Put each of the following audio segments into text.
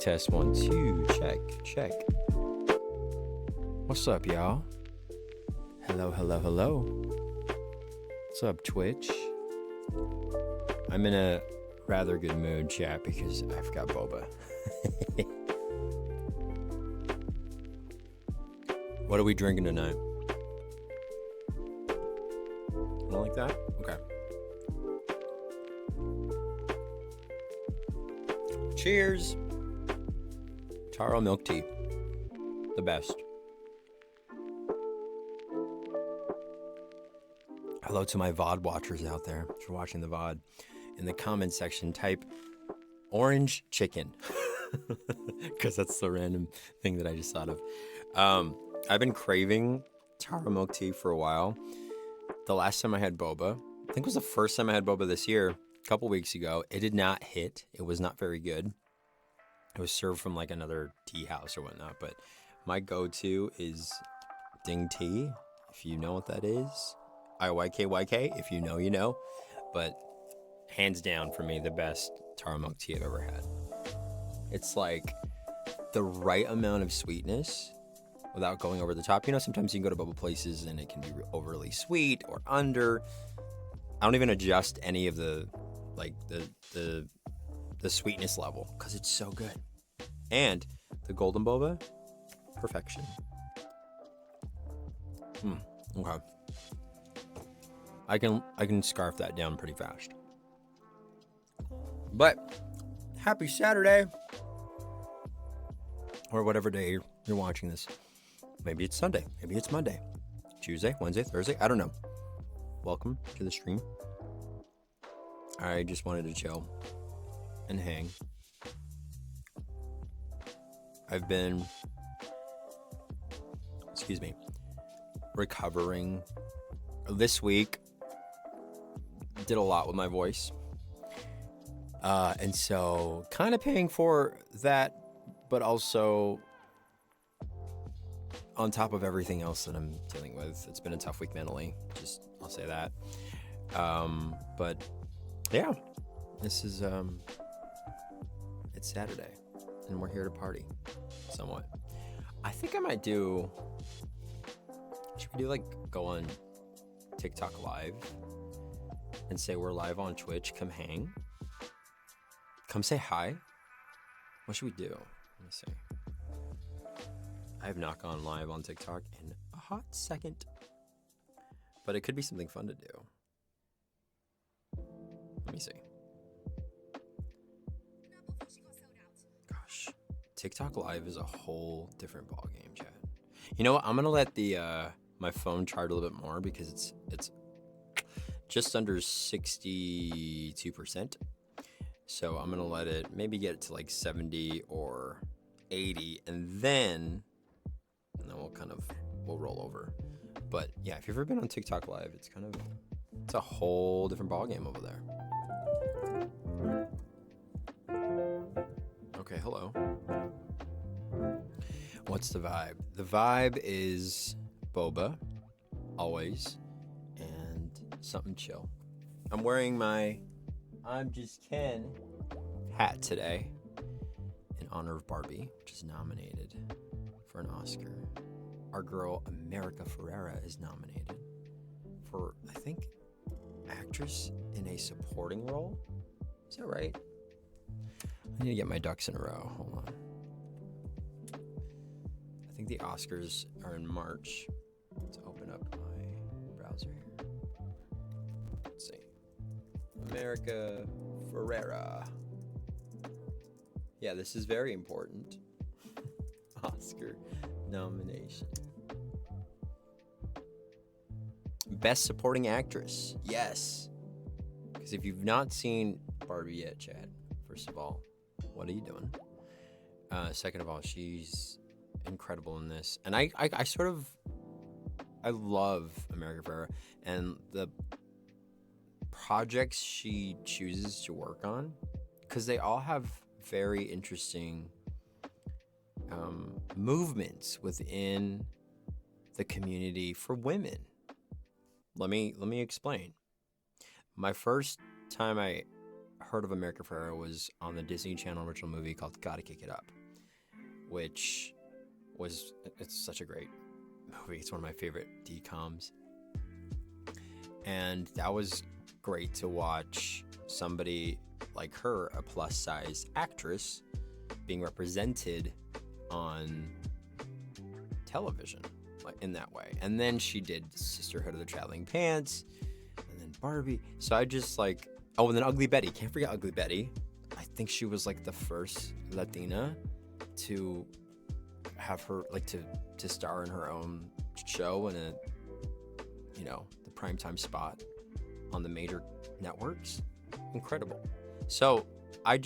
test 1 2. Check. What's up, y'all? Hello. What's up, Twitch? I'm in a rather good mood, chat, because I've got boba. What are we drinking tonight? You don't like that? Okay. Cheers. Taro milk tea. The best. Hello to my VOD watchers out there. If you're watching the VOD, in the comment section, type orange chicken. Because that's the random thing that I just thought of. I've been craving taro milk tea for a while. The last time I had boba, I think it was the first time I had boba this year, a couple weeks ago. It did not hit. It was not very good. It was served from like another tea house or whatnot. But my go-to is Ding Tea, if you know what that is. IYKYK, if you know, you know. But hands down for me, the best taro milk tea I've ever had. It's like the right amount of sweetness without going over the top. You know, sometimes you can go to boba places and it can be overly sweet or under. I don't even adjust any of the sweetness level because it's so good. And the golden boba, perfection. Okay. I can scarf that down pretty fast. But happy Saturday, or whatever day you're watching this. Maybe it's Sunday. Maybe it's Monday, Tuesday, Wednesday, Thursday. I don't know. Welcome to the stream. I just wanted to chill and hang. I've been, recovering this week. Did a lot with my voice. And so kind of paying for that, but also on top of everything else that I'm dealing with. It's been a tough week mentally. I'll say that. But yeah, this is, it's Saturday and we're here to party somewhat. I think I might should we go on TikTok live and say we're live on Twitch? Come hang. Come say hi. What should we do? Let me see. I have not gone live on TikTok in a hot second. But it could be something fun to do. Let me see. Gosh. TikTok live is a whole different ballgame, chat. You know what? I'm going to let my phone charge a little bit more because it's just under 62%. So I'm going to let it maybe get to 70 or 80 and then we'll roll over. But yeah, if you've ever been on TikTok live, it's a whole different ballgame over there. Okay, hello. What's the vibe? The vibe is boba, always, and something chill. I'm wearing my I'm Just Ken hat today in honor of Barbie, which is nominated for an Oscar. Our girl America Ferrera is nominated for, I think, actress in a supporting role. Is that right? I need to get my ducks in a row. Hold on. I think the Oscars are in March. Let's open up my browser here. Let's see. America Ferrera. Yeah, this is very important. Oscar nomination. Best Supporting Actress. Yes. Because if you've not seen Barbie yet, Chad, first of all, what are you doing? Second of all, she's incredible in this. And I love America Ferrera and the projects she chooses to work on, because they all have very interesting movements within the community for women. Let me explain. My first time I heard of America Ferrera was on the Disney Channel original movie called Gotta Kick It Up, which it's such a great movie. It's one of my favorite DComs. And that was great to watch somebody like her, a plus size actress, being represented on television like in that way. And then she did Sisterhood of the Traveling Pants, and then Barbie. So I just like, oh, and then Ugly Betty. Can't forget Ugly Betty. I think she was like the first Latina to have her like to star in her own show in a, you know, the primetime spot on the major networks. Incredible. So I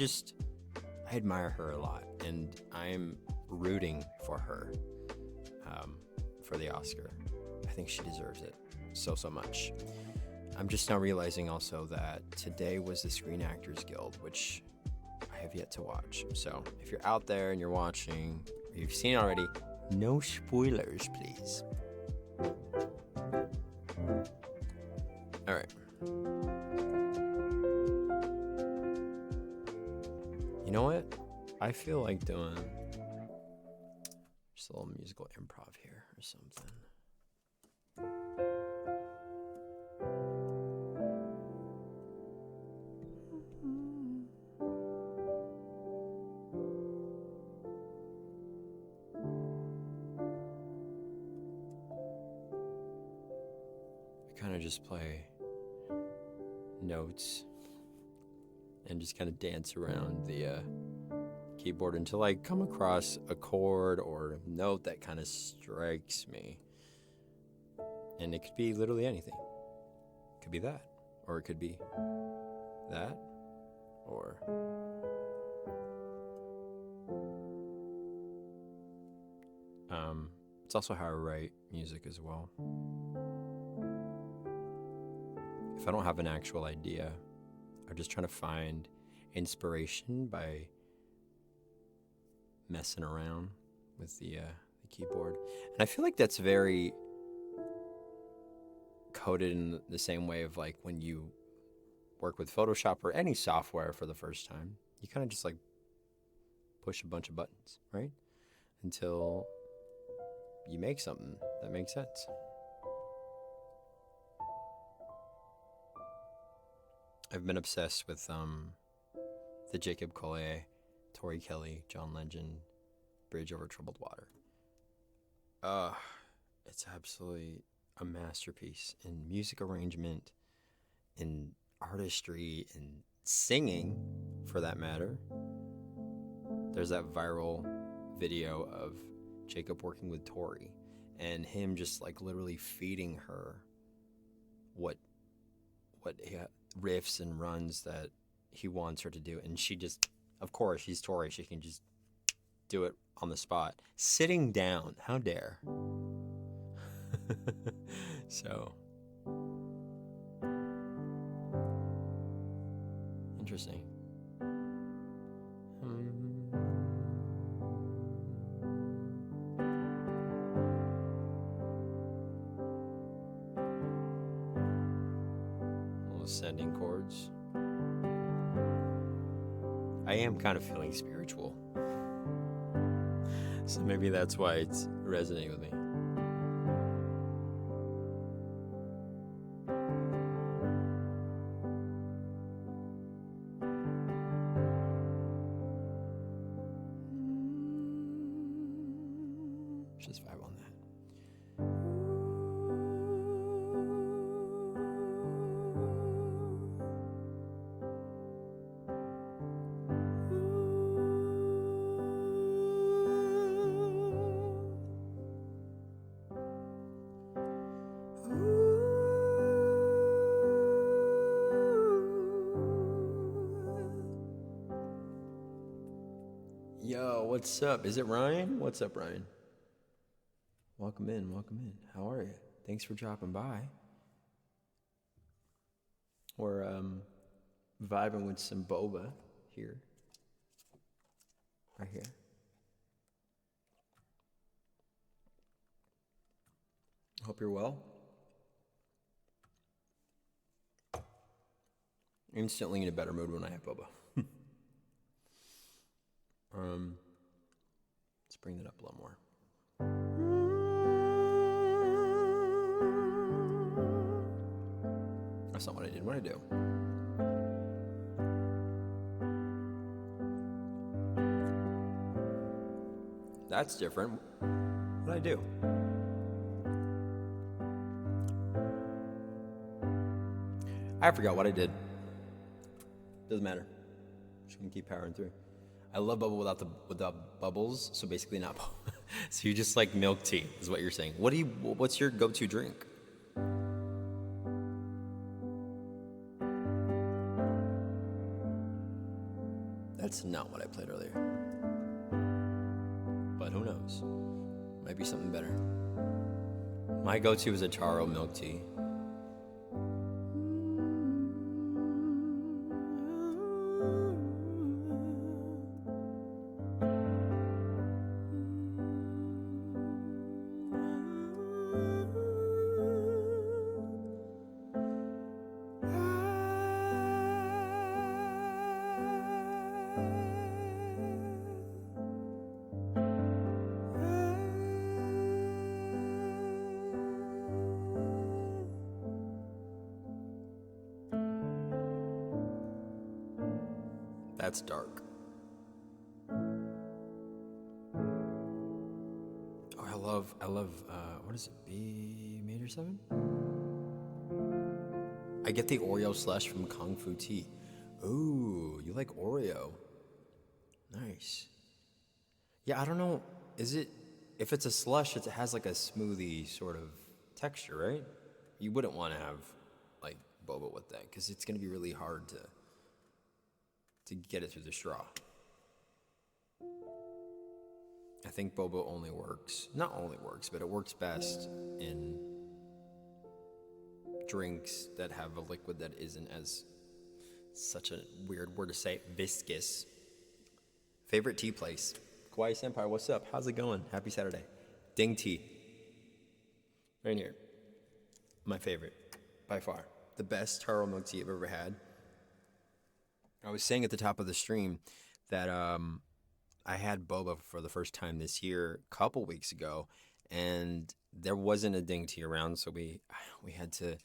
admire her a lot, and I'm rooting for her for the Oscar. I think she deserves it so much. I'm just now realizing also that today was the Screen Actors Guild, which I have yet to watch. So if you're out there and you're watching, or you've seen it already, no spoilers, please. All right. You know what? I feel like doing just a little musical improv here or something. I kind of just play notes and just kind of dance around the keyboard until I come across a chord or a note that kind of strikes me. And it could be literally anything. It could be that, or it could be that, or it's also how I write music as well. If I don't have an actual idea, I'm just trying to find inspiration by messing around with the keyboard. And I feel like that's very coded in the same way of like when you work with Photoshop or any software for the first time, you kind of just like push a bunch of buttons, right? Until you make something that makes sense. I've been obsessed with the Jacob Collier, Tori Kelly, John Legend, Bridge Over Troubled Water. It's absolutely a masterpiece in music arrangement, in artistry, in singing, for that matter. There's that viral video of Jacob working with Tori and him just like literally feeding her what riffs and runs that he wants her to do, and she just, of course, she's Tori, she can just do it on the spot, sitting down. How dare. So interesting. Ascending chords. I am kind of feeling spiritual, so maybe that's why it's resonating with me. Just vibe on that. Yo, what's up? Is it Ryan? What's up, Ryan? Welcome in, welcome in. How are you? Thanks for dropping by. We're vibing with some boba here. Right here. Hope you're well. Instantly in a better mood when I have boba. Let's bring that up a little more. That's not what I did. What did I do? That's different. What did I do? I forgot what I did. Doesn't matter. Just gonna keep powering through. I love boba without bubbles, so basically not boba. So you just like milk tea, is what you're saying. What's your go-to drink? That's not what I played earlier. But who knows? Might be something better. My go-to is a taro milk tea. That's dark. Oh, I love, what is it, B major 7? I get the Oreo slush from Kung Fu Tea. Ooh, you like Oreo. Nice. Yeah, I don't know, if it's a slush, it has like a smoothie sort of texture, right? You wouldn't want to have like boba with that, because it's going to be really hard to get it through the straw. I think boba not only works, but it works best in drinks that have a liquid that isn't as, such a weird word to say, viscous. Favorite tea place? Kawaii Senpai, what's up? How's it going? Happy Saturday. Ding Tea. Right here. My favorite, by far. The best taro milk tea I've ever had. I was saying at the top of the stream that I had boba for the first time this year a couple weeks ago, and there wasn't a Ding Tea around, so we had to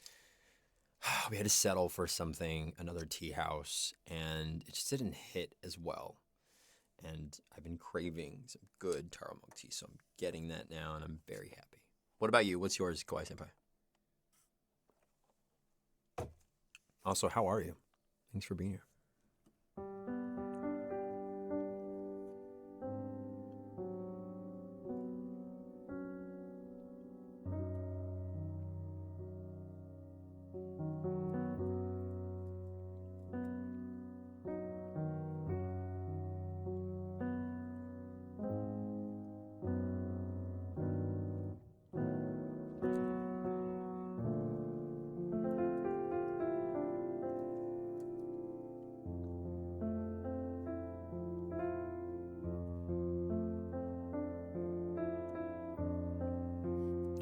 settle for something, another tea house, and it just didn't hit as well. And I've been craving some good taro milk tea, so I'm getting that now, and I'm very happy. What about you? What's yours, Kawaii Senpai? Also, how are you? Thanks for being here.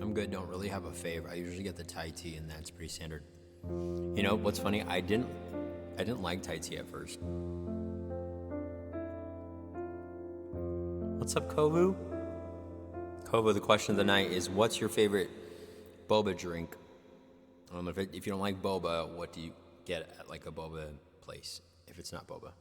I'm good. Don't really have a fave. I usually get the Thai tea, and that's pretty standard. You know what's funny? I didn't like Thai tea at first. What's up, Kovu? Kovu, the question of the night is, what's your favorite boba drink? If you don't like boba, what do you get at like a boba place if it's not boba?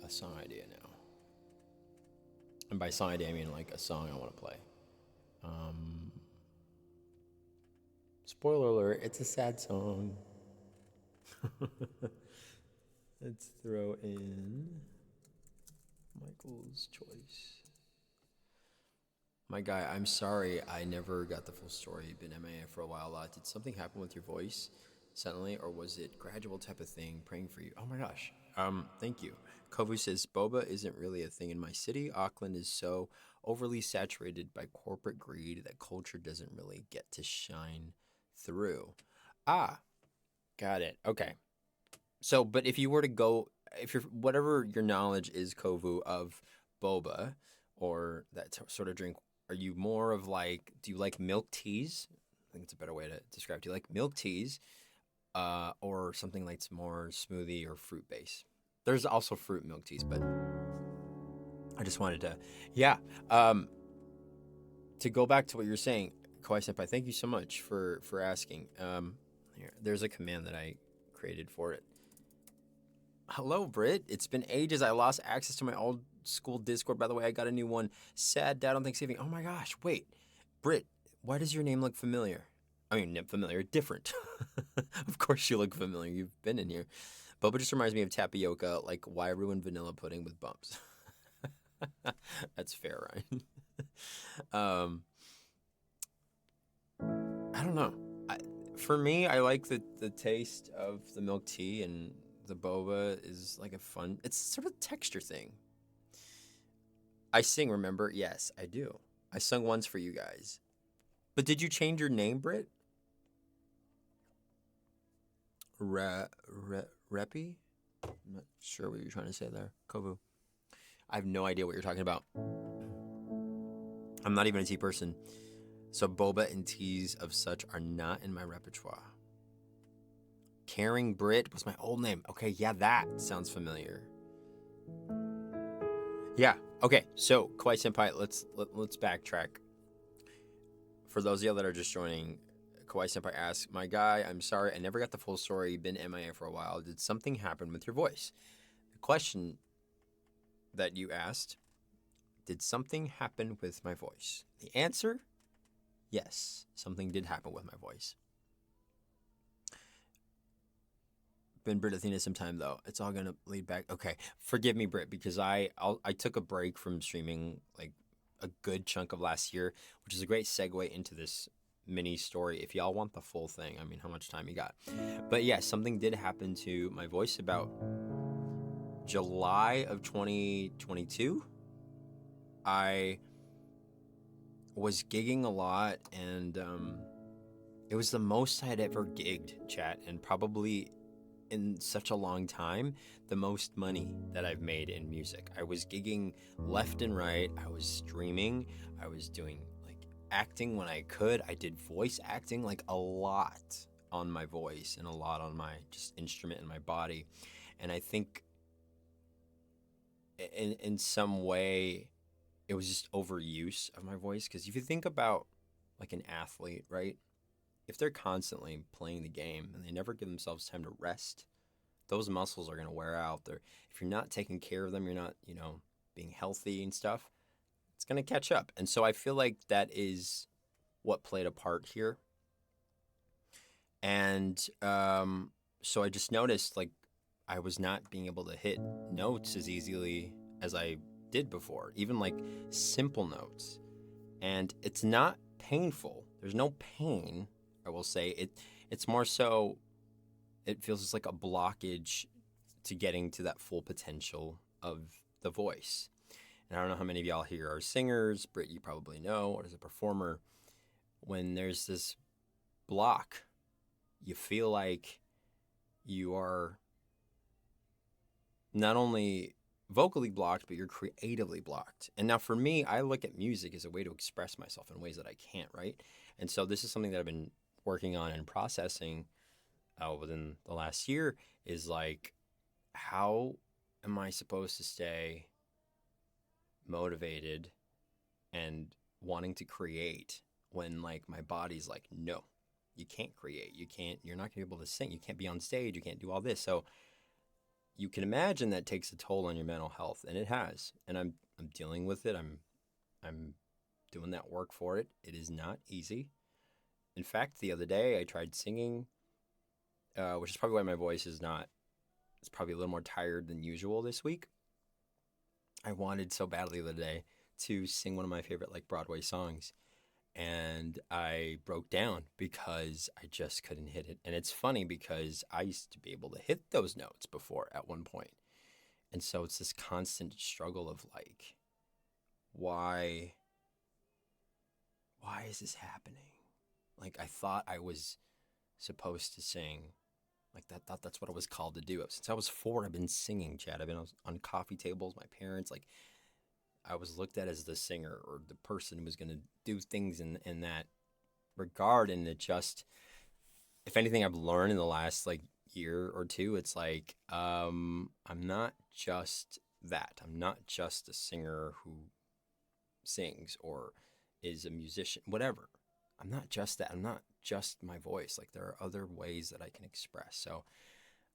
Song idea now. And by song idea, I mean like a song I want to play. Spoiler alert, it's a sad song. Let's throw in Michael's choice. My guy, I'm sorry I never got the full story. You've been MIA for a while. Did something happen with your voice suddenly, or was it gradual type of thing? Praying for you. Oh my gosh. Thank you. Kovu says boba isn't really a thing in my city. Auckland is so overly saturated by corporate greed that culture doesn't really get to shine through. Ah, got it. Okay. So, but if you were to go, if you're whatever your knowledge is, Kovu, of boba or that sort of drink, are you more of like, do you like milk teas? I think it's a better way to describe. Do you like milk teas, or something like it's more smoothie or fruit based? There's also fruit milk teas, but I just wanted to, yeah. Um, to go back to what you're saying, Kawai Senpai, thank you so much for asking. There's a command that I created for it. Hello, Britt. It's been ages. I lost access to my old school Discord. By the way, I got a new one. Sad dad on Thanksgiving. Oh my gosh. Wait, Britt, why does your name look familiar? I mean, familiar, different. Of course you look familiar. You've been in here. Boba just reminds me of tapioca, like why ruin vanilla pudding with bumps? That's fair, Ryan. um, I don't know. For me, I like the taste of the milk tea, and the boba is like a fun. It's sort of a texture thing. I sing, remember? Yes, I do. I sung once for you guys. But did you change your name, Britt? Reppy? I'm not sure what you're trying to say there. Kovu. I have no idea what you're talking about. I'm not even a tea person. So boba and teas of such are not in my repertoire. Caring Brit was my old name. Okay, yeah, that sounds familiar. Yeah. Okay. So Kawaii Senpai, let's backtrack. For those of you that are just joining, Kawaii Senpai asks, "My guy, I'm sorry, I never got the full story. You've been MIA for a while. Did something happen with your voice?" The question that you asked, did something happen with my voice? The answer, yes, something did happen with my voice. Been Brit Athena some time though. It's all gonna lead back. Okay, forgive me, Brit, because I took a break from streaming like a good chunk of last year, which is a great segue into this mini story. If y'all want the full thing, I mean, how much time you got? But yeah, something did happen to my voice about July of 2022. I was gigging a lot, and it was the most I had ever gigged, chat, and probably in such a long time, the most money that I've made in music. I was gigging left and right. I was streaming. I was doing like acting when I could. I did voice acting, like a lot on my voice and a lot on my just instrument and my body. And I think in some way it was just overuse of my voice, because if you think about like an athlete, right? If they're constantly playing the game and they never give themselves time to rest, those muscles are going to wear out. If you're not taking care of them, you're not, being healthy and stuff, it's going to catch up. And so I feel like that is what played a part here. And so I just noticed like I was not being able to hit notes as easily as I did before, even like simple notes. And it's not painful. There's no pain, I will say. It's more so it feels just like a blockage to getting to that full potential of the voice. And I don't know how many of y'all here are singers. Britt, you probably know, or as a performer, when there's this block, you feel like you are not only vocally blocked, but you're creatively blocked. And now for me, I look at music as a way to express myself in ways that I can't, right? And so this is something that I've been working on and processing within the last year, is like, how am I supposed to stay motivated and wanting to create when like my body's like, no, you can't create, you're not gonna be able to sing, you can't be on stage, you can't do all this. So you can imagine that takes a toll on your mental health, and it has. And I'm dealing with it. I'm doing that work for it. It is not easy. In fact, the other day I tried singing, which is probably why my voice is not, it's probably a little more tired than usual this week. I wanted so badly the other day to sing one of my favorite like Broadway songs, and I broke down because I just couldn't hit it. And it's funny because I used to be able to hit those notes before at one point, And so it's this constant struggle of like, why why is this happening? Like I thought I was supposed to sing. Like that thought that's what I was called to do. Since I was 4, I've been singing, Chad. I've been on coffee tables, my parents, like I was looked at as the singer or the person who was gonna do things in that regard. And it just, if anything I've learned in the last like year or two, it's like I'm not just that. I'm not just a singer who sings or is a musician, whatever. I'm not just that. I'm not just my voice. Like there are other ways that I can express. So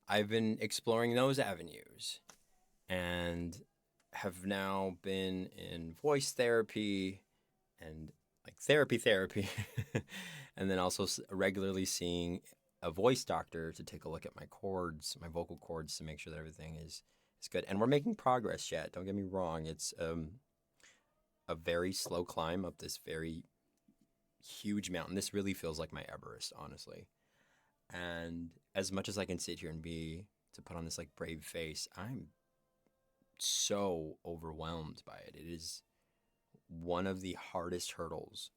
I've been exploring those avenues and have now been in voice therapy and like therapy and then also regularly seeing a voice doctor to take a look at my cords, my vocal cords, to make sure that everything is good. And we're making progress yet. Don't get me wrong. It's a very slow climb up this very huge mountain. This really feels like my Everest, honestly. And as much as I can sit here and to put on this like brave face, I'm so overwhelmed by it. It is one of the hardest hurdles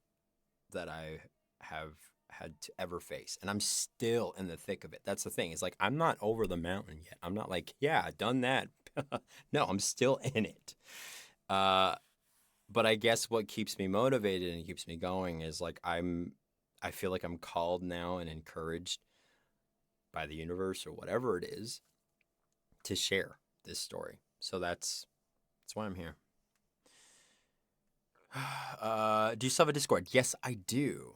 that I have had to ever face. And I'm still in the thick of it. That's the thing. It's like I'm not over the mountain yet. I'm not like, yeah, done that. No, I'm still in it. But I guess what keeps me motivated and keeps me going is like I feel like I'm called now and encouraged by the universe or whatever it is to share this story. So that's why I'm here. Do you still have a Discord? Yes, I do.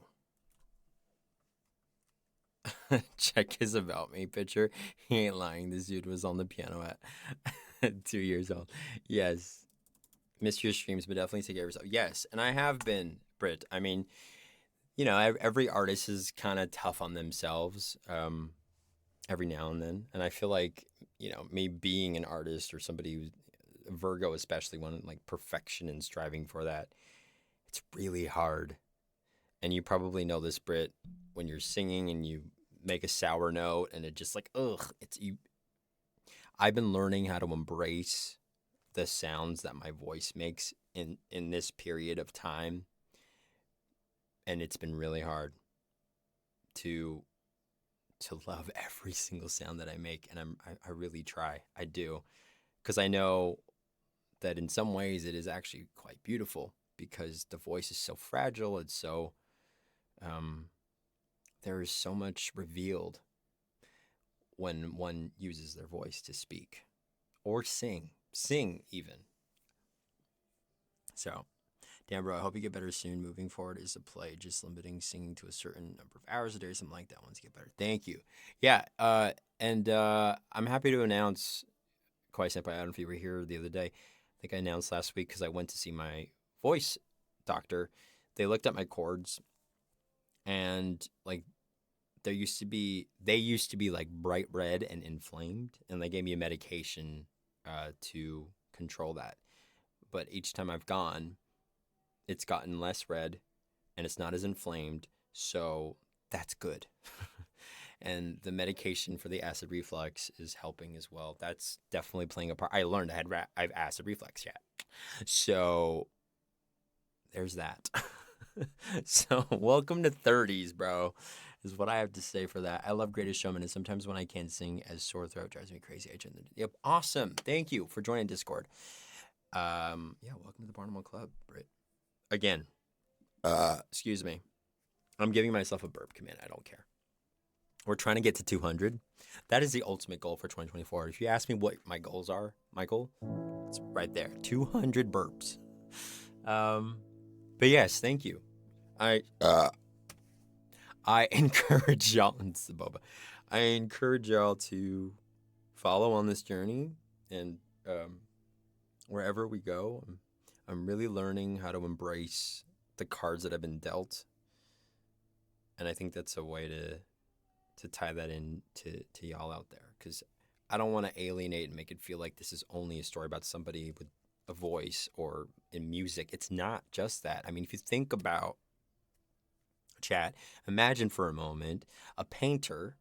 Check his about me picture. He ain't lying. This dude was on the piano at 2 years old. Yes. Miss your streams, but definitely take care of yourself. Yes, and I have been, Britt. I mean, every artist is kind of tough on themselves every now and then. And I feel like, me being an artist or somebody who's Virgo, especially one like perfection and striving for that, it's really hard. And you probably know this, Britt, when you're singing and you make a sour note and it just like, ugh, it's you. I've been learning how to embrace the sounds that my voice makes in this period of time, and it's been really hard to love every single sound that I make, and I really try. I do, because I know that in some ways it is actually quite beautiful because the voice is so fragile. It's so there is so much revealed when one uses their voice to speak or sing even. So, damn, bro, I hope you get better soon. Moving forward is a play, just limiting singing to a certain number of hours a day or something like that. Once you get better. Thank you. Yeah, and I'm happy to announce, quite simply, I don't know if you were here the other day. I think I announced last week because I went to see my voice doctor. They looked at my cords, and like they used to be like bright red and inflamed, and they gave me a medication to control that. But each time I've gone, it's gotten less red and it's not as inflamed. So that's good. And the medication for the acid reflux is helping as well. That's definitely playing a part. I learned I have acid reflux yet. So there's that. So welcome to 30s, bro, is what I have to say for that. I love Greatest Showman, and sometimes when I can't sing, as sore throat drives me crazy. Yep, awesome. Thank you for joining Discord. Yeah, welcome to the Barnum Club, Britt. Again, excuse me. I'm giving myself a burp command. I don't care. We're trying to get to 200. That is the ultimate goal for 2024. If you ask me what my goals are, Michael, it's right there. 200 burps. But yes, thank you. I encourage y'all. It's the boba. I encourage y'all to follow on this journey, and wherever we go, I'm really learning how to embrace the cards that I've been dealt, and I think that's a way to tie that in to y'all out there, because I don't want to alienate and make it feel like this is only a story about somebody with a voice or in music. It's not just that. I mean, if you think about, chat, imagine for a moment a painter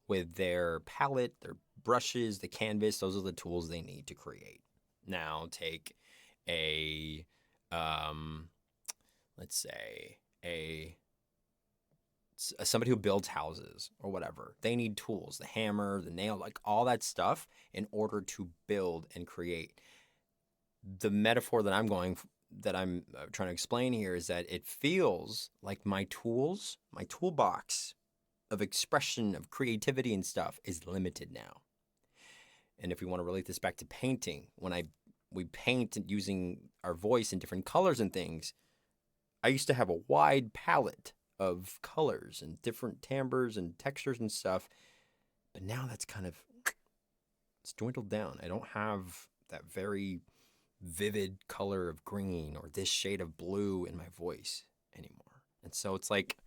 with their palette, their brushes, the canvas, those are the tools they need to create. Now take a, let's say, somebody who builds houses or whatever. They need tools, the hammer, the nail, like all that stuff in order to build and create. The metaphor that I'm trying to explain here is that it feels like my tools, my toolbox of expression, of creativity and stuff is limited now. And if we want to relate this back to painting, when we paint using our voice in different colors and things, I used to have a wide palette of colors and different timbres and textures and stuff. But now that's it's dwindled down. I don't have that very vivid color of green or this shade of blue in my voice anymore. And so it's like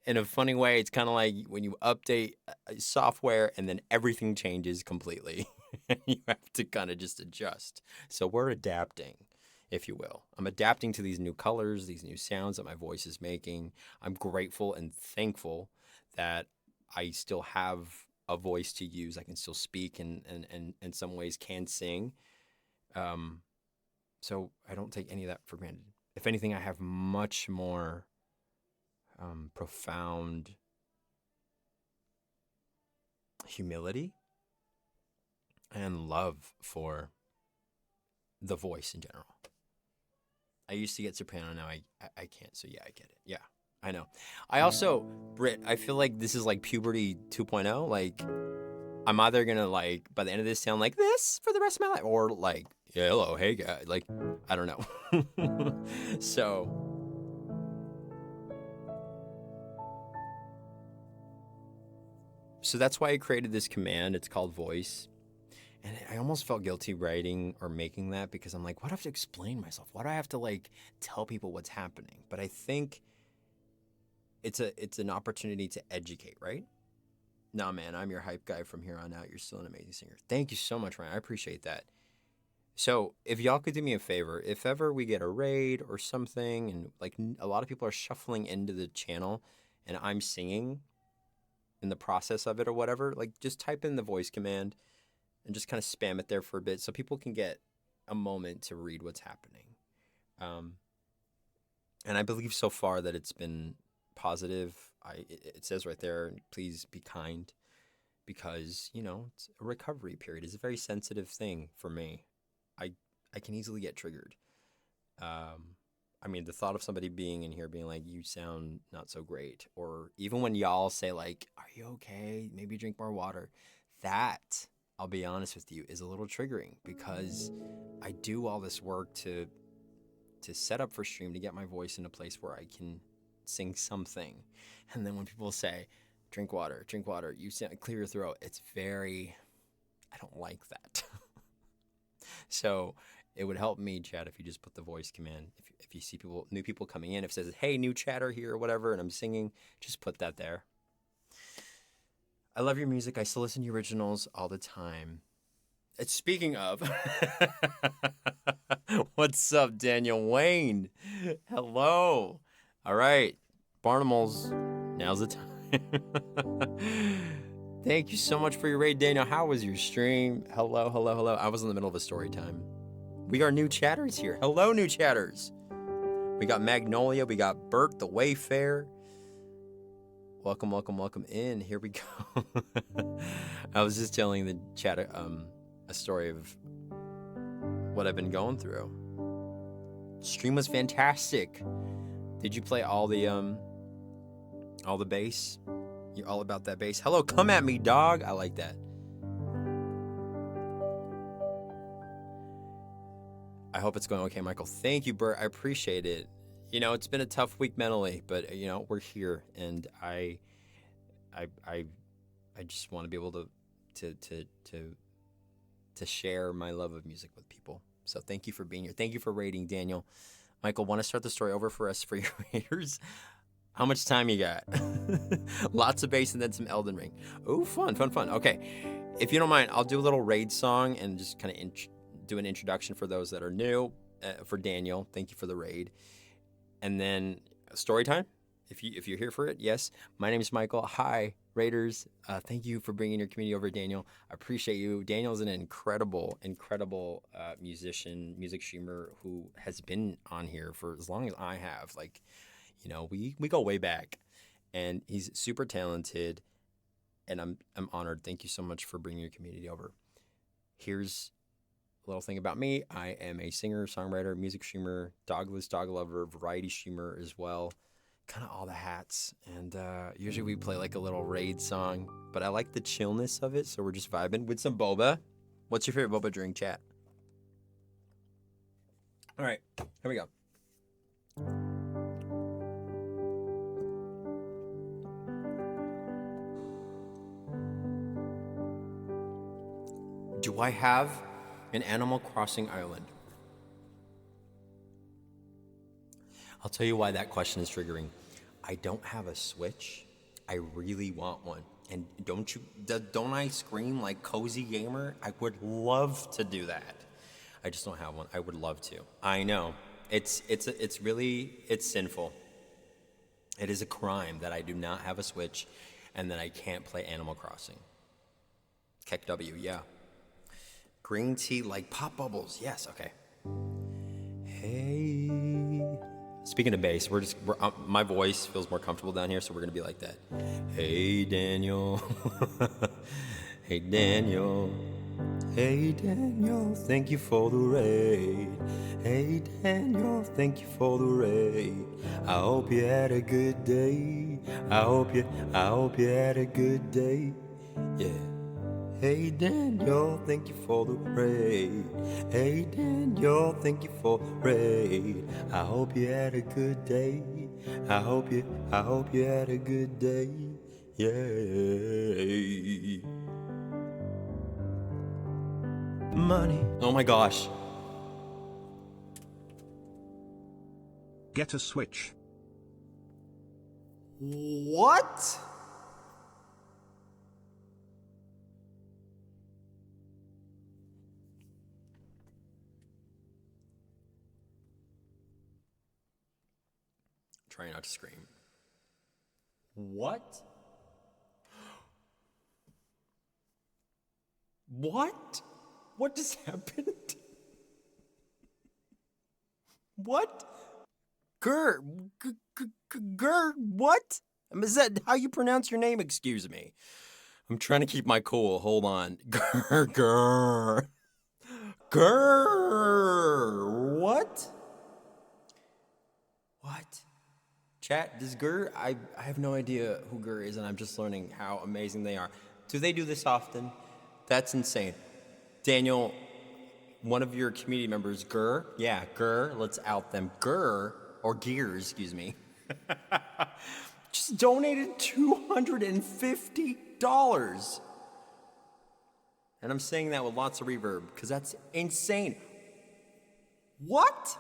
in a funny way, it's kind of like when you update software and then everything changes completely. And you have to kind of just adjust. So we're adapting, if you will. I'm adapting to these new colors, these new sounds that my voice is making. I'm grateful and thankful that I still have a voice to use. I can still speak and in some ways can sing. So I don't take any of that for granted. If anything, I have much more profound humility and love for the voice in general. I used to get soprano, now I can't. So yeah, I get it. Yeah, I know. I also, Britt, I feel like this is like puberty 2.0. Like I'm either gonna like by the end of this sound like this for the rest of my life, or like, yeah, hello, hey guys. Like I don't know. So that's why I created this command. It's called voice. And I almost felt guilty writing or making that because I'm like, why do I have to explain myself? Why do I have to like tell people what's happening? But I think it's an opportunity to educate, right? Nah, man, I'm your hype guy from here on out. You're still an amazing singer. Thank you so much, Ryan. I appreciate that. So if y'all could do me a favor, if ever we get a raid or something and like a lot of people are shuffling into the channel and I'm singing in the process of it or whatever, like just type in the voice command and just kind of spam it there for a bit so people can get a moment to read what's happening. And I believe so far that it's been positive. It says right there, please be kind, because, you know, it's a recovery period. It's a very sensitive thing for me. I can easily get triggered. I mean, the thought of somebody being in here being like, you sound not so great, or even when y'all say like, are you okay? Maybe drink more water. That, I'll be honest with you, is a little triggering because I do all this work to set up for stream, to get my voice in a place where I can sing something. And then when people say, drink water, you sound, clear your throat, it's very, I don't like that. So it would help me, Chad, if you just put the voice command. If you see new people coming in, if it says, hey, new chatter here or whatever, and I'm singing, just put that there. I love your music. I still listen to your originals all the time. Speaking of, what's up, Daniel Wayne? Hello. All right, Barnumals, now's the time. Thank you so much for your raid, Daniel. How was your stream? Hello. I was in the middle of a story time. We got new chatters here. Hello, new chatters. We got Magnolia. We got Bert the Wayfarer. Welcome in. Here we go. I was just telling the chat a story of what I've been going through. Stream was fantastic. Did you play all the bass? You're all about that bass. Hello, come at me, dog. I like that. I hope it's going okay, Michael. Thank you, Bert. I appreciate it. You know, it's been a tough week mentally, but you know, we're here, and I just want to be able to share my love of music with people. So thank you for being here. Thank you for rating, Daniel. Michael, want to start the story over for us for your raiders? How much time you got? Lots of bass and then some Elden Ring. Oh, fun. Okay, if you don't mind, I'll do a little raid song and just kind of do an introduction for those that are new. For Daniel, thank you for the raid. And then story time, if you're here for it. Yes, my name is Michael. Hi, Raiders, thank you for bringing your community over, Daniel. I appreciate you. Daniel is an incredible, incredible musician, music streamer who has been on here for as long as I have. Like, we go way back, and he's super talented, and I'm honored. Thank you so much for bringing your community over. Here's a little thing about me. I am a singer, songwriter, music streamer, dogless dog lover, variety streamer as well. Kind of all the hats. And usually we play like a little raid song, but I like the chillness of it, so we're just vibing with some boba. What's your favorite boba drink, chat? All right, here we go. Do I have an Animal Crossing island? I'll tell you why that question is triggering. I don't have a Switch. I really want one. And don't I scream like cozy gamer? I would love to do that. I just don't have one. I would love to. I know. It's sinful. It is a crime that I do not have a Switch and that I can't play Animal Crossing. Keck W, yeah. Green tea like pop bubbles. Yes, okay. Hey. Speaking of bass, my voice feels more comfortable down here, so we're gonna be like that. Hey Daniel, hey Daniel, hey Daniel, thank you for the raid. Hey Daniel, thank you for the raid. I hope you had a good day. I hope you had a good day. Yeah. Hey Daniel, thank you for the raid. Hey Daniel, thank you for the raid. I hope you had a good day. I hope you had a good day. Yay. Money. Oh my gosh. Get a Switch. What? Try not to scream. What? What? What just happened? What? Gur, what? Is that how you pronounce your name? Excuse me. I'm trying to keep my cool. Hold on. Gur. What? What? Chat, does Gur, I have no idea who Gur is, and I'm just learning how amazing they are. Do they do this often? That's insane. Daniel, one of your community members, Gur, yeah, Gur, let's out them. Gur, or Gears, excuse me, just donated $250. And I'm saying that with lots of reverb, because that's insane. What?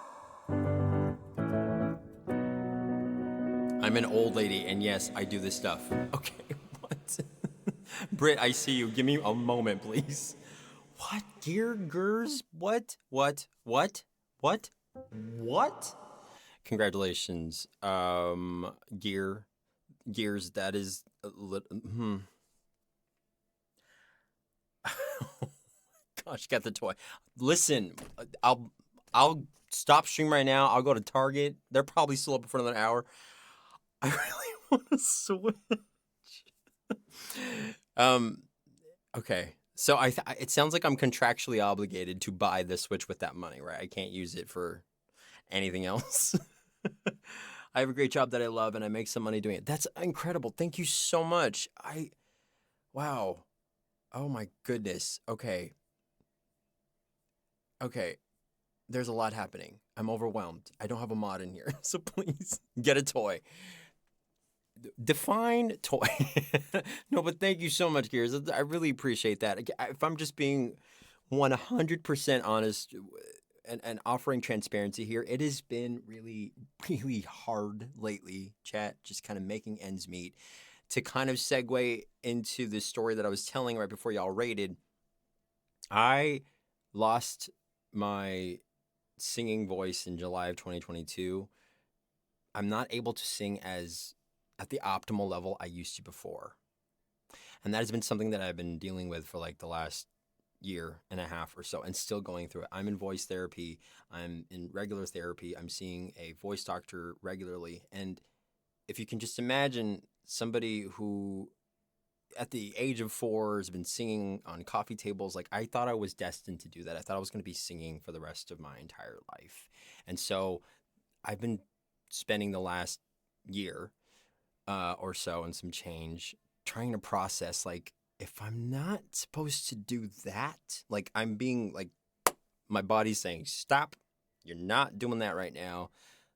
I'm an old lady, and yes, I do this stuff. Okay, what? Britt, I see you. Give me a moment, please. What? Gers? What? Congratulations, Gears. That is, Gosh, got the toy. Listen, I'll stop stream right now. I'll go to Target. They're probably still open for another hour. I really want to switch. Okay. So it sounds like I'm contractually obligated to buy the Switch with that money, right? I can't use it for anything else. I have a great job that I love, and I make some money doing it. That's incredible. Thank you so much. Wow. Oh my goodness. Okay. There's a lot happening. I'm overwhelmed. I don't have a mod in here, so please get a toy. Define toy. No, but thank you so much, Gears. I really appreciate that. If I'm just being 100% honest and offering transparency here, it has been really, really hard lately, chat, just kind of making ends meet. To kind of segue into the story that I was telling right before y'all raided, I lost my singing voice in July of 2022. I'm not able to sing at the optimal level I used to before. And that has been something that I've been dealing with for like the last year and a half or so and still going through it. I'm in voice therapy. I'm in regular therapy. I'm seeing a voice doctor regularly. And if you can just imagine somebody who at the age of 4 has been singing on coffee tables, like I thought I was destined to do that. I thought I was going to be singing for the rest of my entire life. And so I've been spending the last year or so and some change trying to process, like, if I'm not supposed to do that, like I'm being like, my body's saying, stop, you're not doing that right now.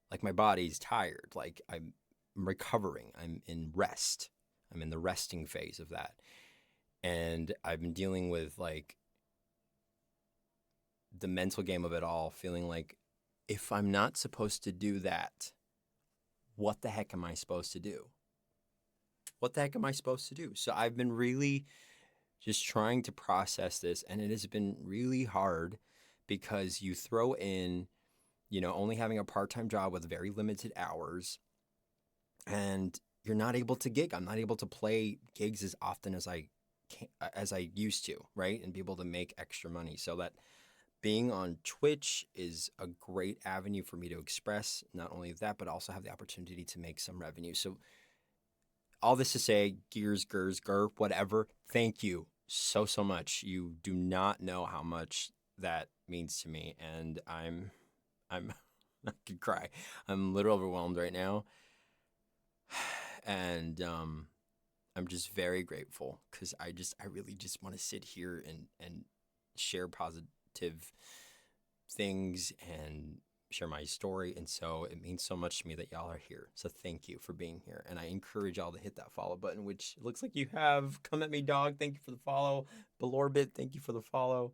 Like my body's tired. Like I'm recovering. I'm in rest. I'm in the resting phase of that. And I've been dealing with like the mental game of it all, feeling like if I'm not supposed to do that, what the heck am I supposed to do? What the heck am I supposed to do? So I've been really just trying to process this, and it has been really hard because you throw in, only having a part-time job with very limited hours, and you're not able to gig. I'm not able to play gigs as often as I used to, right? And be able to make extra money. So that being on Twitch is a great avenue for me to express not only that, but also have the opportunity to make some revenue. So all this to say, gears, gers, gur, whatever, thank you so much. You do not know how much that means to me. And I'm I could cry. I'm literally overwhelmed right now. And I'm just very grateful because I really just want to sit here and share positive things and share my story. And so it means so much to me that y'all are here. So thank you for being here. And I encourage y'all to hit that follow button, which looks like you have. Come at me, dog. Thank you for the follow. Balorbit, thank you for the follow.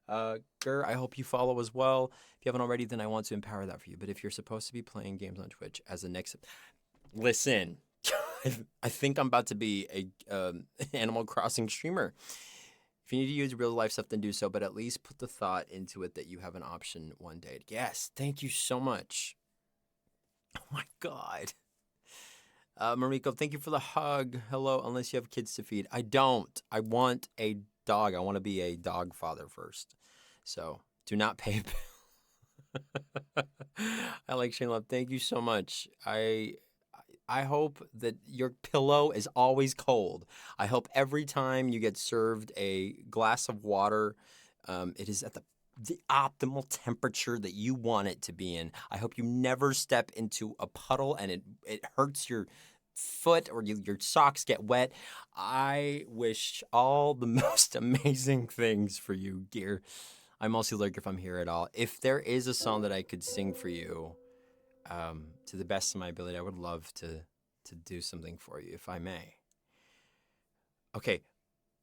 Gur, I hope you follow as well. If you haven't already, then I want to empower that for you. But if you're supposed to be playing games on Twitch as the next, listen, I think I'm about to be a Animal Crossing streamer. If you need to use real life stuff, then do so, but at least put the thought into it that you have an option one day. Yes, thank you so much. Oh my God. Mariko, thank you for the hug. Hello, unless you have kids to feed. I don't. I want a dog. I want to be a dog father first. So do not pay. I like Shane Love. Thank you so much. I hope that your pillow is always cold. I hope every time you get served a glass of water, it is at the optimal temperature that you want it to be in. I hope you never step into a puddle and it hurts your foot or your socks get wet. I wish all the most amazing things for you, Gear. I'm also Lurk if I'm here at all. If there is a song that I could sing for you, to the best of my ability, I would love to do something for you, if I may. Okay,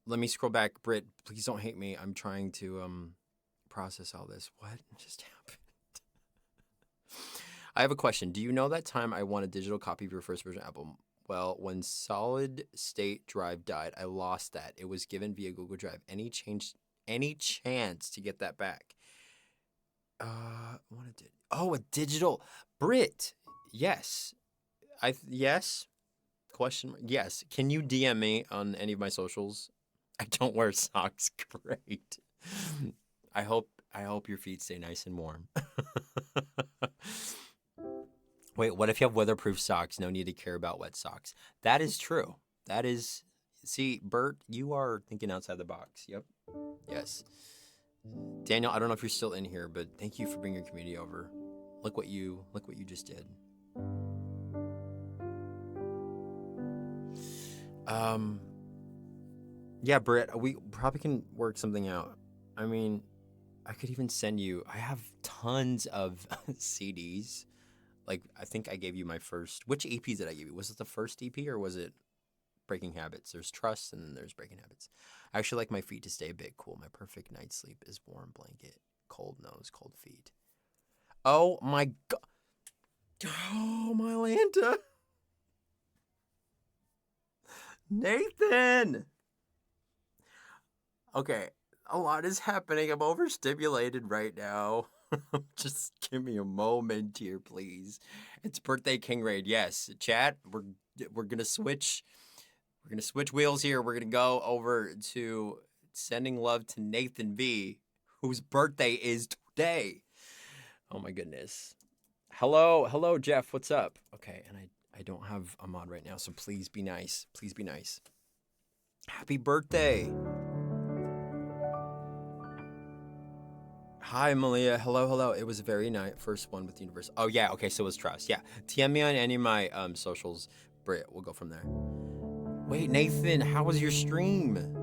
let me scroll back. Britt, please don't hate me. I'm trying to process all this. What just happened? I have a question. Do you know that time I won a digital copy of your first version album? Well, when Solid State Drive died, I lost that. It was given via Google Drive. Any chance to get that back? What did? Oh, a digital. Brit, yes. Yes. Question mark. Yes. Can you DM me on any of my socials? I don't wear socks. Great. I hope your feet stay nice and warm. Wait, what if you have weatherproof socks? No need to care about wet socks. That is true. That is. See, Bert, you are thinking outside the box. Yep. Yes. Daniel, I don't know if you're still in here, but thank you for bringing your community over. Look what you just did. Yeah, Britt, we probably can work something out. I mean, I could even send you. I have tons of CDs. Like, I think I gave you my first. Which EPs did I give you? Was it the first EP or was it Breaking Habits? There's Trust and then there's Breaking Habits. I actually like my feet to stay a bit cool. My perfect night's sleep is warm blanket, cold nose, cold feet. Oh my God. Oh, my Lanta. Nathan. Okay, a lot is happening. I'm overstimulated right now. Just give me a moment here, please. It's birthday King Raid. Yes, chat. We're gonna switch We're gonna switch wheels here. We're gonna go over to sending love to Nathan V, whose birthday is today. Oh my goodness. Hello, Jeff. What's up? Okay, and I don't have a mod right now, so please be nice. Please be nice. Happy birthday. Hi, Malia. Hello. It was a very nice first one with the universe. Oh yeah, okay, so it was trust. Yeah. TM me on any of my socials. Brit, we'll go from there. Wait, Nathan, how was your stream?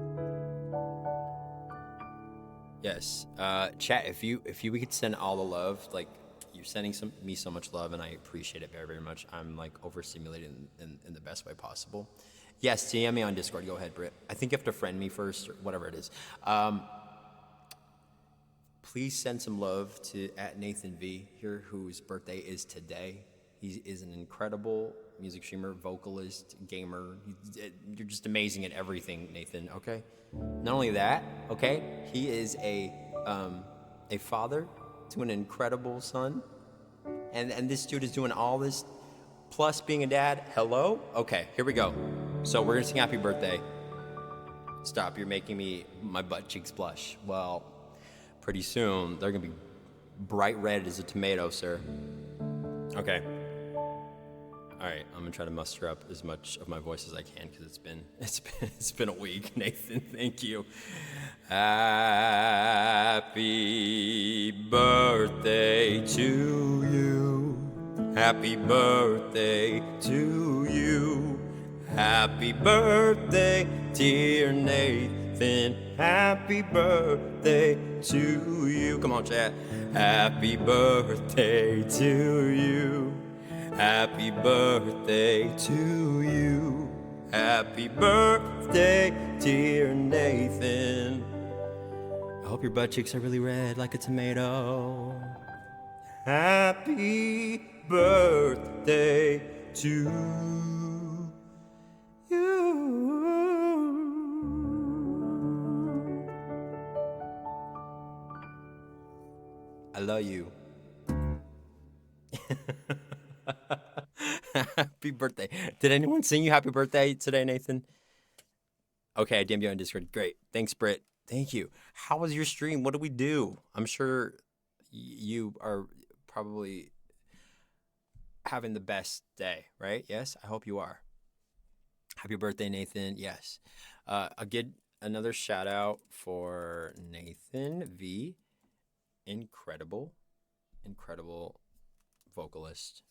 Yes. Chat, if you we could send all the love, like you're sending me so much love, and I appreciate it very, very much. I'm like overstimulated in the best way possible. Yes, DM me on Discord. Go ahead, Britt. I think you have to friend me first or whatever it is. Please send some love to at Nathan V here, whose birthday is today. He is an incredible music streamer, vocalist, gamer. You're just amazing at everything, Nathan. Okay. Not only that, okay, he is a father to an incredible son, and this dude is doing all this, plus being a dad. Hello. Okay, here we go. So we're gonna sing happy birthday. Stop! You're making my butt cheeks blush. Well, pretty soon they're gonna be bright red as a tomato, sir. Okay. All right, I'm gonna try to muster up as much of my voice as I can because it's been a week. Nathan, thank you. Happy birthday to you. Happy birthday to you. Happy birthday, dear Nathan. Happy birthday to you. Come on, chat. Happy birthday to you. Happy birthday to you. Happy birthday, dear Nathan. I hope your butt cheeks are really red like a tomato. Happy birthday to you. I love you. Happy birthday. Did anyone sing you happy birthday today, Nathan? Okay, I DM'd you on Discord. Great. Thanks, Britt. Thank you. How was your stream? What did we do? I'm sure you are probably having the best day, right? Yes, I hope you are. Happy birthday, Nathan. Yes. I'll get another shout out for Nathan V. Incredible vocalist.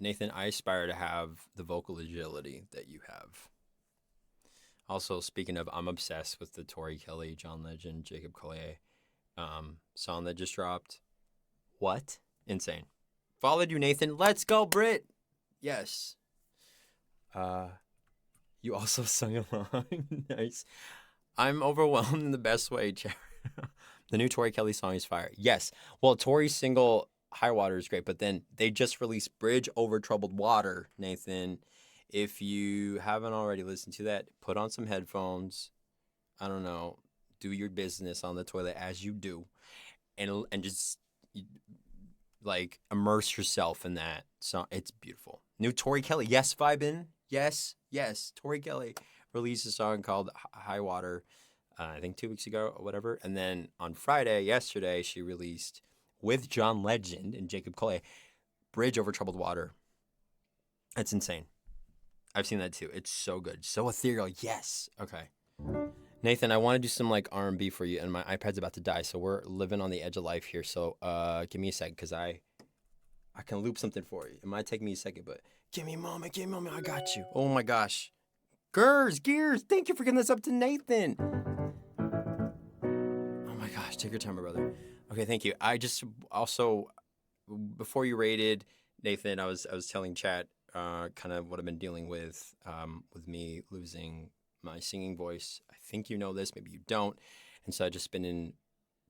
Nathan, I aspire to have the vocal agility that you have. Also, speaking of, I'm obsessed with the Tori Kelly, John Legend, Jacob Collier song that just dropped. What? Insane. Followed you, Nathan. Let's go, Brit. Yes. You also sung along. Nice. I'm overwhelmed in the best way, Chair. The new Tori Kelly song is fire. Yes. Well, Tori's single High Water is great, but then they just released Bridge Over Troubled Water, Nathan. If you haven't already listened to that, put on some headphones. I don't know. Do your business on the toilet as you do. And just like immerse yourself in that song. It's beautiful. New Tori Kelly. Yes, vibin'. Yes. Tori Kelly released a song called High Water, I think 2 weeks ago or whatever. And then on Friday, yesterday, she released with John Legend and Jacob Collier, Bridge Over Troubled Water. That's insane. I've seen that too. It's so good. So ethereal. Yes. Okay. Nathan, I want to do some like R&B for you, and my iPad's about to die, so we're living on the edge of life here. So give me a sec, because I can loop something for you. It might take me a second, but give me a moment. I got you. Oh my gosh. Gears, thank you for getting this up to Nathan. Oh my gosh, take your time, my brother. Okay, thank you. I just also, before you rated, Nathan, I was telling chat kind of what I've been dealing with me losing my singing voice. I think you know this, maybe you don't. And so I've just been in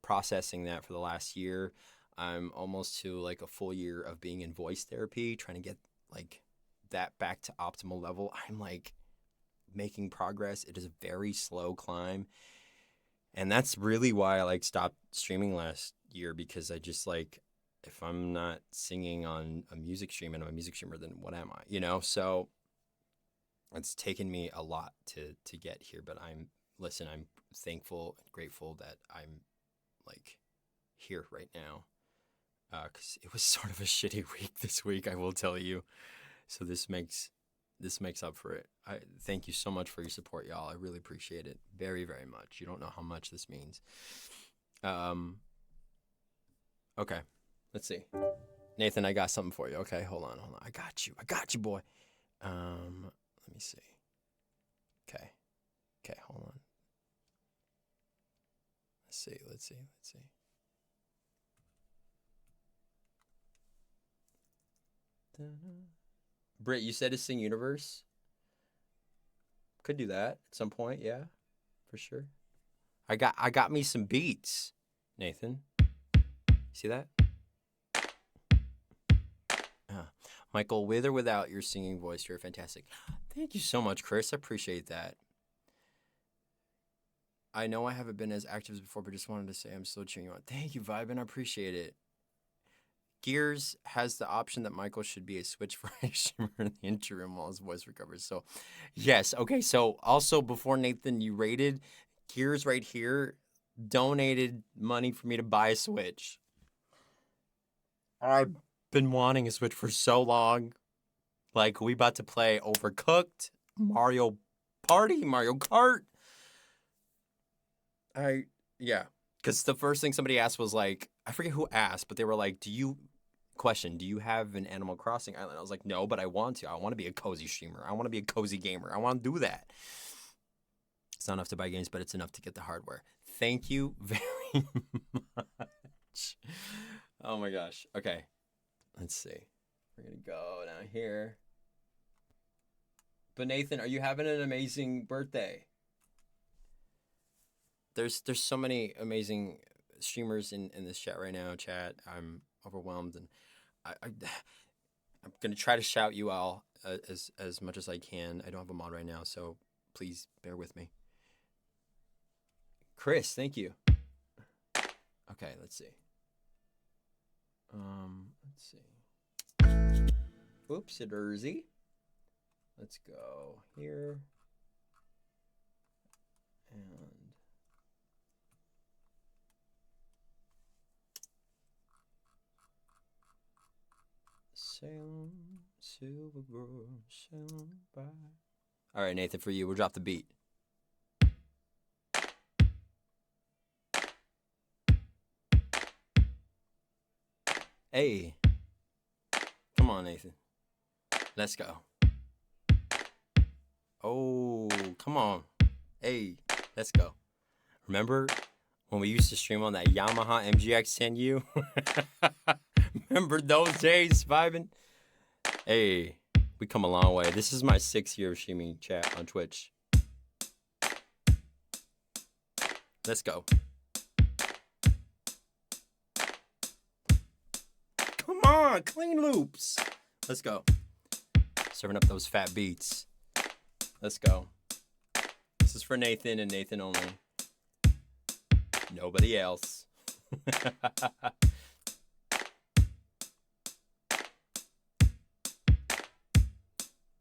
processing that for the last year. I'm almost to like a full year of being in voice therapy, trying to get like that back to optimal level. I'm like making progress. It is a very slow climb. And that's really why I like stopped streaming last year, because I just like, if I'm not singing on a music stream and I'm a music streamer, then what am I? You know? So It's taken me a lot to get here, but I'm thankful and grateful that I'm like here right now. Because it was sort of a shitty week this week, I will tell you. So this makes up for it. I thank you so much for your support, y'all. I really appreciate it very, very much. You don't know how much this means. Okay, let's see. Nathan, I got something for you. Okay, hold on. I got you, boy. Let me see. Okay, hold on. Let's see. Britt, you said to sing Universe? Could do that at some point, yeah, for sure. I got me some beats, Nathan. See that? Michael, with or without your singing voice, you're fantastic. Thank you so much, Chris. I appreciate that. I know I haven't been as active as before, but just wanted to say I'm still cheering you on. Thank you, Vibin. I appreciate it. Gears has the option that Michael should be a switch for a streamer in the interim while his voice recovers. So, yes. Okay, so also before Nathan, you rated, Gears right here donated money for me to buy a Switch. I've been wanting a Switch for so long. Like, we about to play Overcooked, Mario Party, Mario Kart. Yeah. Because the first thing somebody asked was like, I forget who asked, but they were like, do you have an Animal Crossing island? I was like, no, but I want to. I want to be a cozy streamer. I want to be a cozy gamer. I want to do that. It's not enough to buy games, but it's enough to get the hardware. Thank you very much. Oh my gosh. Okay. Let's see. We're going to go down here. But Nathan, are you having an amazing birthday? There's so many amazing streamers in this chat right now. Chat, I'm overwhelmed, and I'm gonna try to shout you all as much as I can. I don't have a mod right now, so please bear with me. Chris, thank you. Okay, let's see. Let's see. Oopsie-daisy. Let's go here. And Salem, silver girl, Salem by. All right, Nathan, for you, we'll drop the beat. Hey, come on, Nathan. Let's go. Oh, come on. Hey, let's go. Remember when we used to stream on that Yamaha MGX10U? Remember those days, vibing? Hey, we come a long way. This is my 6th year of streaming, chat, on Twitch. Let's go. Come on, clean loops. Let's go. Serving up those fat beats. Let's go. This is for Nathan and Nathan only. Nobody else.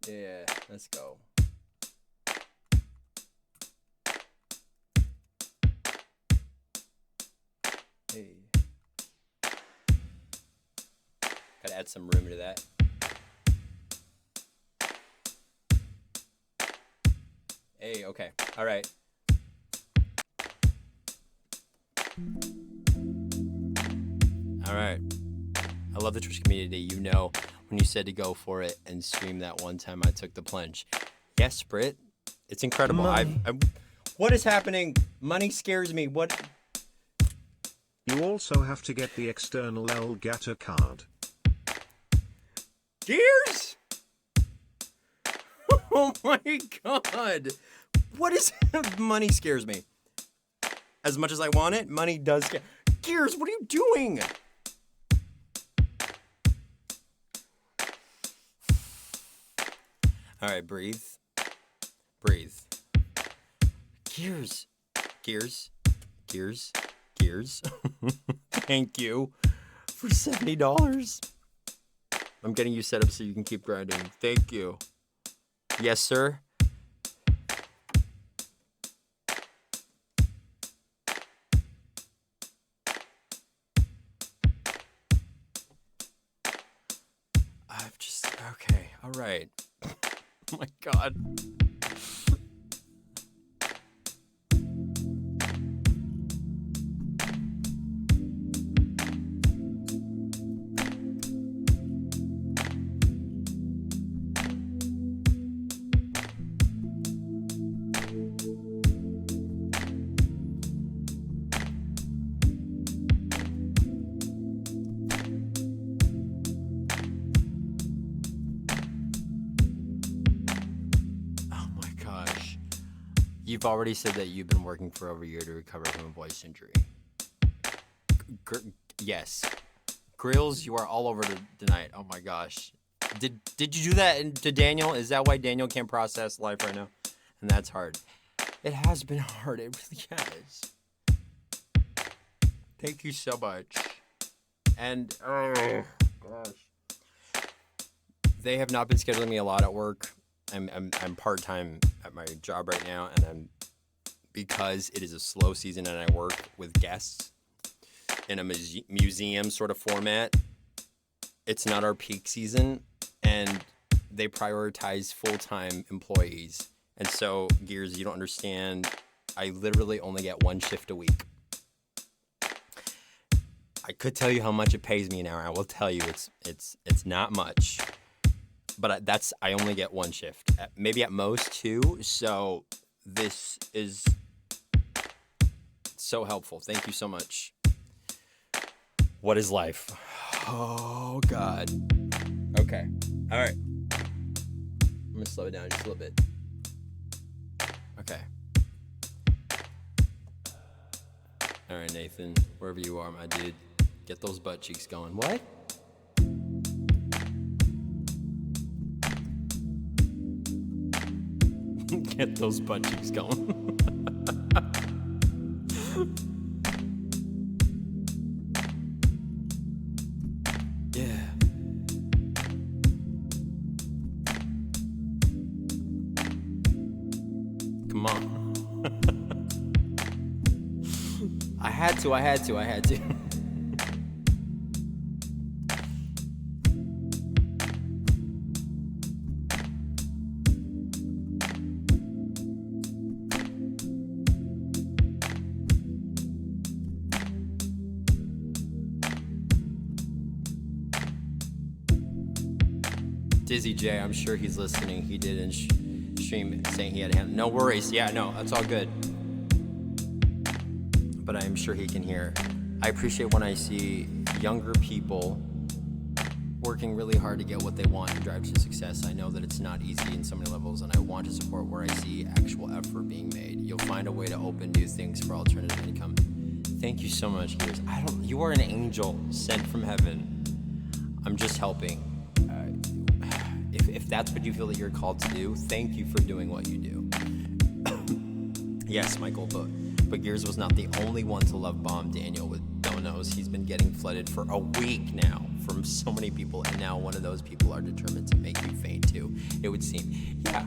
Yeah, let's go. Hey. Gotta add some room to that. Hey, okay. All right. All right. I love the Twitch community. You know, when you said to go for it and stream that one time, I took the plunge. Yes, Britt. It's incredible. What is happening? Money scares me. What? You also have to get the external Elgato card. Gears? Oh my god. What is money scares me? As much as I want it, money does scare. Gears, what are you doing? All right, breathe. Breathe. Gears. Gears. Gears. Gears. Thank you for $70. I'm getting you set up so you can keep grinding. Thank you. Yes, sir. I've just okay. All right. Oh my God. Oh my gosh. You've already said that you've been working for over a year to recover from a voice injury. Yes. Grills, you are all over tonight. Oh my gosh. Did you do that to Daniel? Is that why Daniel can't process life right now? And that's hard. It has been hard. It really has. Thank you so much. And oh gosh, they have not been scheduling me a lot at work. I'm part-time at my job right now, and I'm because it is a slow season and I work with guests in a museum sort of format. It's not our peak season, and they prioritize full-time employees. And so, Gears, you don't understand. I literally only get one shift a week. I could tell you how much it pays me an hour. I will tell you it's not much. But I only get one shift, maybe at most two. So this is so helpful. Thank you so much. What is life? Oh God. Okay. All right. I'm gonna slow it down just a little bit. Okay. All right, Nathan, wherever you are, my dude, get those butt cheeks going. What? Get those butt cheeks going. Yeah. Come on. I had to. Dizzy J, I'm sure he's listening. He did in stream saying he had a hand. No worries. Yeah, no, that's all good. But I am sure he can hear. I appreciate when I see younger people working really hard to get what they want and drive to success. I know that it's not easy in so many levels, and I want to support where I see actual effort being made. You'll find a way to open new things for alternative income. Thank you so much, Gears. You are an angel sent from heaven. I'm just helping. If that's what you feel that you're called to do, thank you for doing what you do. Yes, Michael, but Gears was not the only one to love bomb Daniel with donos. He's been getting flooded for a week now from so many people, and now one of those people are determined to make you faint too, it would seem. Yeah,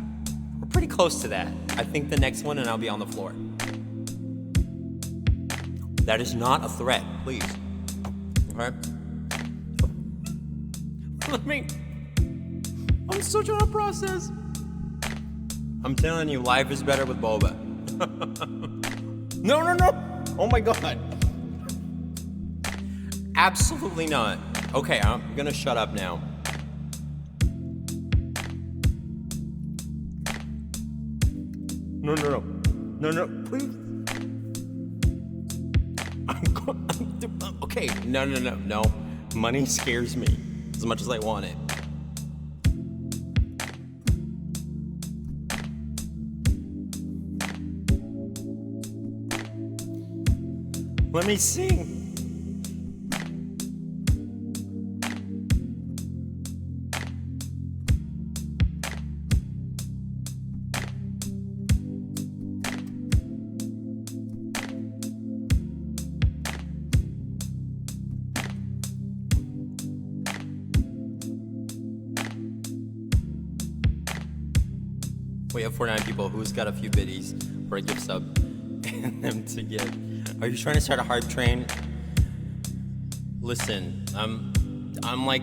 we're pretty close to that. I think the next one, and I'll be on the floor. That is not a threat, please. All right? I'm still trying to process. I'm telling you, life is better with boba. No. Oh my God. Absolutely not. Okay, I'm gonna shut up now. No, please. Okay, no. Money scares me as much as I want it. Let me sing. We have 49 people. Who's got a few biddies for a gift sub and them to get? Are you trying to start a hype train? Listen, I'm like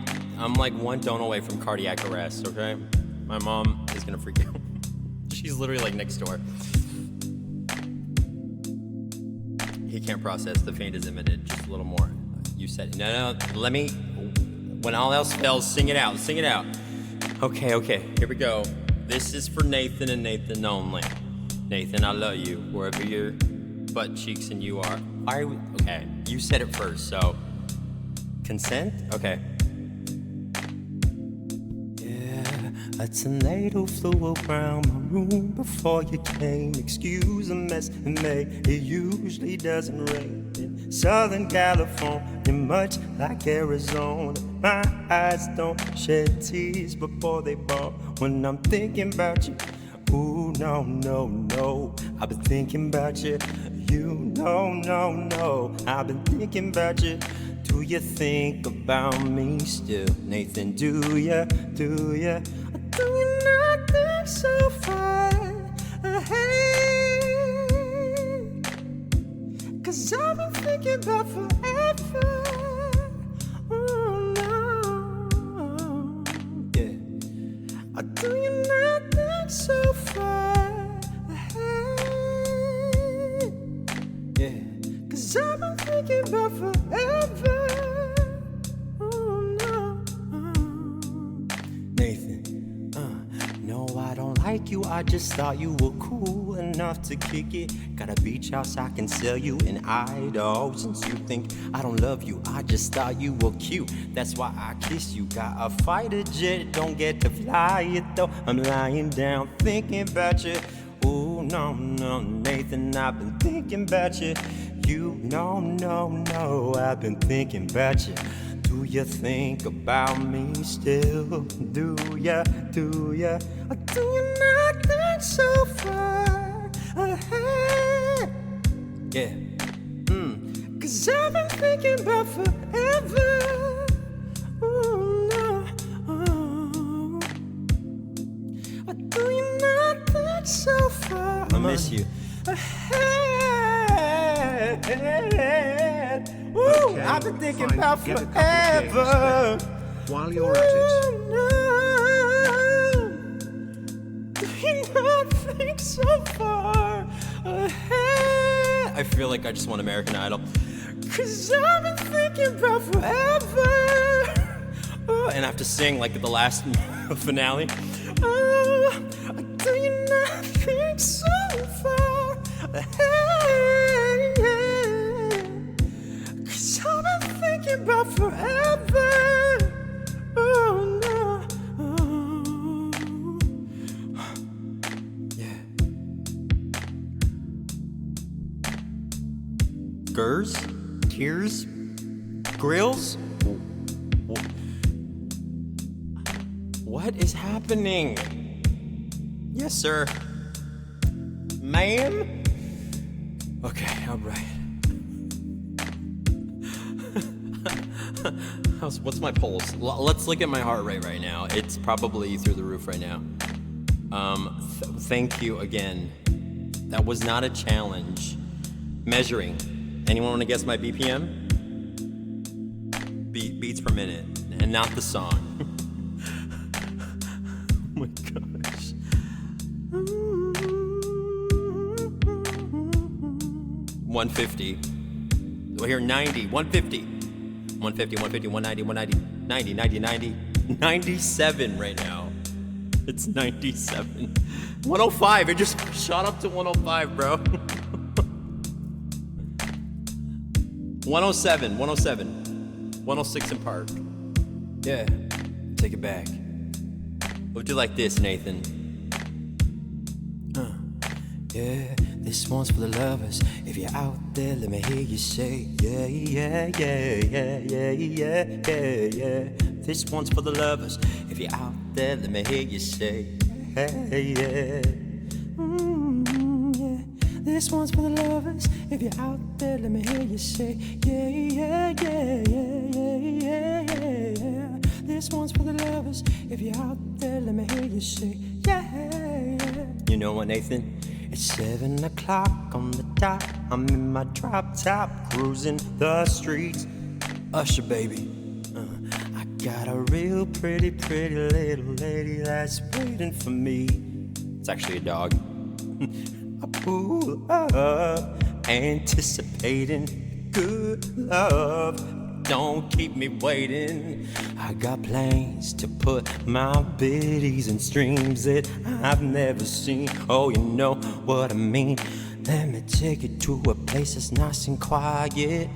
one don't away from cardiac arrest. Okay, my mom is gonna freak out. She's literally like next door. He can't process. The faint is imminent. Just a little more. You said it. No. Let me. When all else fails, sing it out. Sing it out. Okay. Here we go. This is for Nathan and Nathan only. Nathan, I love you wherever your butt cheeks and you are. Why are we? Okay. You said it first, so consent. Okay. A tornado flew around my room before you came. Excuse the mess it made. It usually doesn't rain in Southern California, much like Arizona. My eyes don't shed tears before they fall when I'm thinking about you. Ooh, no. I've been thinking about you. You no. I've been thinking about you. Do you think about me still, Nathan? Do ya? Do you not think so far ahead? 'Cause I've been thinking about forever. Oh no, yeah. Do you not think so far ahead? Yeah. 'Cause I've been thinking about forever. You, I just thought you were cool enough to kick it. Got a beach house I can sell you in Idaho. Since you think I don't love you, I just thought you were cute. That's why I kiss you. Got a fighter jet, don't get to fly it though. I'm lying down thinking about you. Ooh, no, Nathan, I've been thinking about you. You, no, I've been thinking about you. Do you think about me still? Do ya? Do you not think so far ahead? Yeah. 'Cause I've been thinking about forever. Ooh, no. Do you not think so far? I miss you. Ahead. Ooh, Okay, I've been thinking fine. about Get forever. While you're at it. No. Do you not think so far ahead? I feel like I just won American Idol. 'Cause I've been thinking about forever. Oh, and I have to sing like at the last finale. Oh, do you not think so far ahead? 'Cause I've been thinking about forever. Oh no. Yeah. Gers? Tears? Grills? What is happening? Yes, sir. Ma'am? Okay, all right. What's my pulse? Let's look at my heart rate right now. It's probably through the roof right now. Thank you again. That was not a challenge. Measuring. Anyone want to guess my BPM? Beats per minute, and not the song. Oh my gosh. 150. We'll hear 90. 150. 150, 150, 190, 190, 90, 90, 90, 97 right now. It's 97. 105. It just shot up to 105, bro. 107, 107. 106 in Park. Yeah. Take it back. We'll do like this, Nathan. Yeah, this one's for the lovers. If you're out there, let me hear you say, yeah. This one's for the lovers. If you're out there, let me hear you say, yeah. This one's for the lovers. If you're out there, let me hear you say, yeah. This one's for the lovers. If you're out there, let me hear you say, yeah. You know what, Nathan? It's 7 o'clock on the dot. I'm in my drop top, cruising the streets. Usher, baby. I got a real pretty little lady that's waiting for me. It's actually a dog. I pull up, anticipating good love. Don't keep me waiting. I got plans to put my biddies in streams that I've never seen. Oh, you know what I mean. Let me take you to a place that's nice and quiet.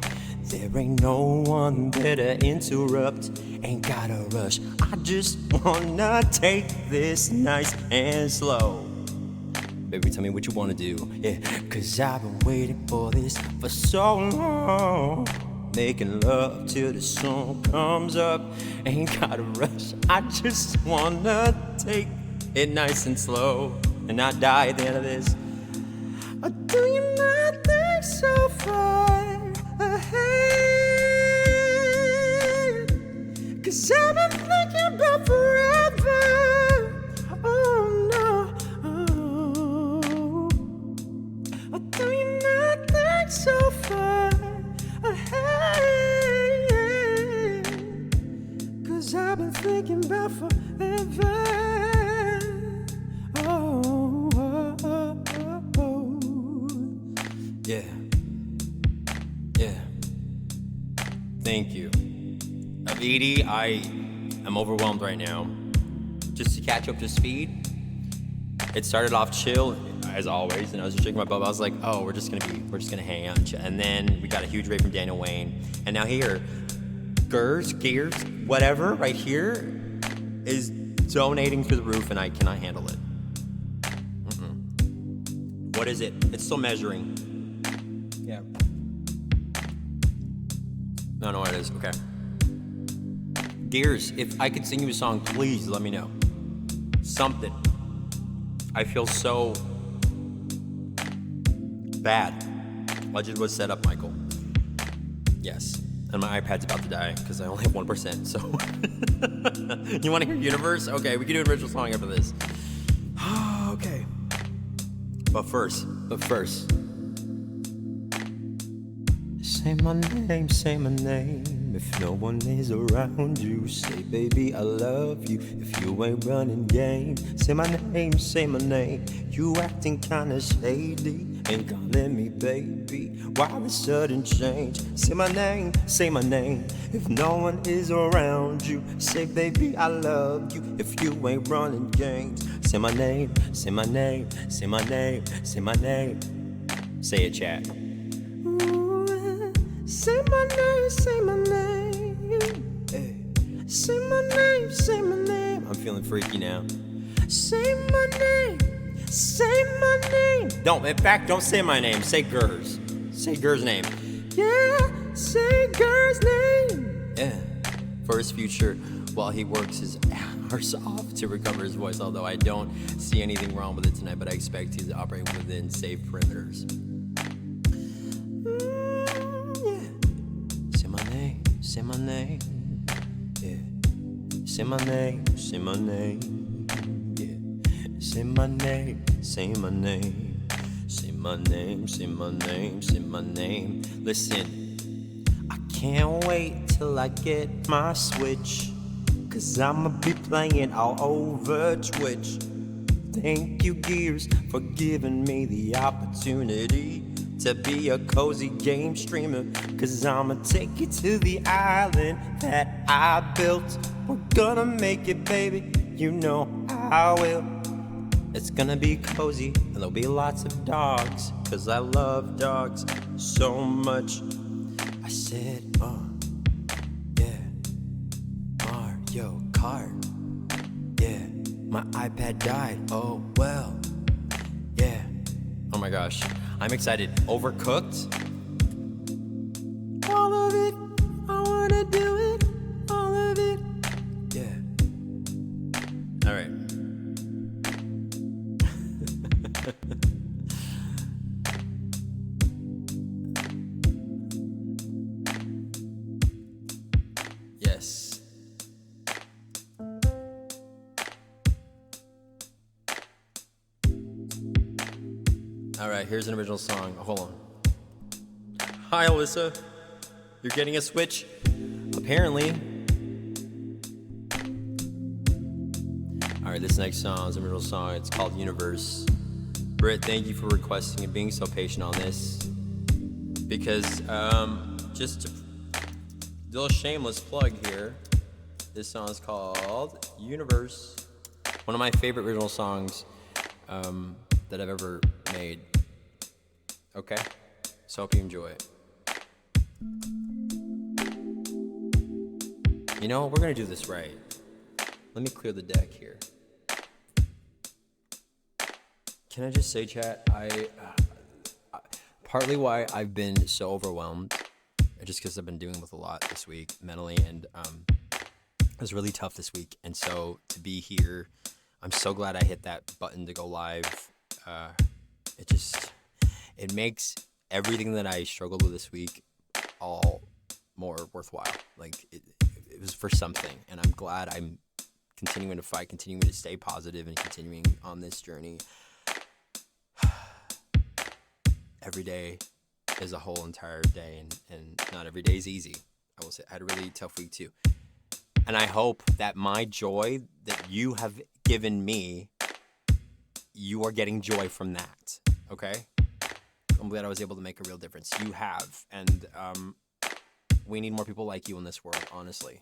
There ain't no one there to interrupt. Ain't gotta rush. I just wanna take this nice and slow. Baby, tell me what you wanna do. Yeah, cause I've been waiting for this for so long. Making love till the sun comes up. Ain't gotta rush. I just wanna take it nice and slow and not die at the end of this. Or do you not think so far ahead? Cause I've been thinking about forever. Oh no. Or do you not think so far ahead? Cause I've been thinking about forever. Yeah. Yeah. Thank you. Aviti, I am overwhelmed right now. Just to catch up to speed, it started off chill, as always, and I was just drinking my bubba. I was like, oh, we're just gonna hang out and chill. And then we got a huge rave from Daniel Wayne. And now here, Gears, whatever, right here, is donating through the roof, and I cannot handle it. What is it? It's still measuring. Yeah. I don't know what it is. Okay. Gears, if I could sing you a song, please let me know. Something. I feel so bad. Legend was set up, Michael. Yes. And my iPad's about to die because I only have 1%. So, you want to hear Universe? Okay, we can do an original song after this. Okay. But first. Say my name. If no one is around you, say, baby, I love you. If you ain't running game, say my name. You acting kinda shady, ain't calling me baby. Why the sudden change? Say my name. If no one is around you, say, baby, I love you. If you ain't running games, say my name. Say my name. Say it, chat. Say my name. Hey. Say my name. I'm feeling freaky now. Say my name. Don't, in fact, don't say my name. Say Gers. Say Gers' name. Yeah, say Gers' name. Yeah. For his future, while he works his arse off to recover his voice, although I don't see anything wrong with it tonight, but I expect he's operating within safe perimeters. Say my name, yeah. Say my name, yeah. Say my name. Listen, I can't wait till I get my Switch, cause I'ma be playing all over Twitch. Thank you, Gears, for giving me the opportunity to be a cozy game streamer, cause I'ma take you to the island that I built. We're gonna make it, baby, you know I will. It's gonna be cozy, and there'll be lots of dogs, cause I love dogs so much. I said, yeah, Mario Kart. Yeah, my iPad died, oh well, yeah. Oh my gosh, I'm excited. Overcooked? All of it, I wanna do it, all of it. Yeah. All right. Yes. All right, here's an original song. Oh, hold on. Hi, Alyssa. You're getting a Switch? Apparently. All right, this next song is an original song. It's called Universe. Britt, thank you for requesting and being so patient on this. Because, just a little shameless plug here. This song is called Universe. One of my favorite original songs that I've ever made. Okay? So hope you enjoy it. You know, we're gonna do this right. Let me clear the deck here. Can I just say, chat, partly why I've been so overwhelmed, just because I've been dealing with a lot this week mentally, and it was really tough this week. And so to be here, I'm so glad I hit that button to go live. It makes everything that I struggled with this week all more worthwhile. Like it was for something, and I'm glad I'm continuing to fight, continuing to stay positive, and continuing on this journey. Every day is a whole entire day, and not every day is easy. I will say I had a really tough week too. And I hope that my joy that you have given me, you are getting joy from that, okay? I'm glad I was able to make a real difference. You have, and we need more people like you in this world, honestly.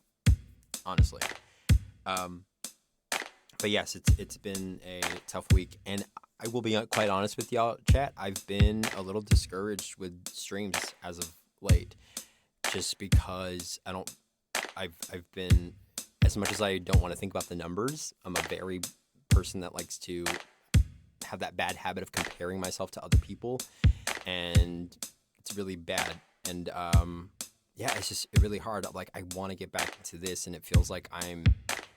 But yes, it's been a tough week, and I will be quite honest with y'all, chat. I've been a little discouraged with streams as of late, just because I've been, as much as I don't want to think about the numbers, I'm a very person that likes to have that bad habit of comparing myself to other people, and it's really bad. And yeah, it's really hard. Like, I want to get back into this, and it feels like I'm,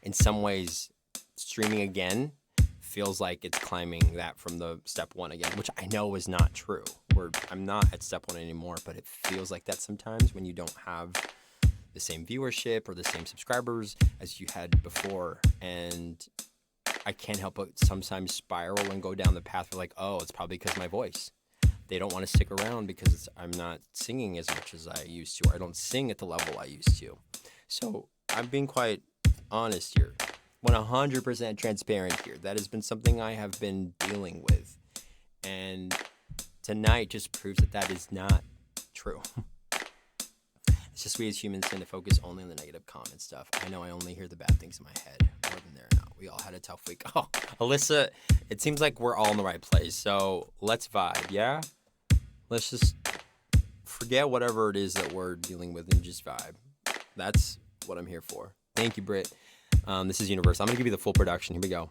in some ways, streaming again feels like it's climbing that from the step one again, which I know is not true. I'm not at step one anymore, but it feels like that sometimes when you don't have the same viewership or the same subscribers as you had before. And I can't help but sometimes spiral and go down the path of like, oh, it's probably because of my voice. They don't want to stick around because I'm not singing as much as I used to, or I don't sing at the level I used to. So I'm being quite honest here, 100% transparent here. That has been something I have been dealing with. And tonight just proves that is not true. It's just we as humans tend to focus only on the negative comment stuff. I know I only hear the bad things in my head more than there now. We all had a tough week. Oh, Alyssa, it seems like we're all in the right place. So let's vibe, yeah? Let's just forget whatever it is that we're dealing with and just vibe. That's what I'm here for. Thank you, Britt. This is Universe. I'm going to give you the full production. Here we go.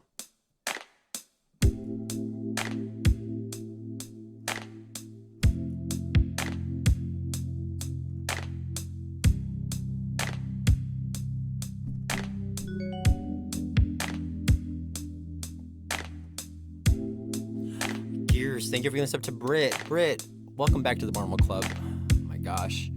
Gears, thank you for giving this up to Britt. Britt, welcome back to the Marmal Club. Oh my gosh.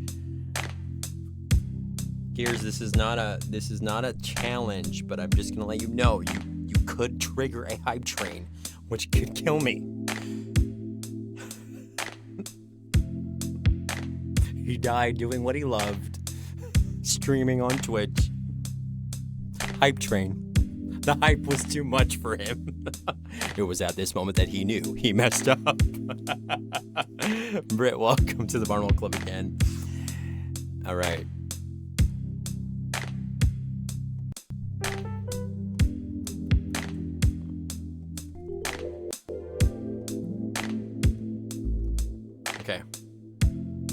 Gears, this is not a challenge, but I'm just gonna let you know you could trigger a hype train, which could kill me. He died doing what he loved, streaming on Twitch. Hype train. The hype was too much for him. It was at this moment that he knew he messed up. Britt, welcome to the Barnwell Club again. All right. Okay.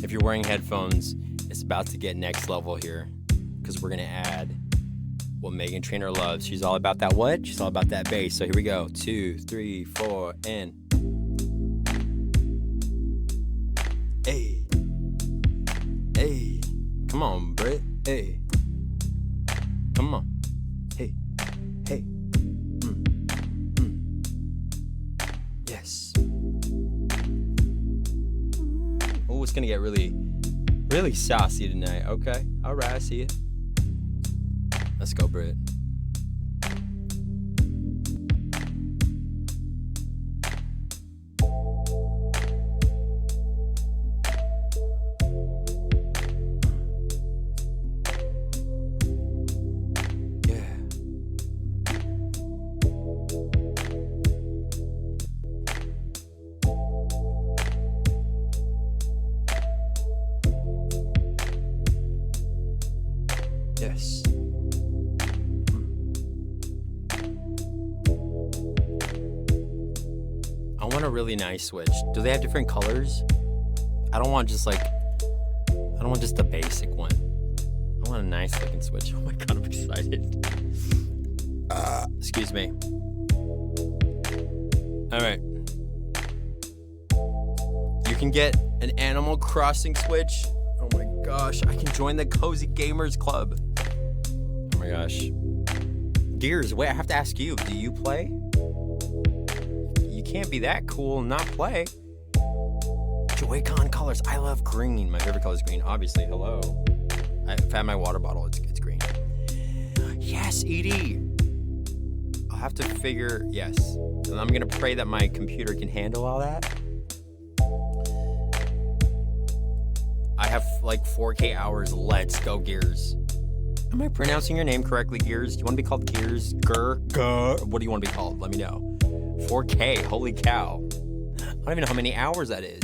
If you're wearing headphones, it's about to get next level here, because we're going to add what Megan Trainor loves. She's all about that what? She's all about that bass. So here we go. 2, 3, 4, and... Hey. Hey. Come on, Britt. Hey. Come on. Hey. Hey. Yes. Oh, it's gonna get really, really saucy tonight. Okay. All right, I see it. Let's go, Britt. Yes. I want a really nice Switch. Do they have different colors? I don't want just the basic one. I want a nice looking Switch. Oh my god, I'm excited. Excuse me. Alright. You can get an Animal Crossing Switch. Oh my gosh, I can join the Cozy Gamers Club. Oh my gosh. Gears, wait, I have to ask you, do you play? You can't be that cool and not play. Joy-Con colors, I love green. My favorite color is green, obviously, hello. I've had my water bottle, it's green. Yes, ED. I'll have to figure, yes. And I'm gonna pray that my computer can handle all that. I have like 4K hours. Let's go, Gears. Am I pronouncing your name correctly, Gears? Do you want to be called Gears? Grr? What do you want to be called? Let me know. 4K, holy cow. I don't even know how many hours that is.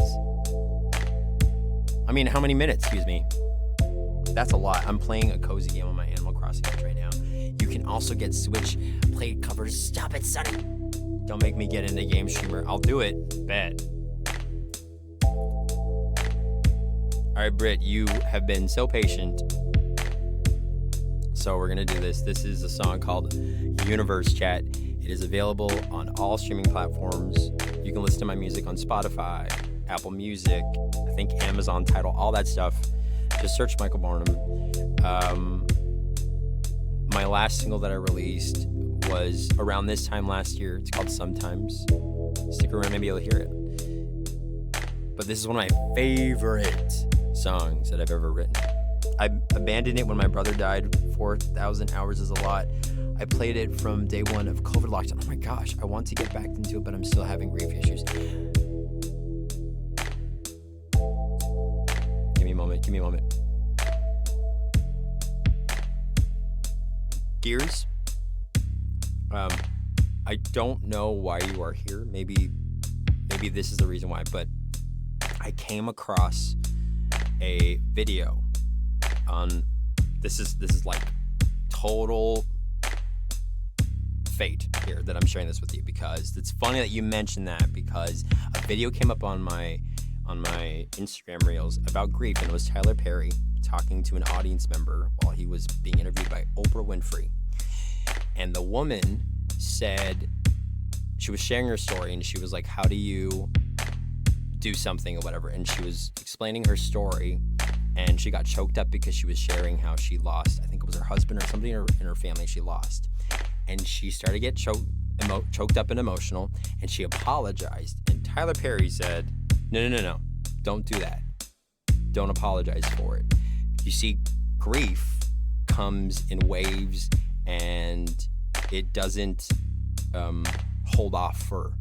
I mean, how many minutes, excuse me. That's a lot. I'm playing a cozy game on my Animal Crossing Switch right now. You can also get Switch plate covers. Stop it, Sonny. Don't make me get into Game Streamer. I'll do it. Bet. All right, Britt, you have been so patient. So we're going to do this. This is a song called Universe Chat. It is available on all streaming platforms. You can listen to my music on Spotify, Apple Music, I think Amazon Tidal, all that stuff. Just search Michael Barnum. My last single that I released was around this time last year. It's called Sometimes. Stick around, maybe you'll hear it. But this is one of my favorite songs that I've ever written. I abandoned it when my brother died. 4,000 hours is a lot. I played it from day one of COVID lockdown. Oh my gosh, I want to get back into it, but I'm still having grief issues. Give me a moment. Gears, I don't know why you are here. Maybe this is the reason why, but I came across a video on this is like total fate here that I'm sharing this with you, because it's funny that you mentioned that, because a video came up on my Instagram reels about grief, and it was Tyler Perry talking to an audience member while he was being interviewed by Oprah Winfrey. And the woman said, she was sharing her story, and she was like, how do you do something or whatever? And she was explaining her story, and she got choked up because she was sharing how she lost, I think it was her husband or somebody in her family she lost. And she started to get choked up and emotional, and she apologized. And Tyler Perry said, no, don't do that. Don't apologize for it. You see, grief comes in waves, and it doesn't hold off for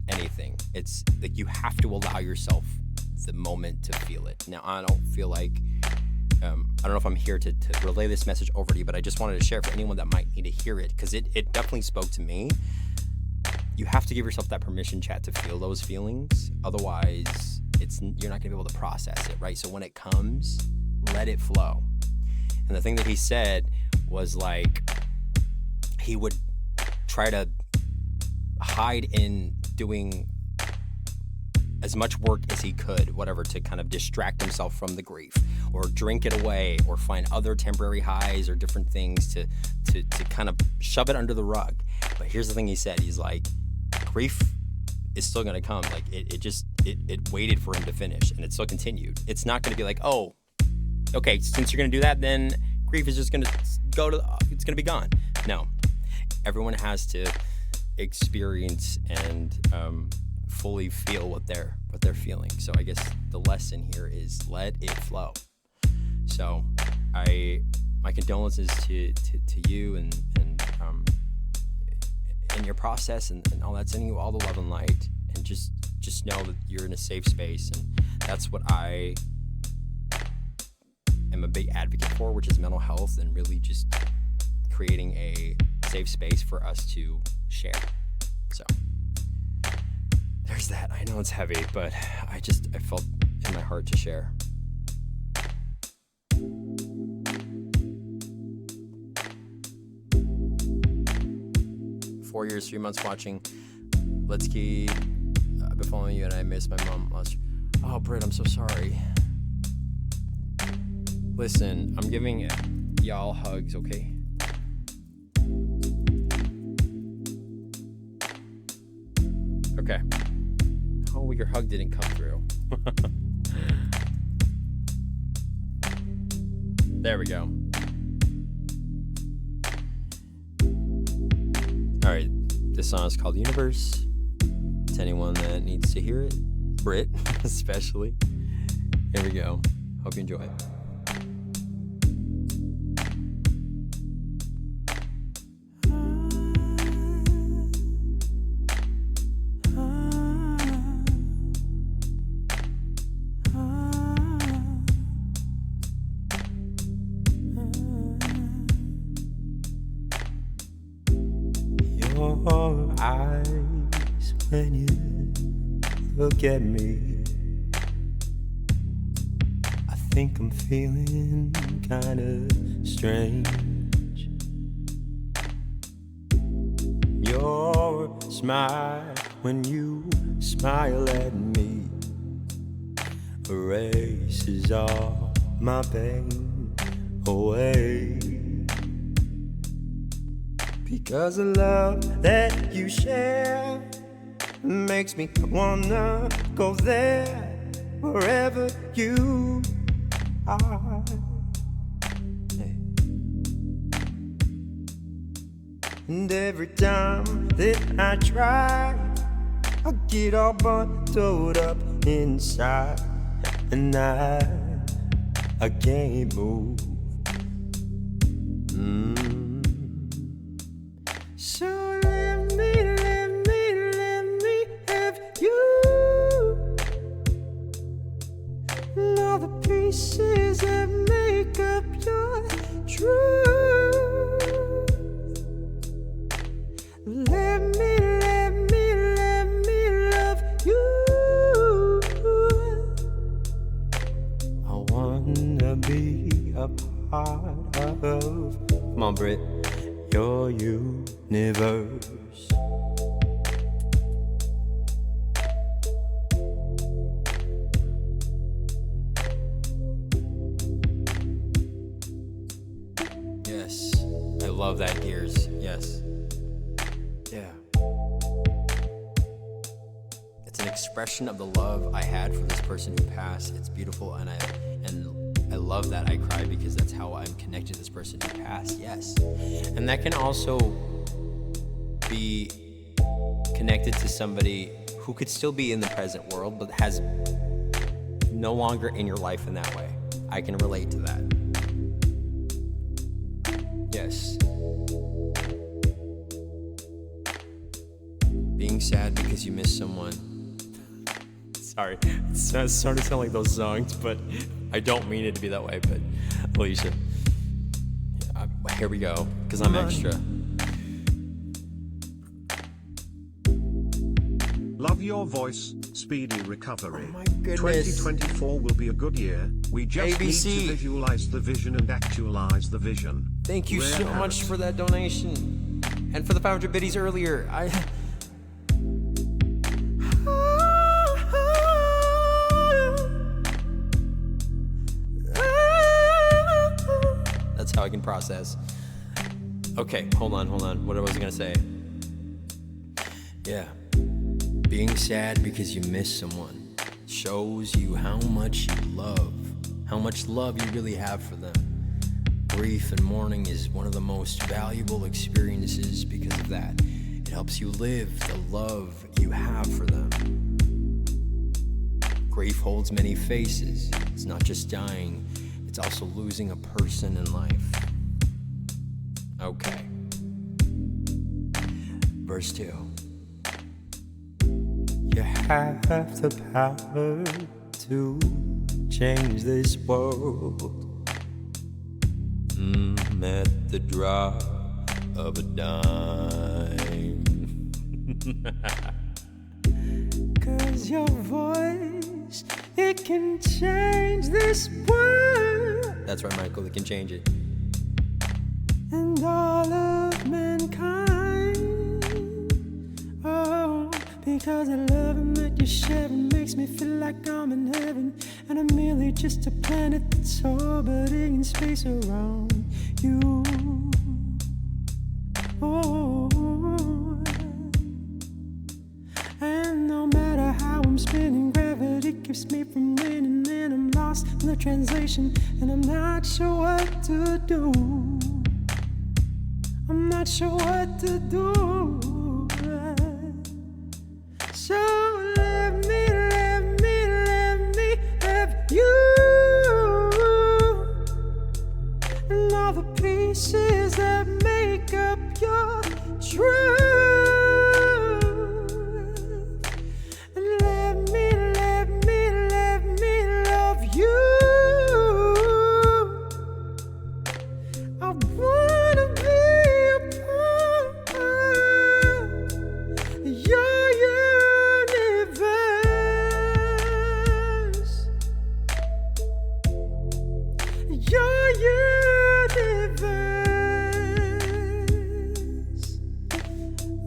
anything. It's like you have to allow yourself the moment to feel it. Now, I don't feel like, I don't know if I'm here to relay this message over to you, but I just wanted to share for anyone that might need to hear it, because it definitely spoke to me. You have to give yourself that permission, chat, to feel those feelings. Otherwise, you're not gonna be able to process it, right? So when it comes, let it flow. And the thing that he said was like, he would try to hide in doing as much work as he could, whatever, to kind of distract himself from the grief, or drink it away, or find other temporary highs or different things to kind of shove it under the rug. But here's the thing he said. He's like, grief is still going to come. Like it waited for him to finish, and it still continued. It's not going to be like, oh, okay, since you're going to do that, then grief is just going to it's going to be gone. No, everyone has to experience and fully feel what they're feeling. So I guess the lesson here is let it flow. So my condolences to you and in your process and all that, sending you all the love and light, and just know that you're in a safe space, and that's what I am a big advocate for, which is mental health, and really just creating a safe space for us to share. So there's that. I know it's heavy, but I felt in my heart to share. 4 years, 3 months watching. Let's keep. I've been following you, and I miss my mom. Oh, Britt, I'm so sorry. Listen, I'm giving y'all hugs, okay? Okay. Oh, your hug didn't come through. There we go. Alright, this song is called Universe. To anyone that needs to hear it, Brit especially. Here we go. Hope you enjoy it. Your eyes when you look at me, I think I'm feeling kinda strange. Your smile when you smile at me erases all my pain away. Because the love that you share makes me wanna go there wherever you are. Hey. And every time that I try, I get all bundled up inside, and I can't move. So let me have you. And all the pieces that make up your truth. Let me love you. I wanna be a part of, come on, Britt, your universe. Yes, I love that, Gears. Yes. Yeah. It's an expression of the love I had for this person who passed. It's beautiful, and I love that I cry because that's how I'm connected to this person who passed. Yes. And that can also be connected to somebody who could still be in the present world but has no longer in your life in that way. I can relate to that. Yes. Being sad because you miss someone. Sorry, it started to sound like those songs, but I don't mean it to be that way. But Alicia, here we go, because I'm extra. Love your voice, speedy recovery. Oh my goodness. 2024 will be a good year. We just ABC. need to visualize the vision and actualize the vision. Thank you Rare so much Harris. for that donation, and for the 500 biddies earlier. That's how I can process. Okay, hold on. What was I gonna say? Yeah. Being sad because you miss someone shows you how much love you really have for them. Grief and mourning is one of the most valuable experiences because of that. It helps you live the love you have for them. Grief holds many faces. It's not just dying, it's also losing a person in life. Okay. Verse 2. You have the power to change this world. At the drop of a dime. 'Cause your voice, it can change this world. That's right, Michael, it can change it. And all of mankind. Because the love that you're sharing makes me feel like I'm in heaven, and I'm merely just a planet that's orbiting in space around you. Oh, and no matter how I'm spinning, gravity keeps me from winning, and I'm lost in the translation, and I'm not sure what to do. I'm not sure what to do. So let me have you, and all the pieces that make up your truth. And let me love you. I wanna be a part of your universe. Your universe.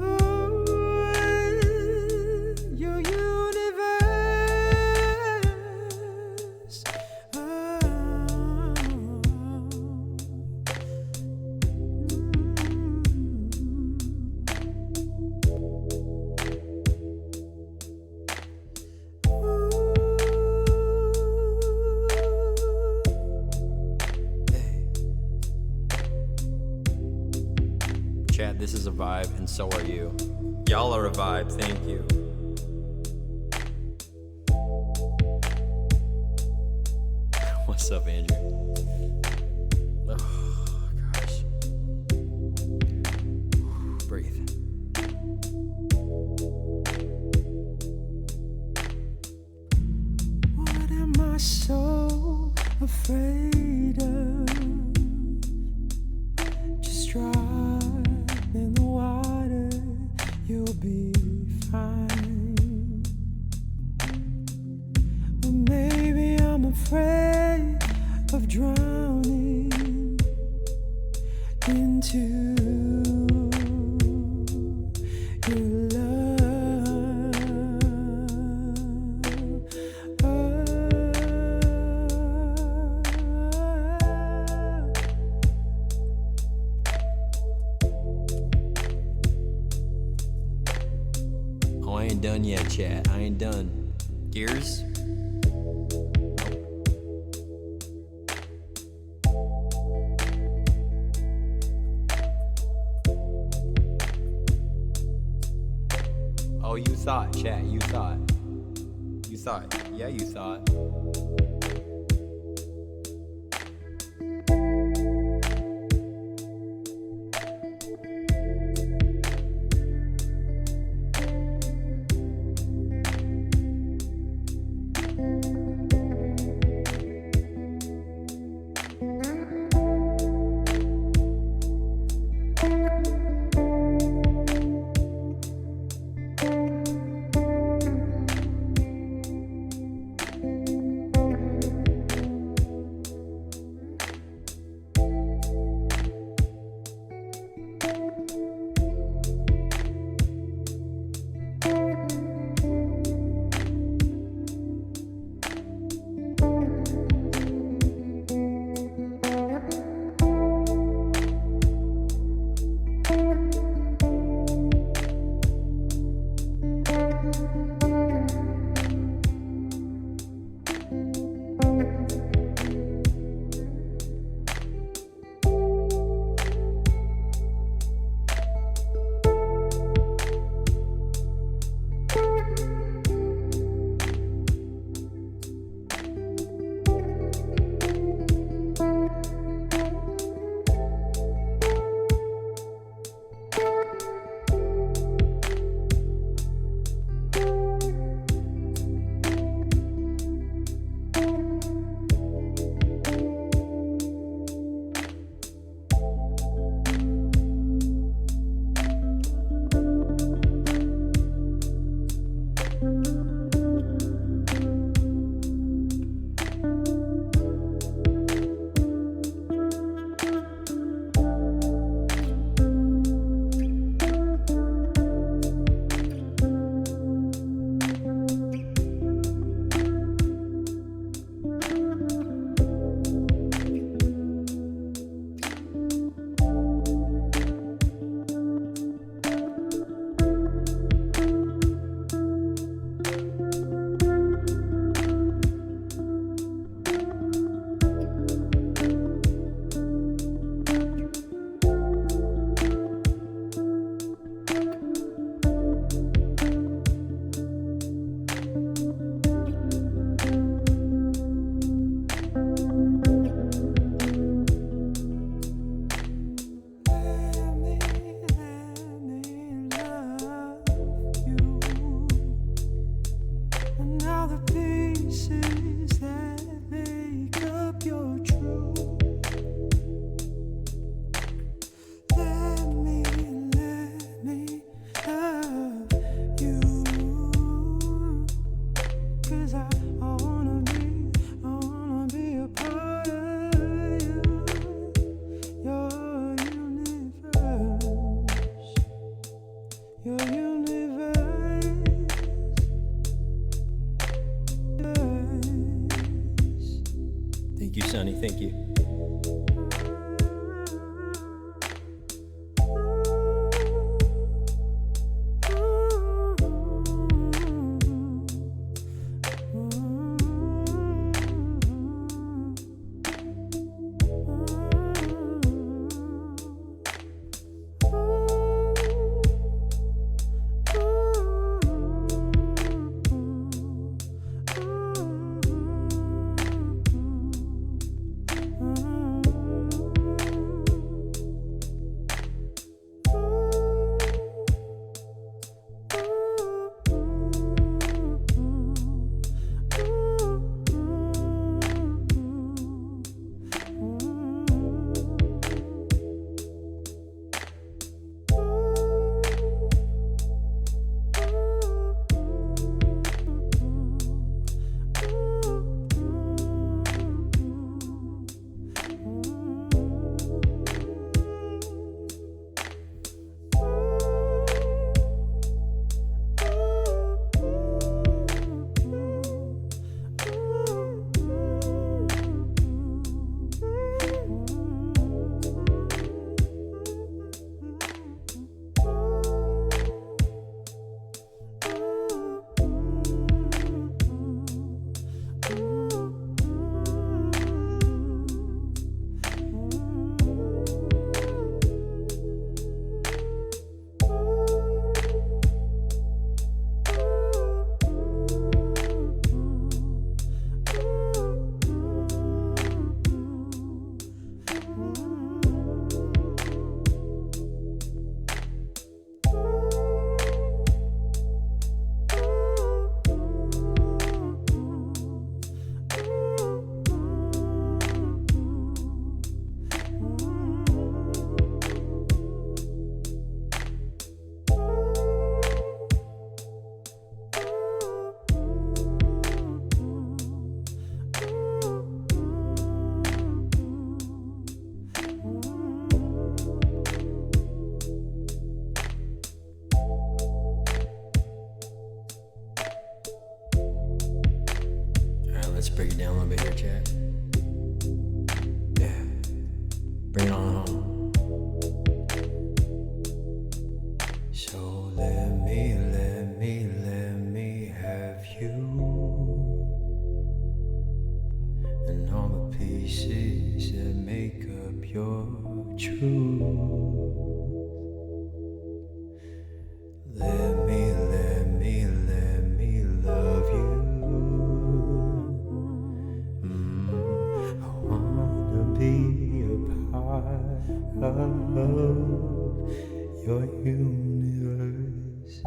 Oh, your universe. Oh. Chat, this is a vibe, and so are you. Y'all are a vibe, thank you. What's up, Andrew? Oh, gosh. Breathe. What am I so afraid of? Just drop in the water, you'll be fine. Or maybe I'm afraid of drowning into your love. Oh, I ain't done yet, chat. I ain't done. Gears? Oh, you thought, chat. You thought. You thought. Yeah, you thought. Thank you, Sonny. Thank you. Let's break it down a little bit here, chat. Yeah. Bring it on home. So let me have you and all the pieces that make up your truth. Let me love you. I wanna be a part of your universe.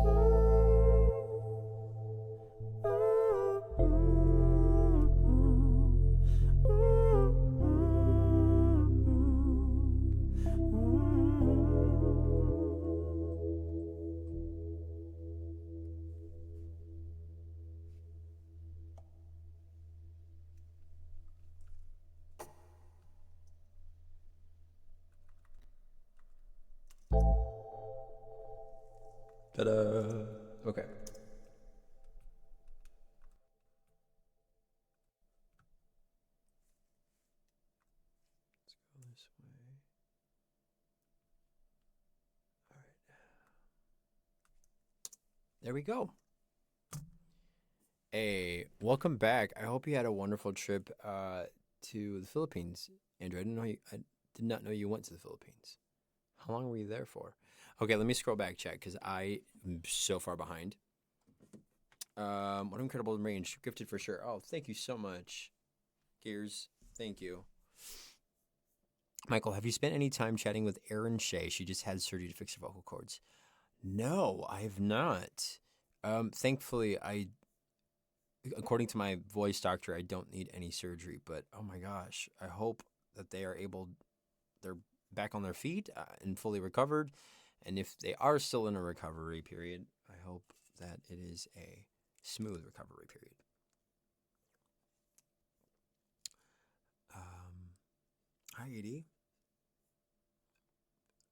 Ta-da. Okay. Let's go this way. All right. There we go. Hey, welcome back. I hope you had a wonderful trip to the Philippines, Andrew. I did not know you went to the Philippines. How long were you there for? Okay, let me scroll back, chat, because I am so far behind. What incredible range. Gifted for sure. Oh, thank you so much. Gears, thank you. Michael, have you spent any time chatting with Erin Shea? She just had surgery to fix her vocal cords. No, I have not. Thankfully, according to my voice doctor, I don't need any surgery, but oh my gosh, I hope that they're back on their feet and fully recovered. And if they are still in a recovery period, I hope that it is a smooth recovery period. Hi, Edie.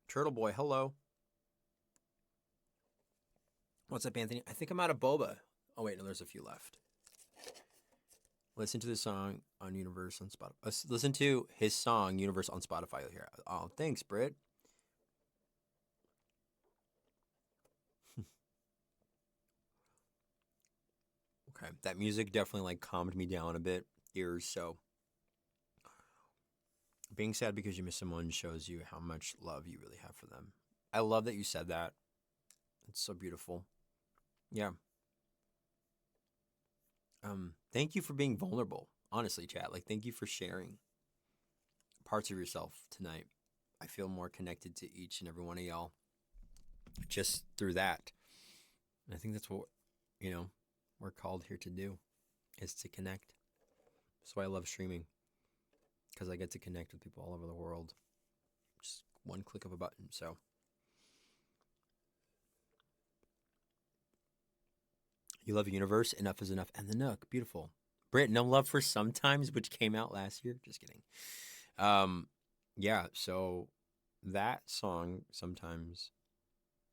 Turtle Boy, hello. What's up, Anthony? I think I'm out of boba. Oh, wait, no, there's a few left. Listen to the song on Universe on Spotify. Listen to his song Universe on Spotify. You'll hear it. Oh, thanks, Britt. Okay, that music definitely like calmed me down a bit. Ears, so being sad because you miss someone shows you how much love you really have for them. I love that you said that. It's so beautiful. Yeah. Thank you for being vulnerable. Honestly, chat. Like, thank you for sharing parts of yourself tonight. I feel more connected to each and every one of y'all just through that. And I think that's what, we're called here to do, is to connect. That's why I love streaming, because I get to connect with people all over the world. Just one click of a button. So you love Universe, Enough is Enough, and The Nook. Beautiful. Britt, No Love for Sometimes, which came out last year. Just kidding. Yeah, so that song, Sometimes,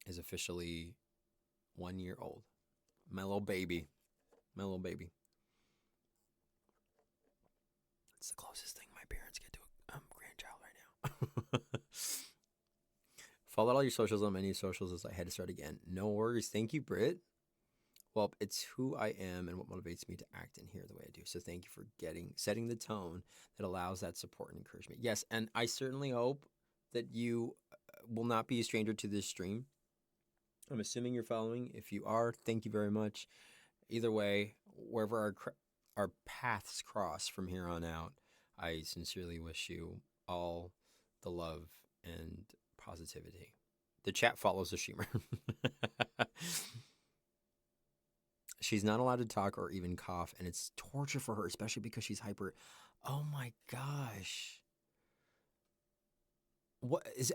is officially 1 year old. My little baby. My little baby. It's the closest thing my parents get to a grandchild right now. Follow all your socials on many socials as I had to start again. No worries. Thank you, Britt. Well, it's who I am and what motivates me to act and hear the way I do. So thank you for setting the tone that allows that support and encouragement. Yes, and I certainly hope that you will not be a stranger to this stream. I'm assuming you're following. If you are, thank you very much. Either way, wherever our paths cross from here on out, I sincerely wish you all the love and positivity. The chat follows the streamer. She's not allowed to talk or even cough, and it's torture for her, especially because she's hyper. Oh my gosh. What is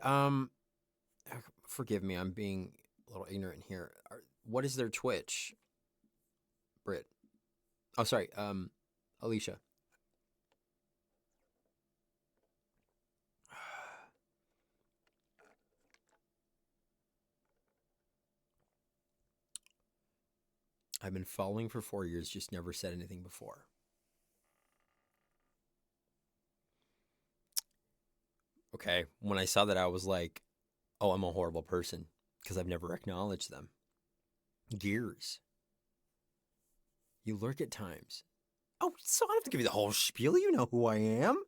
forgive me, I'm being a little ignorant here. What is their Twitch? Britt. Oh, sorry. Alicia. I've been following for 4 years, just never said anything before. Okay, when I saw that, I was like, oh, I'm a horrible person because I've never acknowledged them. Gears. You lurk at times. Oh, so I don't have to give you the whole spiel. You know who I am.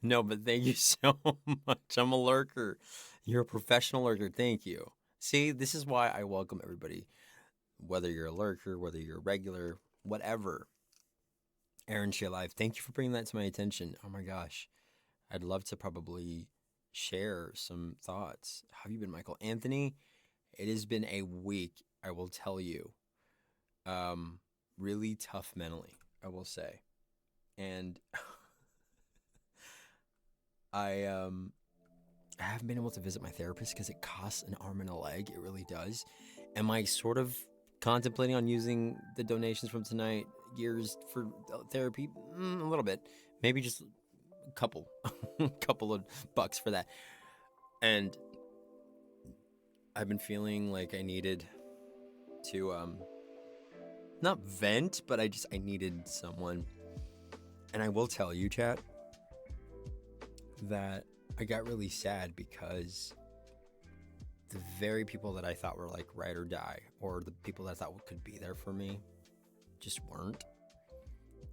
No, but thank you so much. I'm a lurker. You're a professional lurker. Thank you. See, this is why I welcome everybody. Whether you're a lurker, whether you're a regular, whatever. Aaron Shea Live, thank you for bringing that to my attention. Oh my gosh. I'd love to probably share some thoughts. How have you been, Michael? Anthony, it has been a week, I will tell you. Really tough mentally, I will say. And I haven't been able to visit my therapist because it costs an arm and a leg. It really does. Am I sort of contemplating on using the donations from tonight gears for therapy? A little bit. Maybe just a couple of bucks for that. And I've been feeling like I needed to not vent, but I needed someone. And I will tell you, chat, that I got really sad because the very people that I thought were like ride or die, or the people that I thought could be there for me, just weren't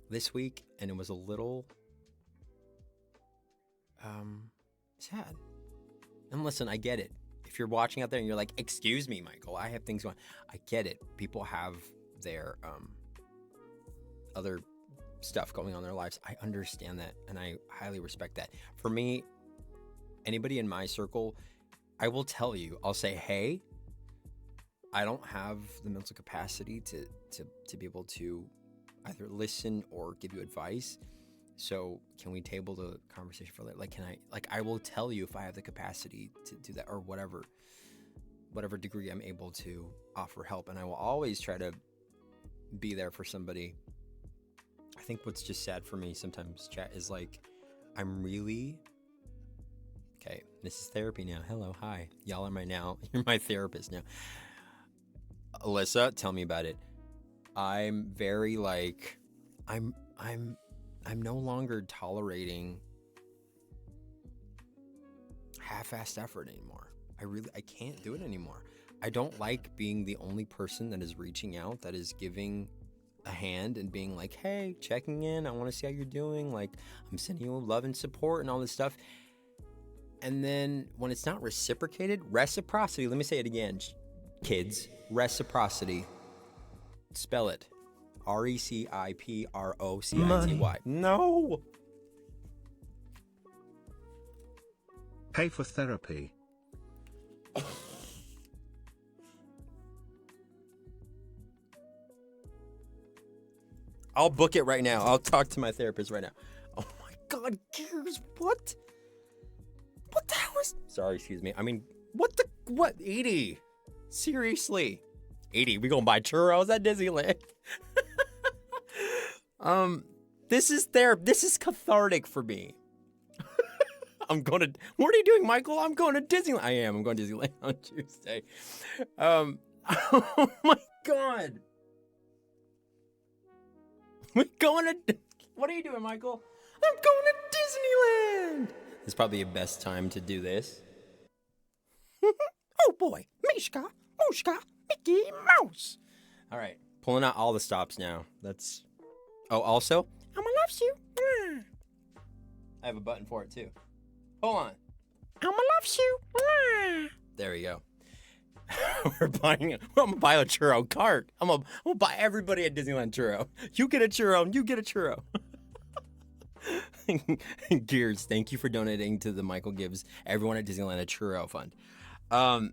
this week. And it was a little sad. And listen, I get it. If you're watching out there and you're like, excuse me, Michael, I have things going, I get it. People have their other stuff going on in their lives. I understand that, and I highly respect that. For me, anybody in my circle, I will tell you, I'll say, hey, I don't have the mental capacity to be able to either listen or give you advice. So can we table the conversation for later? I will tell you if I have the capacity to do that, or whatever degree I'm able to offer help. And I will always try to be there for somebody. I think what's just sad for me sometimes, chat, is like, I'm really, okay, this is therapy now. Hello, hi. Y'all are you're my therapist now. Alyssa, tell me about it. I'm very like, I'm no longer tolerating half-assed effort anymore. I can't do it anymore. I don't like being the only person that is reaching out, that is giving a hand and being like, hey, checking in, I want to see how you're doing, like I'm sending you love and support and all this stuff. And then when it's not reciprocated, reciprocity, let me say it again, kids, reciprocity, spell it, reciprocity. No. Pay for therapy. I'll book it right now. I'll talk to my therapist right now. Oh my God, Gears, what? What the hell is... Sorry, excuse me. I mean, what, Edie? Seriously. Edie, we gonna buy churros at Disneyland. This is cathartic for me. What are you doing, Michael? I'm going to Disneyland. I'm going to Disneyland on Tuesday. Oh my God. What are you doing, Michael? I'm going to Disneyland. It's probably the best time to do this. Oh boy, Mishka, Mushka, Mickey Mouse. All right, pulling out all the stops now. Oh, also, I'ma loves you. I have a button for it too. Hold on. I'ma loves you. There we go. I'm gonna buy a churro cart. I'm gonna buy everybody at Disneyland churro. You get a churro and you get a churro. Gears, thank you for donating to the Michael Gibbs Everyone at Disneyland a Churro Fund. What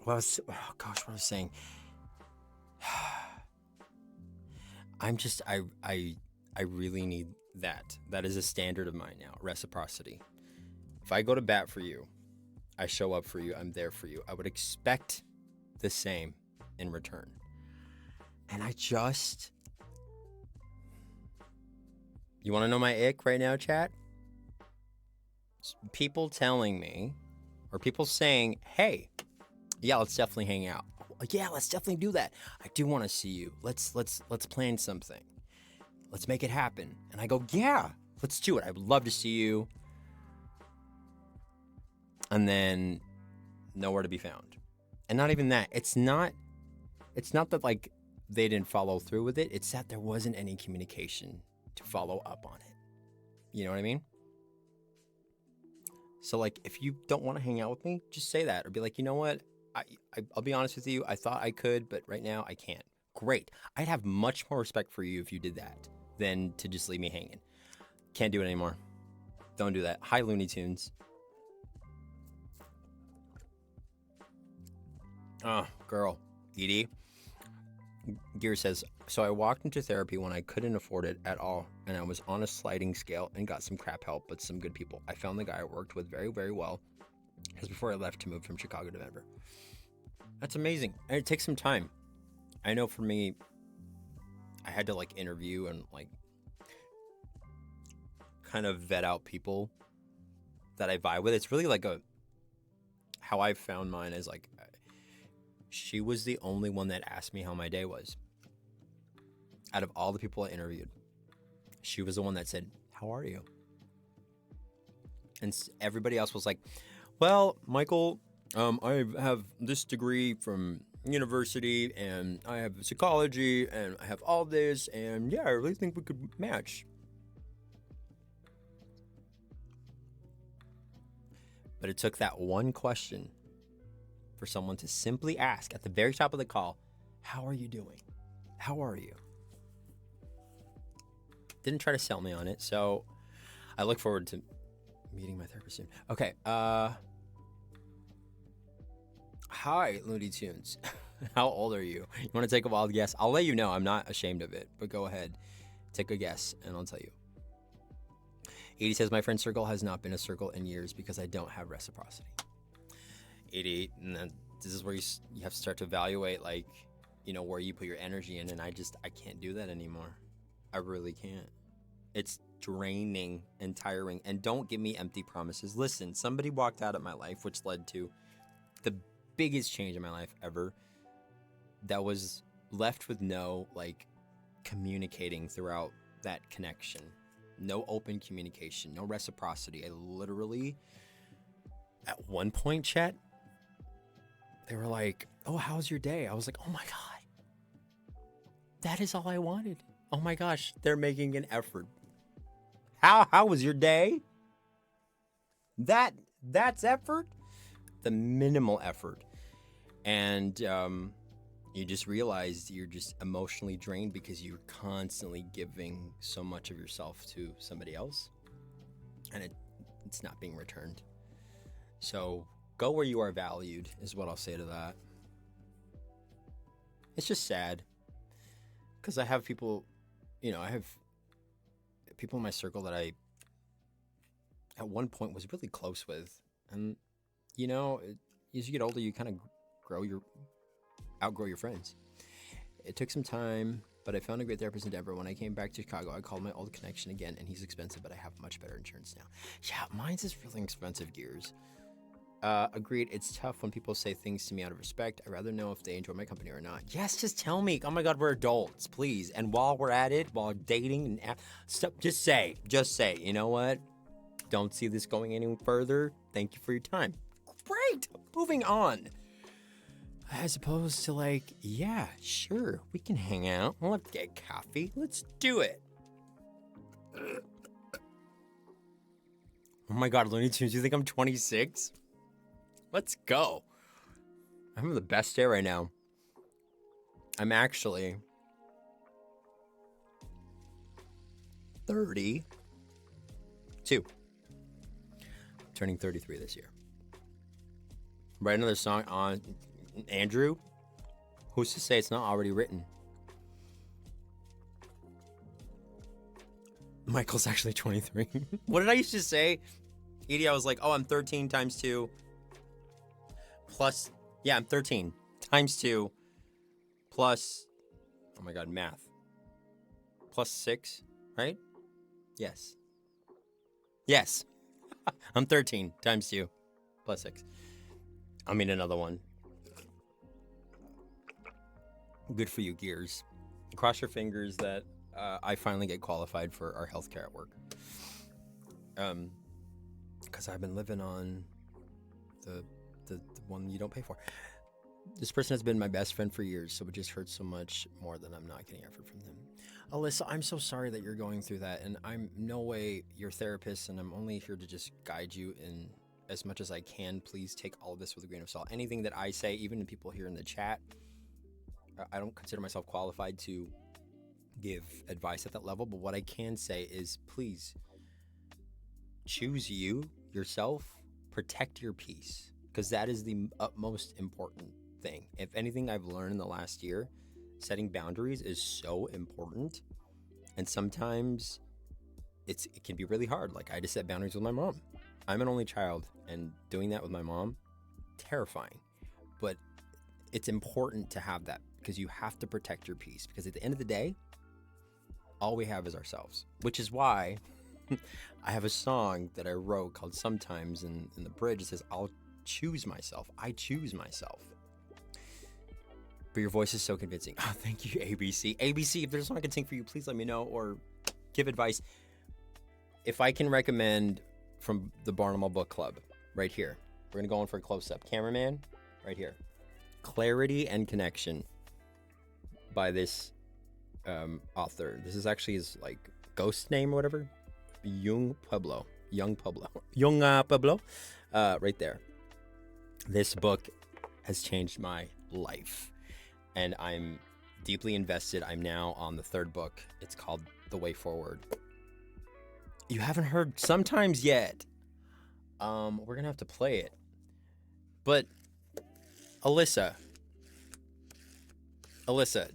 was I saying? I really need that. That is a standard of mine now. Reciprocity. If I go to bat for you, I show up for you, I'm there for you. I would expect the same in return. And you want to know my ick right now, chat? It's people telling me, or people saying, hey, yeah, let's definitely hang out. Yeah, let's definitely do that. I do want to see you. Let's plan something. Let's make it happen. And I go, yeah, let's do it. I would love to see you. And then nowhere to be found. And not even that. It's not that like they didn't follow through with it. It's that there wasn't any communication to follow up on it. You know what I mean? So like, if you don't want to hang out with me, just say that, or be like, you know what? I'll be honest with you. I thought I could, but right now I can't. Great. I'd have much more respect for you if you did that than to just leave me hanging. Can't do it anymore. Don't do that. Hi, Looney Tunes. Oh, girl. Edie. Gear says, so I walked into therapy when I couldn't afford it at all, and I was on a sliding scale and got some crap help, but some good people. I found the guy I worked with very, very well. Because before I left to move from Chicago to Denver. That's amazing. And it takes some time. I know for me, I had to like interview and like kind of vet out people that I vibe with. It's really like how I found mine is like, she was the only one that asked me how my day was. Out of all the people I interviewed, she was the one that said, how are you? And everybody else was like, well, Michael, I have this degree from university, and I have psychology, and I have all this, and yeah, I really think we could match. But it took that one question for someone to simply ask at the very top of the call, how are you doing? How are you? Didn't try to sell me on it, so I look forward to meeting my therapist soon. Okay, hi, Looney Tunes. How old are you? You want to take a wild guess? I'll let you know. I'm not ashamed of it, but go ahead. Take a guess, and I'll tell you. 80 says, my friend circle has not been a circle in years because I don't have reciprocity. 88, and then this is where you have to start to evaluate, like, you know, where you put your energy in, and I can't do that anymore. I really can't. It's draining and tiring, and don't give me empty promises. Listen, somebody walked out of my life, which led to the biggest change in my life ever. That was left with no like communicating throughout that connection. No open communication, no reciprocity. I literally, at one point, chat, they were like, "Oh, how's your day?" I was like, "Oh my God, that is all I wanted. Oh my gosh, they're making an effort. How was your day? That's effort, the minimal effort." And you just realized you're just emotionally drained because you're constantly giving so much of yourself to somebody else, and it's not being returned. So go where you are valued is what I'll say to that. It's just sad because I have people, I have people in my circle that I at one point was really close with, and as you get older, you kind of outgrow your friends. It took some time, but I found a great therapist in Denver. When I came back to Chicago, I called my old connection again, and he's expensive, but I have much better insurance now. Yeah, mine's is really expensive, Gears. Agreed. It's tough when people say things to me out of respect. I'd rather know if they enjoy my company or not. Yes, just tell me. Oh my God, we're adults, please. And while we're at it, while dating and stuff, just say, you know what? Don't see this going any further. Thank you for your time. Great. Moving on. As opposed to like, yeah, sure, we can hang out. Let's get coffee. Let's do it. Oh my God, Looney Tunes, you think I'm 26? Let's go. I'm having the best day right now. I'm actually 32. Turning 33 this year. Write another song on Andrew. Who's to say it's not already written? Michael's actually 23. What did I used to say? Edie, I was like, oh, I'm 13 times 2. Plus, yeah, I'm 13 times 2 plus, oh my God, math. Plus 6, right? Yes. Yes. I'm 13 times 2 plus 6. I mean, another one. Good for you, Gears. Cross your fingers that I finally get qualified for our healthcare at work. Because I've been living on the one you don't pay for. This person has been my best friend for years, so it just hurts so much more that I'm not getting effort from them. Alyssa, I'm so sorry that you're going through that, and I'm no way your therapist, and I'm only here to just guide you in as much as I can. Please take all of this with a grain of salt. Anything that I say, even to people here in the chat, I don't consider myself qualified to give advice at that level, but what I can say is please choose yourself, protect your peace, because that is the utmost important thing. If anything I've learned in the last year, setting boundaries is so important, and sometimes it can be really hard. Like I just set boundaries with my mom. I'm an only child, and doing that with my mom, terrifying, but it's important to have that because you have to protect your peace, because at the end of the day, all we have is ourselves, which is why I have a song that I wrote called Sometimes, and in the bridge it says, I'll choose myself. I choose myself. But your voice is so convincing. Oh, thank you, ABC. ABC, if there's a song I can sing for you, please let me know or give advice. If I can recommend from the Barnum Book Club, right here. We're going to go in for a close-up. Cameraman, right here. Clarity and Connection by this author. This is actually his like ghost name or whatever. Young Pueblo. Right there. This book has changed my life, and I'm deeply invested. I'm now on the 3rd book. It's called The Way Forward. You haven't heard Sometimes yet. We're gonna have to play it. But Alyssa,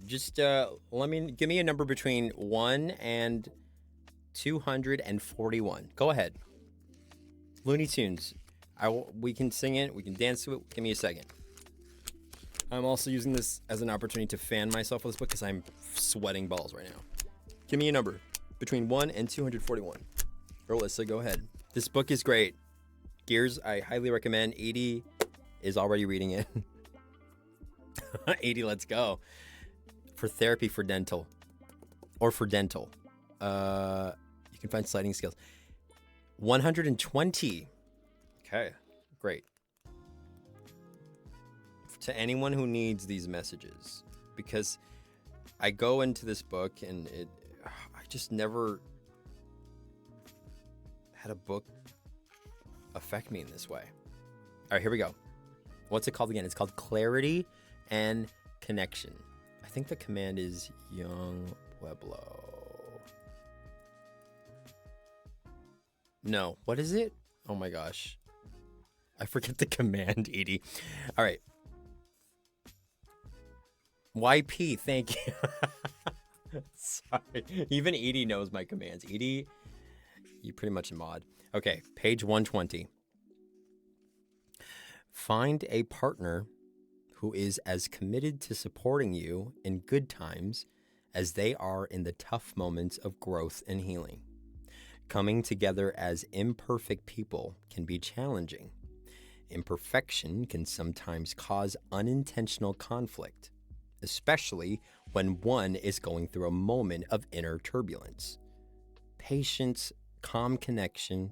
just give me a number between 1 and 241. Go ahead. Looney Tunes. We can sing it. We can dance to it. Give me a second. I'm also using this as an opportunity to fan myself with this book because I'm sweating balls right now. Give me a number between 1 and 241. Alyssa, go ahead. This book is great. Gears, I highly recommend. 80 is already reading it. 80, let's go. for therapy for dental or for dental. You can find sliding scales. 120. Okay, great. To anyone who needs these messages, because I go into this book and I just never had a book affect me in this way. All right, here we go. What's it called again? It's called Clarity and Connection. I think the command is Young Pueblo. No, what is it? Oh my gosh. I forget the command, Edie. All right. YP, thank you. Sorry. Even Edie knows my commands. Edie, you pretty much a mod. Okay, page 120. Find a partner who is as committed to supporting you in good times as they are in the tough moments of growth and healing. Coming together as imperfect people can be challenging. Imperfection can sometimes cause unintentional conflict, especially when one is going through a moment of inner turbulence. Patience, calm communication,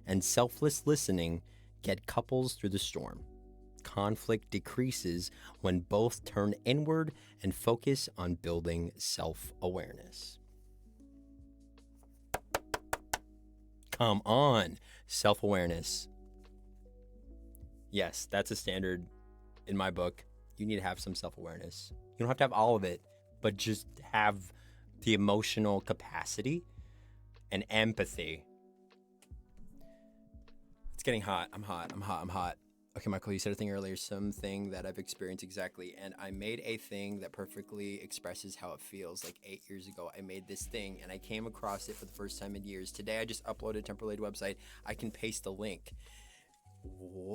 and selfless listening get couples through the storm. Conflict decreases when both turn inward and focus on building self-awareness. Come on, self-awareness. Yes, that's a standard in my book. You need to have some self-awareness. You don't have to have all of it, but just have the emotional capacity and empathy. It's getting hot. I'm hot. Okay, Michael, you said a thing earlier, something that I've experienced exactly, and I made a thing that perfectly expresses how it feels. Like 8 years ago, I made this thing, and I came across it for the first time in years. Today, I just uploaded a Temper-Laid website. I can paste the link.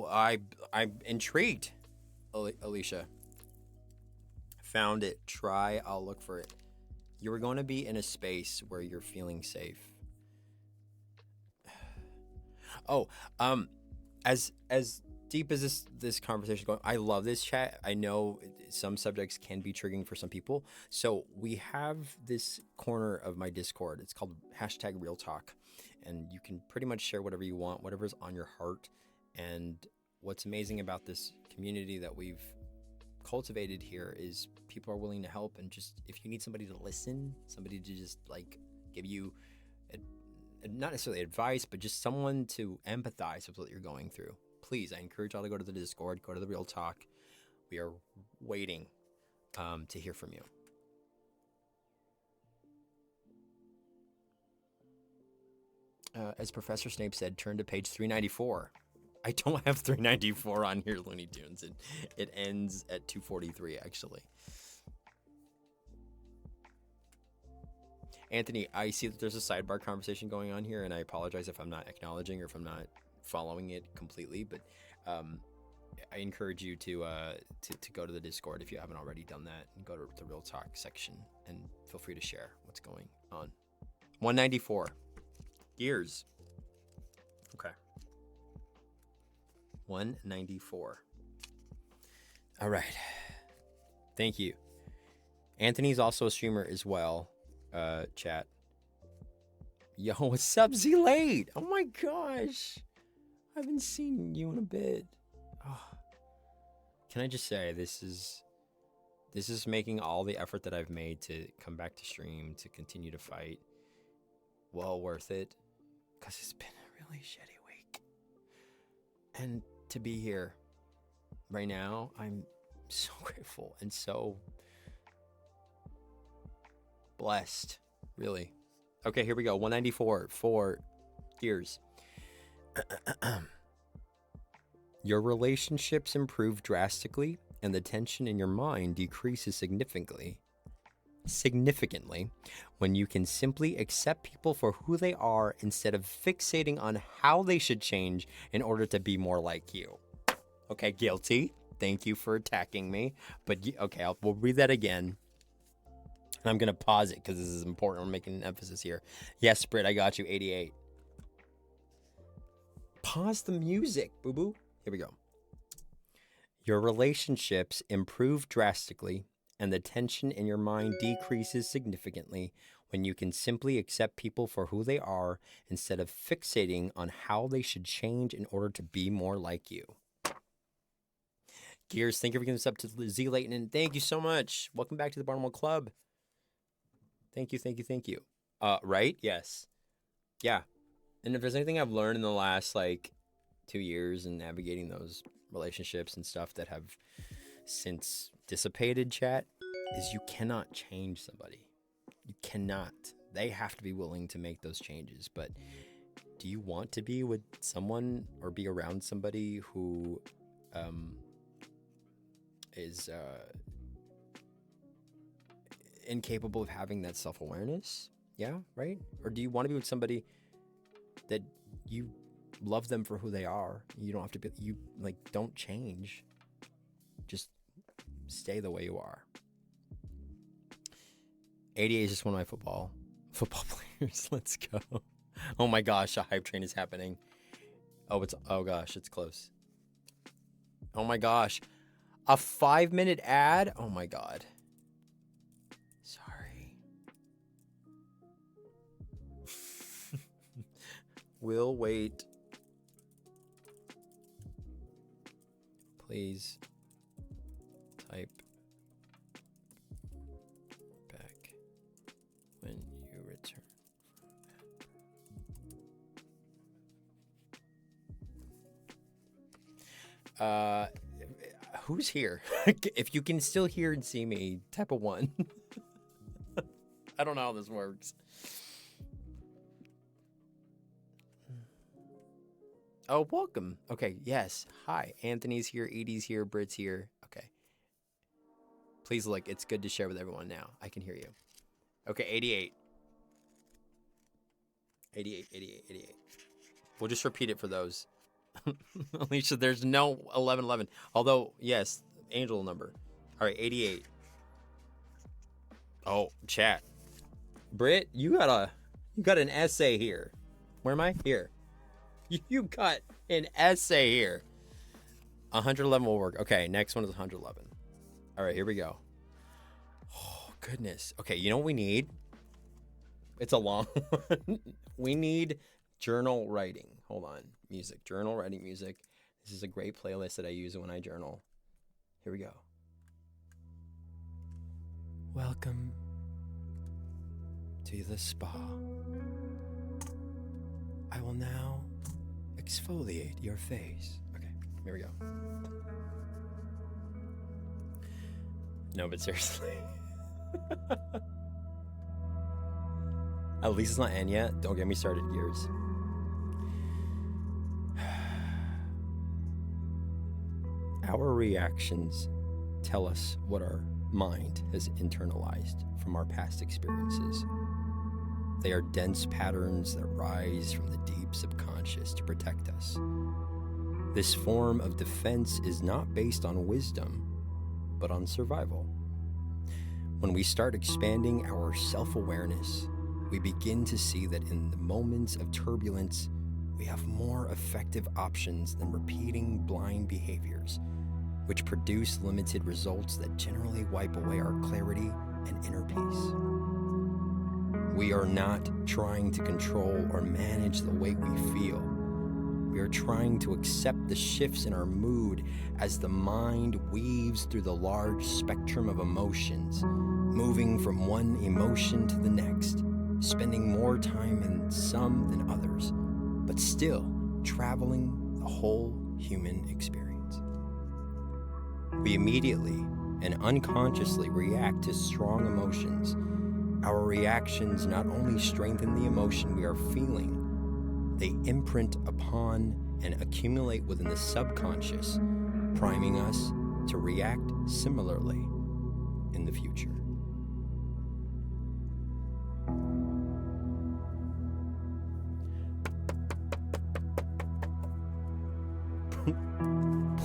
I'm intrigued, Alicia. Found it. Try. I'll look for it. You are going to be in a space where you're feeling safe. Oh, as deep as this conversation is going, I love this chat. I know some subjects can be triggering for some people. So we have this corner of my Discord. It's called #RealTalk. And you can pretty much share whatever you want, whatever's on your heart. And what's amazing about this community that we've cultivated here is people are willing to help. And just, if you need somebody to listen, somebody to just like give you not necessarily advice, but just someone to empathize with what you're going through, please, I encourage y'all to go to the Discord, go to the Real Talk. We are waiting to hear from you. As Professor Snape said, turn to page 394. I don't have 394 on here, Looney Tunes. It ends at 243, actually. Anthony, I see that there's a sidebar conversation going on here, and I apologize if I'm not acknowledging or if I'm not following it completely, but I encourage you to go to the Discord if you haven't already done that, and go to the Real Talk section, and feel free to share what's going on. 194. Gears. Okay. 194. All right. Thank you. Anthony's also a streamer as well. Chat. Yo, what's up, Z-Late? Oh my gosh. I haven't seen you in a bit. Oh. Can I just say, this is making all the effort that I've made to come back to stream, to continue to fight, well worth it, because it's been a really shitty week. And to be here right now, I'm so grateful and so blessed, really. Okay, here we go. 194 for Gears. Your relationships improve drastically, and the tension in your mind decreases significantly when you can simply accept people for who they are instead of fixating on how they should change in order to be more like you. Okay, guilty. Thank you for attacking me. But okay, we'll read that again. And I'm going to pause it because this is important. We're making an emphasis here. Yes, Britt, I got you. 88. Pause the music, boo-boo. Here we go. Your relationships improve drastically, and the tension in your mind decreases significantly when you can simply accept people for who they are instead of fixating on how they should change in order to be more like you. Gears, thank you for giving this up to Z Layton, and thank you so much. Welcome back to the Barnwell Club. Thank you. Right? Yes. Yeah. And if there's anything I've learned in the last, 2 years in navigating those relationships and stuff that have since dissipated, chat, is you cannot change somebody. You cannot. They have to be willing to make those changes. But do you want to be with someone or be around somebody who is incapable of having that self-awareness? Yeah, right? Or do you want to be with somebody that you love them for who they are? You don't have to be, don't change. Just stay the way you are. 88 is just one of my football players. Let's go. Oh my gosh, a hype train is happening. Oh gosh, it's close. Oh my gosh. A 5-minute ad? Oh my god. Sorry. We'll wait. Please type back when you return from that. Who's here? If you can still hear and see me, type a 1. I don't know how this works. Oh, welcome. Okay, yes. Hi. Anthony's here, Edie's here, Britt's here. Okay. Please look, it's good to share with everyone now. I can hear you. Okay, 88. 88. We'll just repeat it for those. Alicia, there's no 1111. Although, yes, angel number. All right, 88. Oh, chat. Britt, you got an essay here. Where am I? Here. You got an essay here. 111 will work. Okay, next one is 111. All right, here we go. Oh, goodness. Okay, you know what we need? It's a long one. We need journal writing. Hold on. Music. Journal writing music. This is a great playlist that I use when I journal. Here we go. Welcome to the spa. I will now exfoliate your face. Okay, here we go. No, but seriously. At least it's not end yet. Don't get me started, Gears. Our reactions tell us what our mind has internalized from our past experiences. They are dense patterns that rise from the deep subconscious to protect us. This form of defense is not based on wisdom, but on survival. When we start expanding our self-awareness, we begin to see that in the moments of turbulence, we have more effective options than repeating blind behaviors, which produce limited results that generally wipe away our clarity and inner peace. We are not trying to control or manage the way we feel. We are trying to accept the shifts in our mood as the mind weaves through the large spectrum of emotions, moving from one emotion to the next, spending more time in some than others, but still traveling the whole human experience. We immediately and unconsciously react to strong emotions. Our reactions not only strengthen the emotion we are feeling, they imprint upon and accumulate within the subconscious, priming us to react similarly in the future.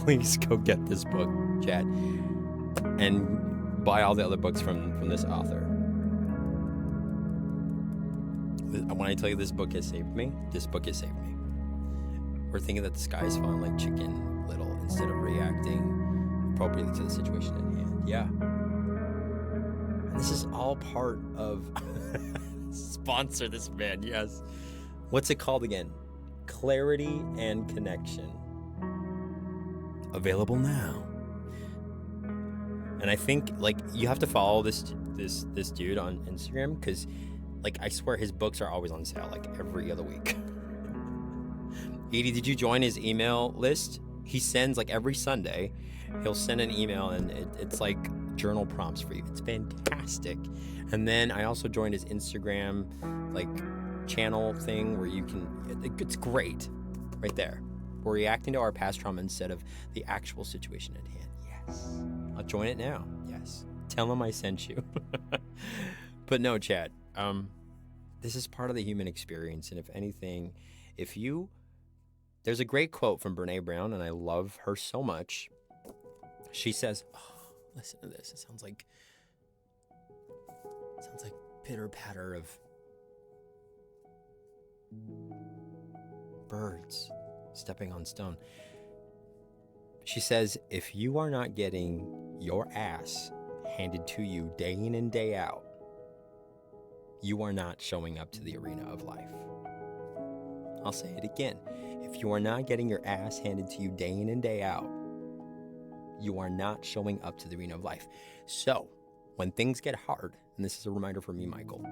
Please go get this book, chat, and buy all the other books from this author. When I tell you this book has saved me, this book has saved me. We're thinking that the sky is falling like Chicken Little instead of reacting appropriately to the situation at hand. Yeah. And this is all part of sponsor this man. Yes. What's it called again? Clarity and Connection. Available now. And I think like you have to follow this dude on Instagram, because like I swear his books are always on sale like every other week. Edie, did you join his email list? He sends like every Sunday, he'll send an email and it's like journal prompts for you. It's fantastic. And then I also joined his Instagram like channel thing where you can, it's great right there. We're reacting to our past trauma instead of the actual situation at hand. Yes. I'll join it now. Yes. Tell him I sent you. But no, chat. This is part of the human experience. And if anything, there's a great quote from Brene Brown, and I love her so much. She says, oh, listen to this. It sounds like pitter patter of birds stepping on stone. She says, if you are not getting your ass handed to you day in and day out, you are not showing up to the arena of life. I'll say it again. If you are not getting your ass handed to you day in and day out, you are not showing up to the arena of life. So, when things get hard, and this is a reminder for me, Michael,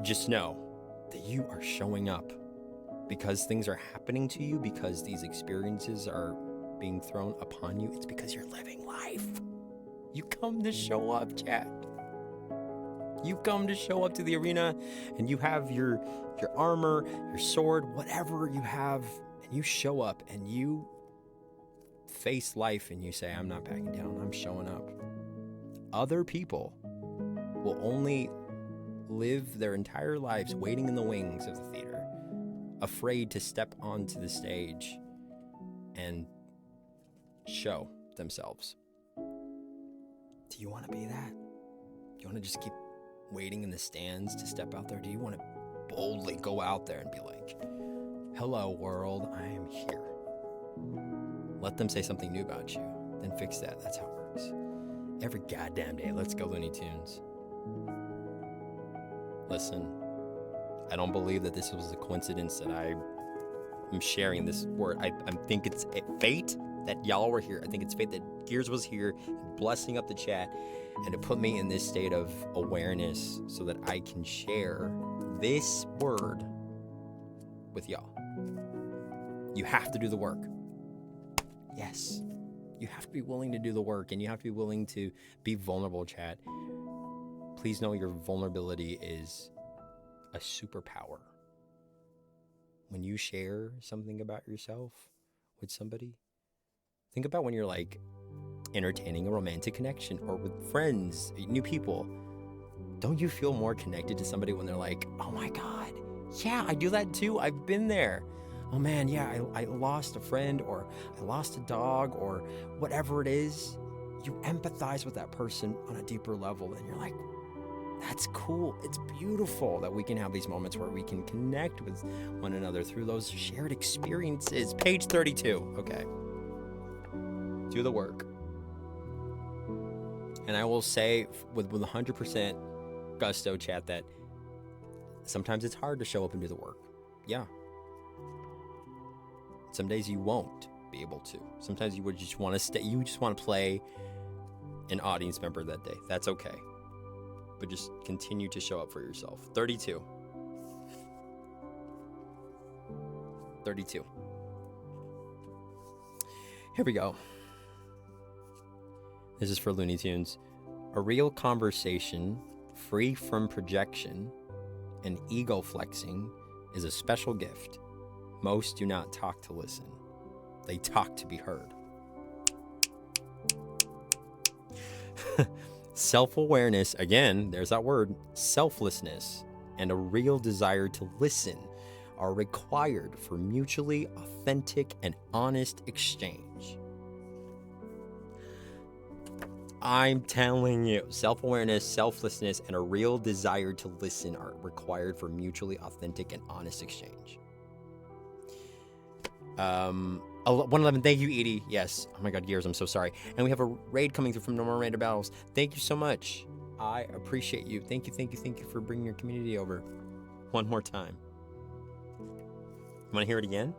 just know that you are showing up because things are happening to you, because these experiences are being thrown upon you. It's because you're living life. You come to show up, chat. You come to show up to the arena, and you have your armor, your sword, whatever you have, and you show up and you face life and you say, I'm not backing down, I'm showing up. Other people will only live their entire lives waiting in the wings of the theater, afraid to step onto the stage and show themselves. Do you want to be that? Do you want to just keep waiting in the stands to step out there? Do you want to boldly go out there and be like, hello world, I am here? Let them say something new about you, then fix that. That's how it works. Every goddamn day. Let's go, Looney Tunes. Listen, I don't believe that this was a coincidence that I am sharing this word. I think it's fate that y'all were here. I think it's fate that Gears was here, blessing up the chat, and to put me in this state of awareness so that I can share this word with y'all. You have to do the work. Yes. You have to be willing to do the work, and you have to be willing to be vulnerable, chat. Please know your vulnerability is a superpower. When you share something about yourself with somebody, think about when you're like entertaining a romantic connection or with friends, new people. Don't you feel more connected to somebody when they're like, oh my God, yeah, I do that too. I've been there. Oh man, yeah, I lost a friend, or I lost a dog, or whatever it is. You empathize with that person on a deeper level, and you're like, that's cool. It's beautiful that we can have these moments where we can connect with one another through those shared experiences. Page 32. Okay. Do the work. And I will say with 100% gusto, chat, that sometimes it's hard to show up and do the work. Yeah. Some days you won't be able to. Sometimes you would just want to stay. You just want to play an audience member that day. That's okay. But just continue to show up for yourself. 32. 32. Here we go. This is for Looney Tunes. A real conversation free from projection and ego flexing is a special gift. Most do not talk to listen. They talk to be heard. Self-awareness, again, there's that word, selflessness, and a real desire to listen are required for mutually authentic and honest exchange. I'm telling you, self-awareness, selflessness, and a real desire to listen are required for mutually authentic and honest exchange. 111. Thank you, Edie. Yes. Oh my God, Gears. I'm so sorry. And we have a raid coming through from No More Random Battles. Thank you so much. I appreciate you. Thank you for bringing your community over. One more time. You want to hear it again?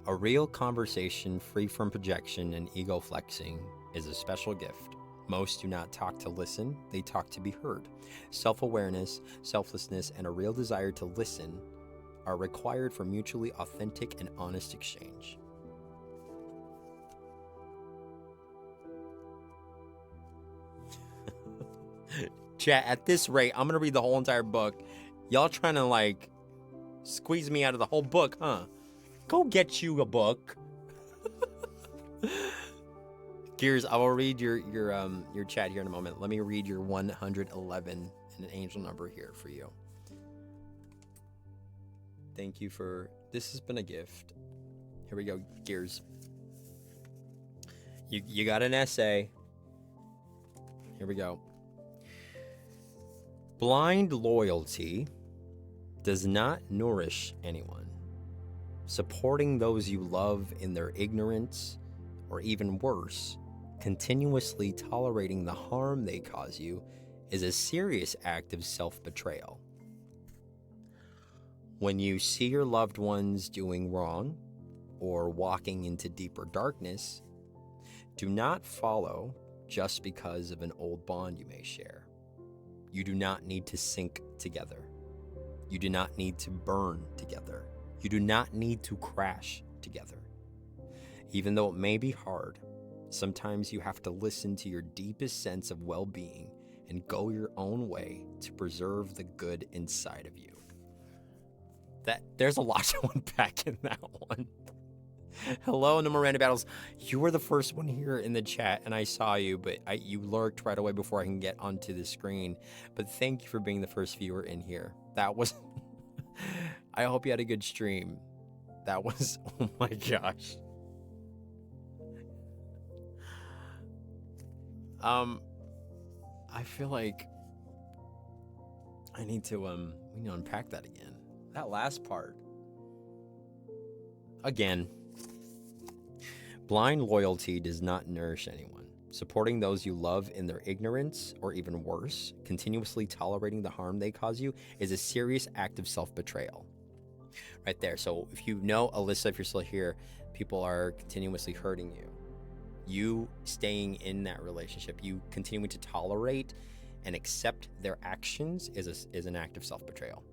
A real conversation free from projection and ego flexing is a special gift. Most do not talk to listen, they talk to be heard. Self-awareness, selflessness, and a real desire to listen are required for mutually authentic and honest exchange. Chat, at this rate, I'm going to read the whole entire book. Y'all trying to, like, squeeze me out of the whole book, huh? Go get you a book. Gears, I will read your chat here in a moment. Let me read your 111 and an angel number here for you. Thank you for... This has been a gift. Here we go, Gears. You got an essay. Here we go. Blind loyalty does not nourish anyone. Supporting those you love in their ignorance, or even worse, continuously tolerating the harm they cause you, is a serious act of self-betrayal. When you see your loved ones doing wrong or walking into deeper darkness, do not follow just because of an old bond you may share. You do not need to sink together. You do not need to burn together. You do not need to crash together. Even though it may be hard, sometimes you have to listen to your deepest sense of well-being and go your own way to preserve the good inside of you. There's a lot to unpack in that one. Hello, No More Random Battles. You were the first one here in the chat, and I saw you, but you lurked right away before I can get onto the screen. But thank you for being the first viewer in here. That was... I hope you had a good stream. That was... Oh my gosh. I feel like I need to we need to unpack that again. That last part. Again. Blind loyalty does not nourish anyone. Supporting those you love in their ignorance, or even worse, continuously tolerating the harm they cause you, is a serious act of self-betrayal. Right there. So if you know Alyssa, if you're still here, people are continuously hurting you. You staying in that relationship, you continuing to tolerate and accept their actions is an act of self-betrayal.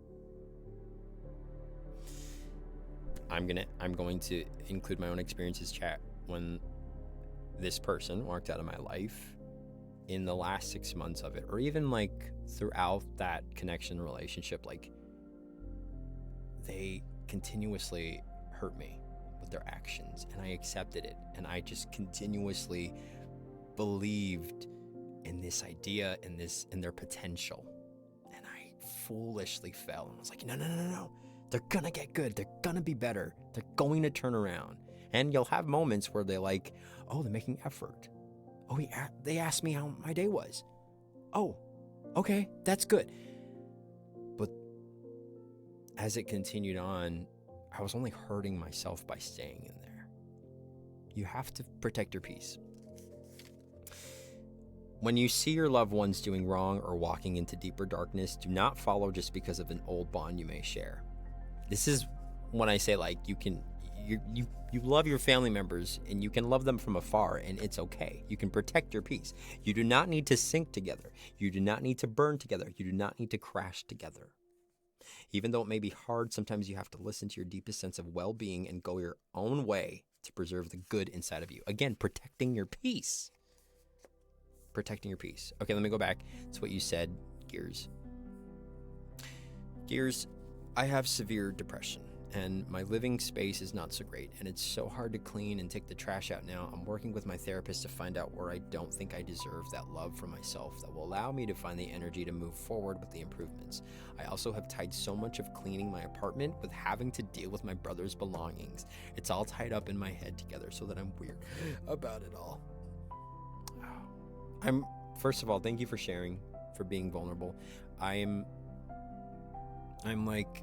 I'm going to include my own experiences, chat. When this person walked out of my life in the last 6 months of it, or even like throughout that connection relationship, like they continuously hurt me with their actions, and I accepted it, and I just continuously believed in this idea, in their potential, and I foolishly fell and was like, no, they're gonna get good, they're gonna be better, they're going to turn around. And you'll have moments where they're like, oh, they're making effort. Oh, they asked me how my day was. Oh, okay, that's good. But as it continued on, I was only hurting myself by staying in there. You have to protect your peace. When you see your loved ones doing wrong or walking into deeper darkness, do not follow just because of an old bond you may share. This is when I say, like, you love your family members and you can love them from afar, and it's okay. You can protect your peace. You do not need to sink together. You do not need to burn together. You do not need to crash together. Even though it may be hard, sometimes you have to listen to your deepest sense of well-being and go your own way to preserve the good inside of you. Again, protecting your peace. Protecting your peace. Okay, let me go back to what you said, Gears. Gears, I have severe depression, and my living space is not so great, and it's so hard to clean and take the trash out now. I'm working with my therapist to find out where I don't think I deserve that love for myself that will allow me to find the energy to move forward with the improvements. I also have tied so much of cleaning my apartment with having to deal with my brother's belongings. It's all tied up in my head together so that I'm weird about it all. First of all, thank you for sharing, for being vulnerable. I'm like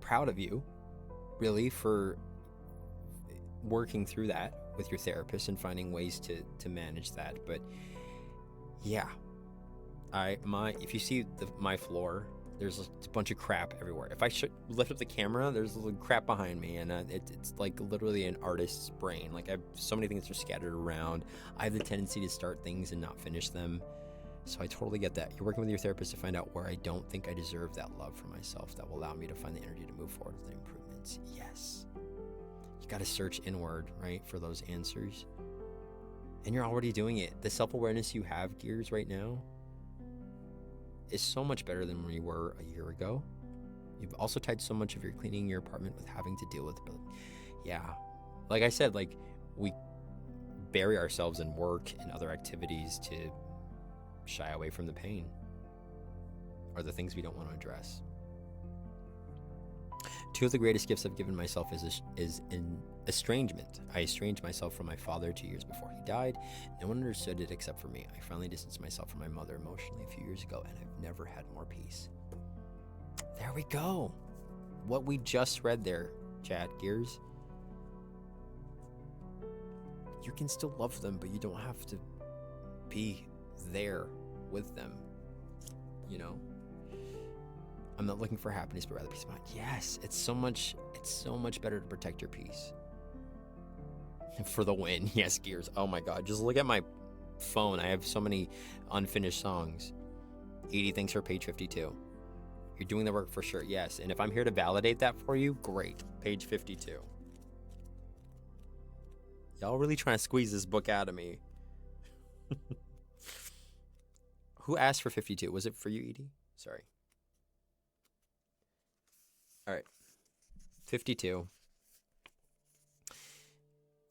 proud of you really for working through that with your therapist and finding ways to manage that. But yeah, if you see my floor, there's a bunch of crap everywhere. If I lift up the camera, there's a little crap behind me, and it's like literally an artist's brain. Like I have so many things that are scattered around. I have the tendency to start things and not finish them. So I totally get that. You're working with your therapist to find out where I don't think I deserve that love for myself that will allow me to find the energy to move forward with the improvements. Yes. You got to search inward, right, for those answers. And you're already doing it. The self-awareness you have, Gears, right now is so much better than when you were a year ago. You've also tied so much of your cleaning your apartment with having to deal with it. But yeah, like I said, like we bury ourselves in work and other activities to shy away from the pain or the things we don't want to address. Two of the greatest gifts I've given myself is in estrangement. I estranged myself from my father 2 years before he died. No one understood it except for me. I finally distanced myself from my mother emotionally a few years ago, and I've never had more peace. There we go. What we just read there, chat, Gears. You can still love them, but you don't have to be there with them. You know? I'm not looking for happiness, but rather peace of mind. Yes, it's so much better to protect your peace. For the win. Yes, Gears. Oh my God. Just look at my phone. I have so many unfinished songs. Edie, thanks for page 52. You're doing the work for sure. Yes. And if I'm here to validate that for you, great. Page 52. Y'all really trying to squeeze this book out of me. Who asked for 52? Was it for you, Edie? Sorry. All right. 52.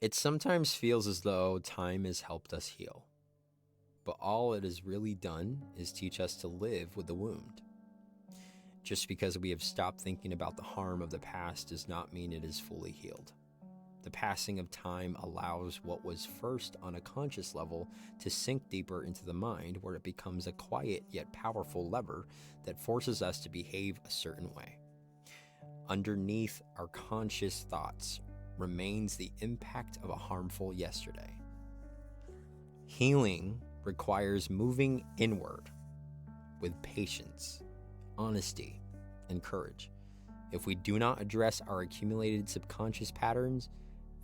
It sometimes feels as though time has helped us heal, but all it has really done is teach us to live with the wound. Just because we have stopped thinking about the harm of the past does not mean it is fully healed. The passing of time allows what was first on a conscious level to sink deeper into the mind, where it becomes a quiet yet powerful lever that forces us to behave a certain way. Underneath our conscious thoughts remains the impact of a harmful yesterday. Healing requires moving inward with patience, honesty, and courage. If we do not address our accumulated subconscious patterns,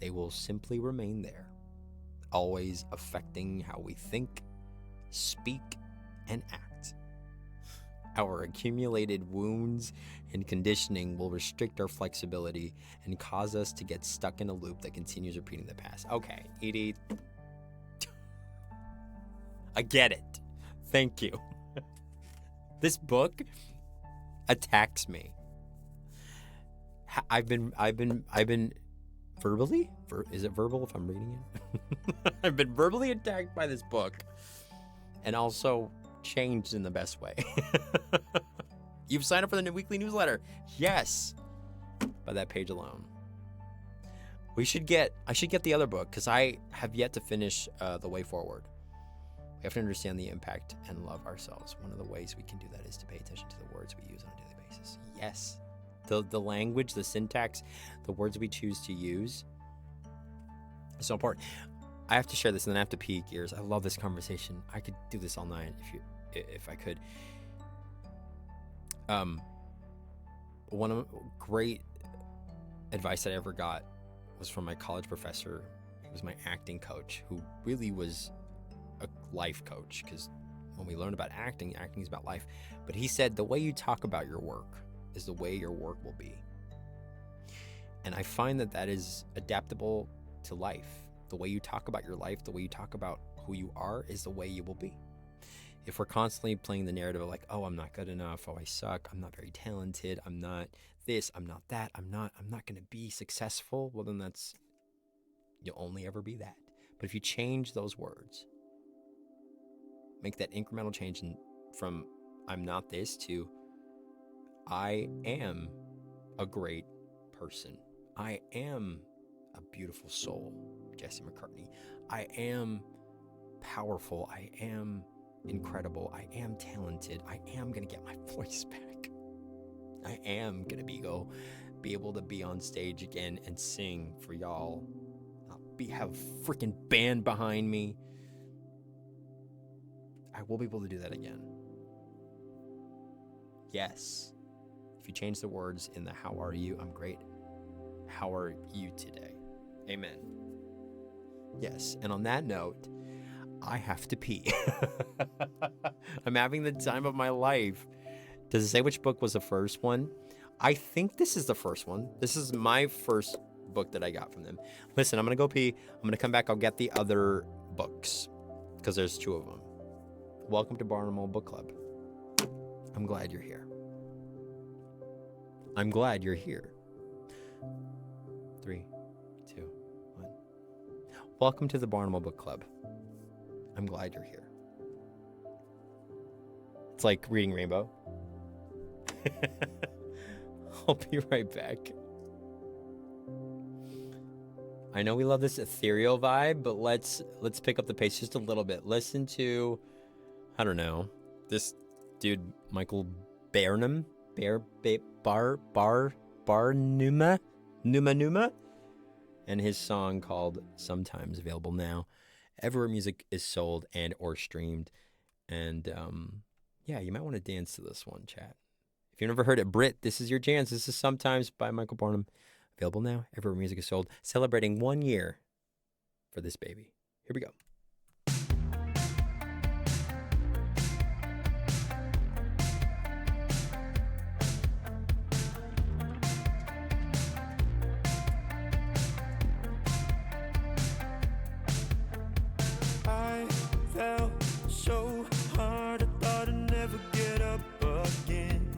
they will simply remain there, always affecting how we think, speak, and act. Our accumulated wounds and conditioning will restrict our flexibility and cause us to get stuck in a loop that continues repeating the past. Okay, Edie. I get it. Thank you. This book attacks me. I've been verbally? Is it verbal if I'm reading it? I've been verbally attacked by this book and also changed in the best way. You've signed up for the weekly newsletter. Yes. By that page alone. I should get the other book because I have yet to finish The Way Forward. We have to understand the impact and love ourselves. One of the ways we can do that is to pay attention to the words we use on a daily basis. Yes. The language, the syntax, the words we choose to use is so important. I have to share this and then I have to pee, Gears. I love this conversation. I could do this all night if I could. One of great advice that I ever got was from my college professor. He was my acting coach, who really was a life coach, because when we learn about acting is about life. But he said, the way you talk about your work is the way your work will be. And I find that is adaptable to life. The way you talk about your life, the way you talk about who you are is the way you will be. If we're constantly playing the narrative of like, oh, I'm not good enough, oh, I suck, I'm not very talented, I'm not this, I'm not that, I'm not going to be successful, well, then you'll only ever be that. But if you change those words, make that incremental change from I'm not this to I am a great person. I am a beautiful soul, Jesse McCartney. I am powerful. I am incredible. I am talented. I am going to get my voice back. I am going to go be able to be on stage again and sing for y'all. Have a freaking band behind me. I will be able to do that again. Yes. If you change the words in the how are you, I'm great. How are you today? Amen. Yes. And on that note, I have to pee. I'm having the time of my life. Does it say which book was the first one? I think this is the first one. This is my first book that I got from them. Listen, I'm going to go pee. I'm going to come back. I'll get the other books because there's 2 of them. Welcome to Barnum Book Club. I'm glad you're here. I'm glad you're here. 3, 2, 1. Welcome to the Barnum Book Club. I'm glad you're here. It's like reading Rainbow. I'll be right back. I know we love this ethereal vibe, but let's pick up the pace just a little bit. Listen to, I don't know, this dude Michael Barnum, Numa, and his song called "Sometimes," available now everywhere music is sold and or streamed. And yeah, you might want to dance to this one, chat. If you've never heard it, Brit, this is your chance. This is "Sometimes" by Michael Barnum. Available now, everywhere music is sold. Celebrating 1 year for this baby. Here we go. I fell so hard, I thought I'd never get up again.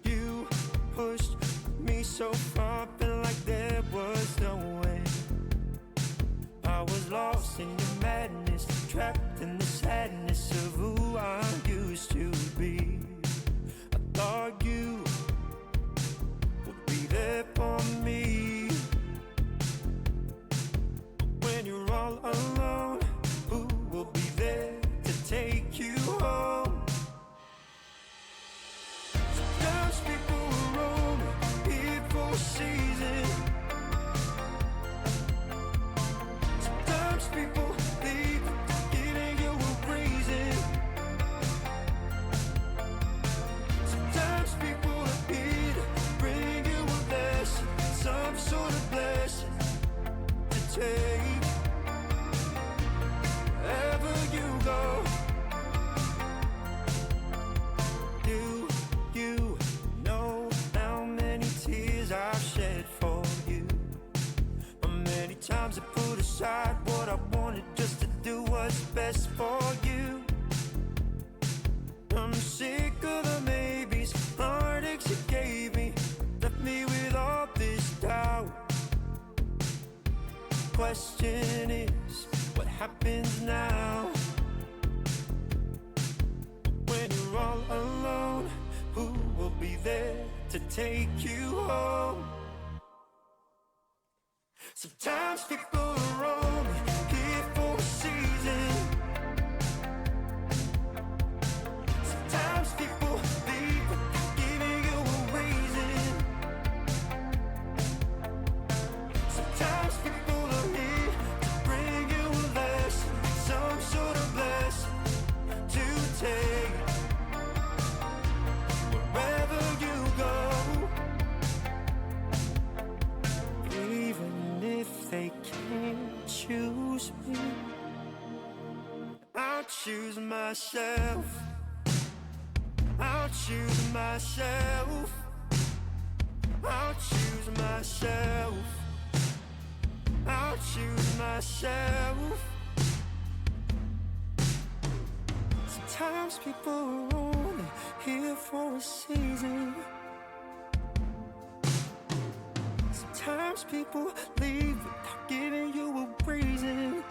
You pushed me so far, felt like there was no end. I was lost in your madness, trapped in the sadness of who I used to be. I thought you would be there for me. When you're all alone, who will be there to take you home? Sometimes people are only here for a season. Sometimes people leave without giving you a reason. Sometimes people are here to bring you a lesson, some sort of blessing to take. Wherever you go, do you know how many tears I've shed for you? How many times I put aside what I wanted just to do what's best for you? I'm sick of the maybes, heartaches you gave me, left me with all this doubt. Question is, what happens now? When you're all alone, who will be there to take you home? Sometimes people are only here for a season. Sometimes people leave without giving you a reason. Sometimes people are here to bring you a lesson, some sort of blessing to take. Wherever you go, even if they can't choose me, I'll choose myself. I'll choose myself. I'll choose myself. I'll choose myself. Sometimes people are only here for a season. Sometimes people leave without giving you a reason.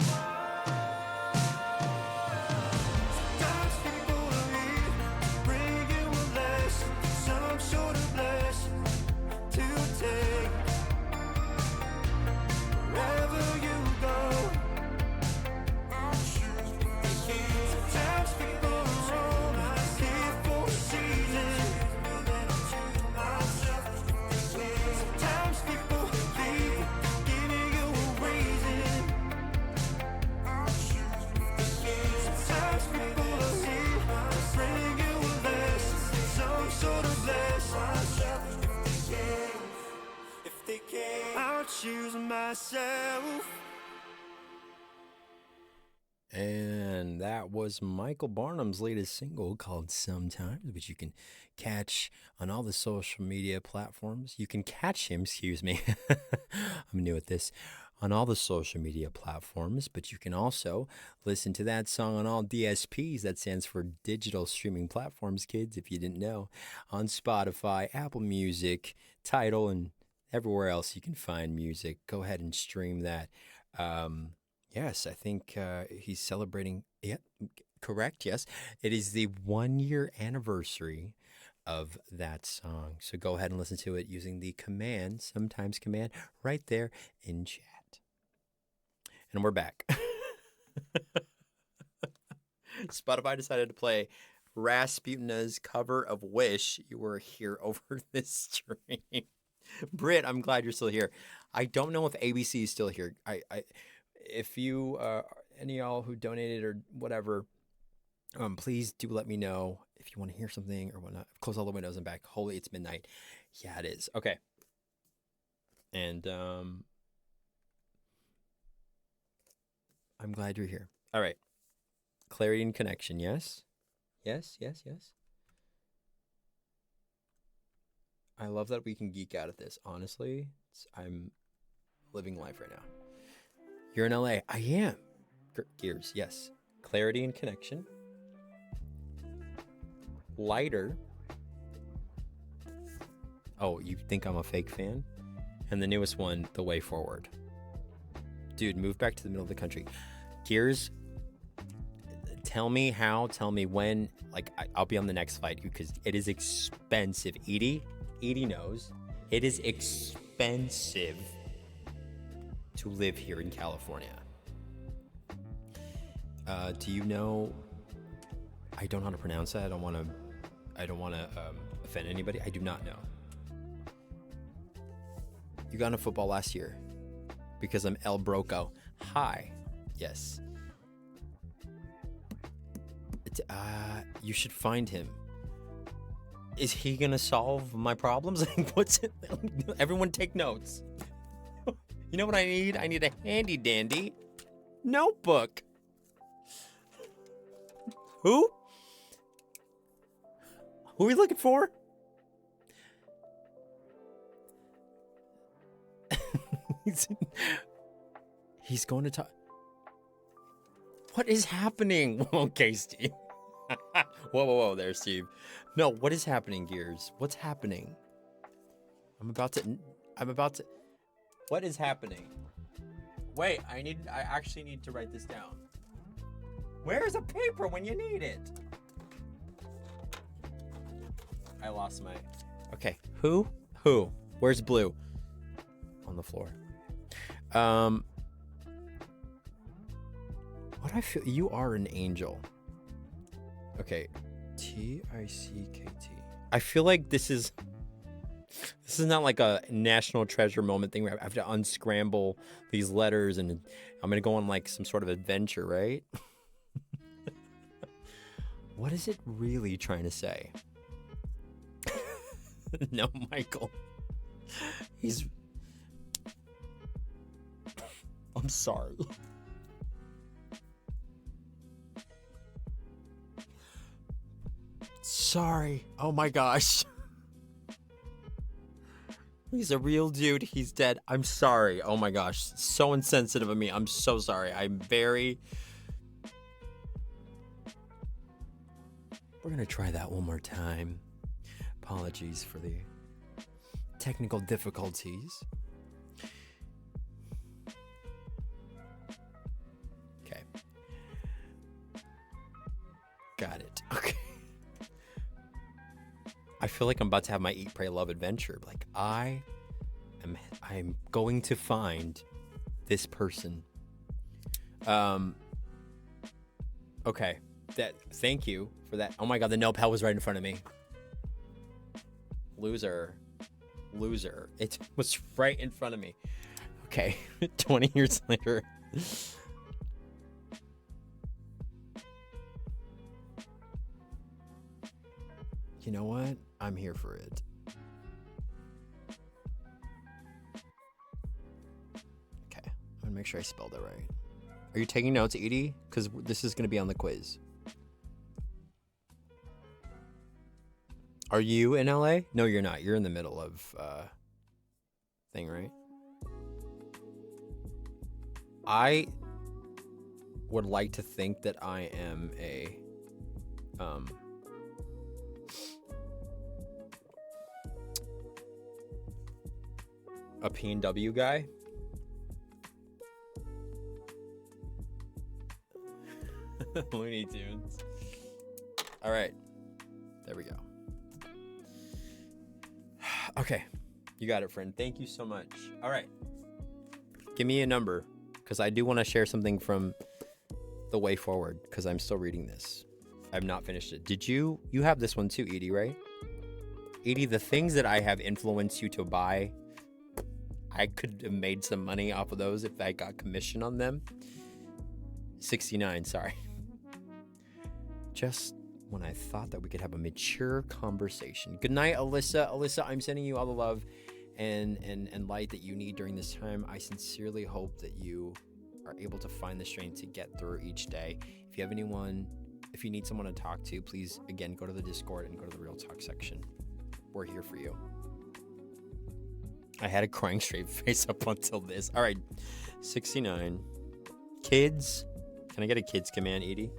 Sometimes people are here to bring you a lesson, some sort of blessing to take. Wherever you go, sometimes people are only here for a season. That was Michael Barnum's latest single called Sometimes, which you can catch on all the social media platforms. You can catch him, excuse me. I'm new at this. On all the social media platforms, but you can also listen to that song on all DSPs. That stands for digital streaming platforms, kids, if you didn't know. On Spotify, Apple Music, Tidal, and everywhere else you can find music. Go ahead and stream that. Yes, I think he's celebrating. Yeah, correct. Yes, it is the 1 year anniversary of that song. So go ahead and listen to it using the command, sometimes command, right there in chat. And we're back. Spotify decided to play Rasputina's cover of Wish. You were here over this stream. Britt, I'm glad you're still here. I don't know if ABC is still here. If you, any of y'all who donated or whatever, please do let me know if you want to hear something or whatnot. Close all the windows and back. Holy, it's midnight. Yeah, it is. Okay. And I'm glad you're here. All right. Clarity and connection. Yes. Yes. Yes. Yes. I love that we can geek out at this. Honestly, I'm living life right now. You're in LA. I am. Gears. Yes. Clarity and connection. Lighter. Oh, you think I'm a fake fan? And the newest one, The Way Forward. Dude, move back to the middle of the country. Gears, tell me how, tell me when. Like, I'll be on the next flight because it is expensive. Edie knows. It is expensive to live here in California. Do you know? I don't know how to pronounce that. I don't want to offend anybody. I do not know. You got into football last year. Because I'm El Broco. Hi. Yes. You should find him. Is he gonna solve my problems? What's it? Everyone take notes. You know what I need? I need a handy dandy notebook. Who? Who are we looking for? He's going to talk. What is happening? Okay, Steve. Whoa there, Steve. No, what is happening, Gears? What's happening? I'm about to. What is happening? Wait, I actually need to write this down. Where's a paper when you need it? I lost my. Okay, who? Where's Blue? On the floor. What I feel, you are an angel. Okay, T-I-C-K-T. I feel like this is not like a national treasure moment thing where I have to unscramble these letters and I'm gonna go on like some sort of adventure, right? What is it really trying to say? No, Michael. I'm sorry. Sorry. Oh my gosh. He's a real dude. He's dead. I'm sorry. Oh my gosh. So insensitive of me. I'm so sorry. We're going to try that one more time. Apologies for the technical difficulties. Okay. Got it. Okay. I feel like I'm about to have my Eat, Pray, Love adventure. Like I'm going to find this person. Okay. Thank you for that. Oh my god, the notepad was right in front of me. Loser. It was right in front of me. Okay. 20 years later. You know what? I'm here for it. Okay. I'm gonna make sure I spelled it right. Are you taking notes, Edie? Because this is going to be on the quiz. Are you in LA? No, you're not. You're in the middle of thing, right? I would like to think that I am a P&W guy. Looney Tunes. All right. There we go. Okay. You got it, friend. Thank you so much. All right. Give me a number, because I do want to share something from the way forward, because I'm still reading this. I've not finished it. Did you have this one too, Edie, right? Edie, the things that I have influenced you to buy, I could have made some money off of those if I got commission on them. 69, sorry. Just when I thought that we could have a mature conversation. Good night, Alyssa. Alyssa, I'm sending you all the love and light that you need during this time. I sincerely hope that you are able to find the strength to get through each day. If you have anyone, if you need someone to talk to, please, again, go to the Discord and go to the Real Talk section. We're here for you. I had a crying straight face up until this. All right, 69. Kids. Can I get a kids command, Edie?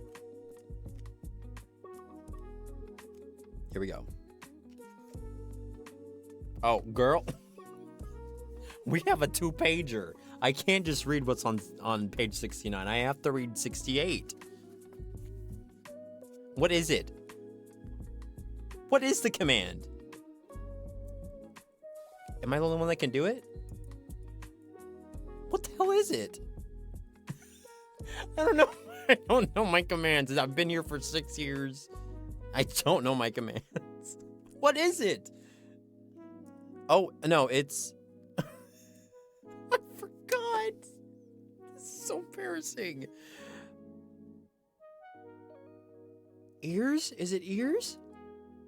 Here we go. Oh, girl. We have a 2-pager. I can't just read what's on page 69. I have to read 68. What is it? What is the command? Am I the only one that can do it? What the hell is it? I don't know. I don't know my commands. I've been here for 6 years. I don't know my commands. What is it? Oh, no, it's... I forgot. This is so embarrassing. Ears? Is it ears?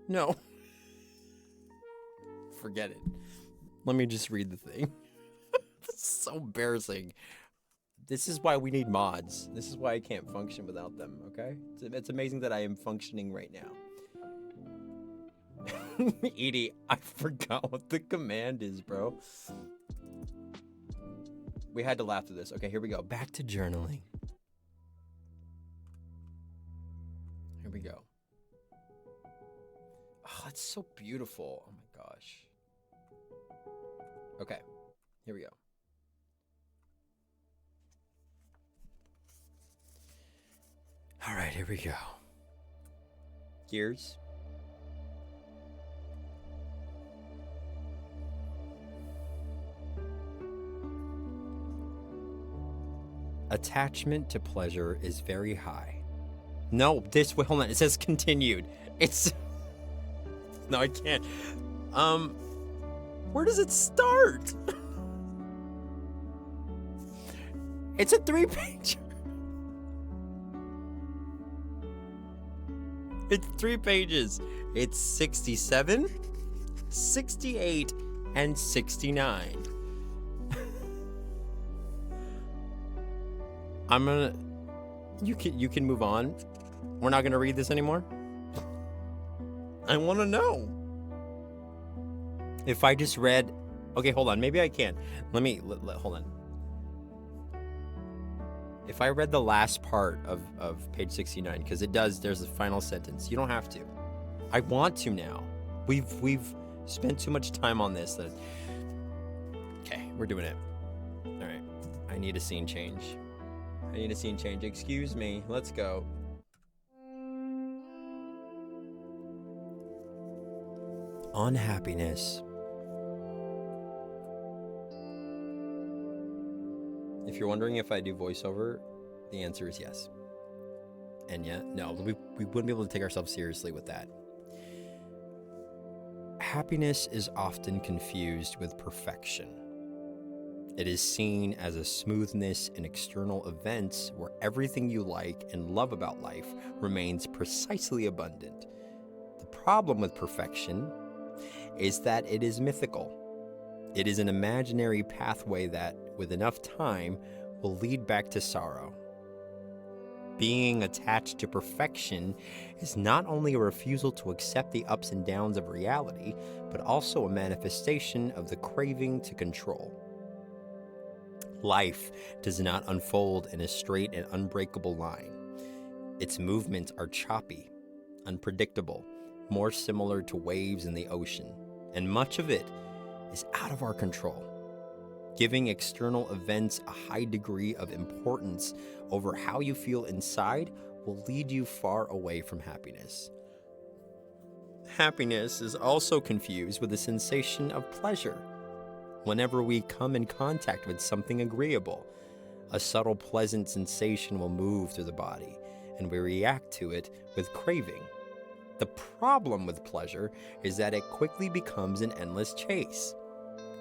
No. Forget it. Let me just read the thing. This is so embarrassing. This is why we need mods. This is why I can't function without them, okay? It's amazing that I am functioning right now. Edie, I forgot what the command is, bro. We had to laugh at this. Okay, here we go. Back to journaling. Here we go. Oh, it's so beautiful. Oh my gosh. Okay, here we go. All right, here we go. Gears. Attachment to pleasure is very high. No, this way, hold on. It says continued. It's... No, I can't. Where does it start? It's a 3-pager. It's 3 pages. It's 67, 68, and 69. I'm gonna... You can move on. We're not gonna read this anymore? I wanna know. If I just read... Okay, hold on. Maybe I can. Let me... hold on. If I read the last part of page 69, because it does, there's a final sentence. You don't have to. I want to now. We've spent too much time on this. Okay, we're doing it. All right. I need a scene change. Excuse me. Let's go. Unhappiness. If you're wondering if I do voiceover, the answer is yes. And yet, no, we wouldn't be able to take ourselves seriously with that. Happiness is often confused with perfection. It is seen as a smoothness in external events where everything you like and love about life remains precisely abundant. The problem with perfection is that it is mythical. It is an imaginary pathway that, with enough time, will lead back to sorrow. Being attached to perfection is not only a refusal to accept the ups and downs of reality, but also a manifestation of the craving to control. Life does not unfold in a straight and unbreakable line. Its movements are choppy, unpredictable, more similar to waves in the ocean, and much of it is out of our control. Giving external events a high degree of importance over how you feel inside will lead you far away from happiness. Happiness is also confused with the sensation of pleasure. Whenever we come in contact with something agreeable, a subtle pleasant sensation will move through the body, and we react to it with craving. The problem with pleasure is that it quickly becomes an endless chase.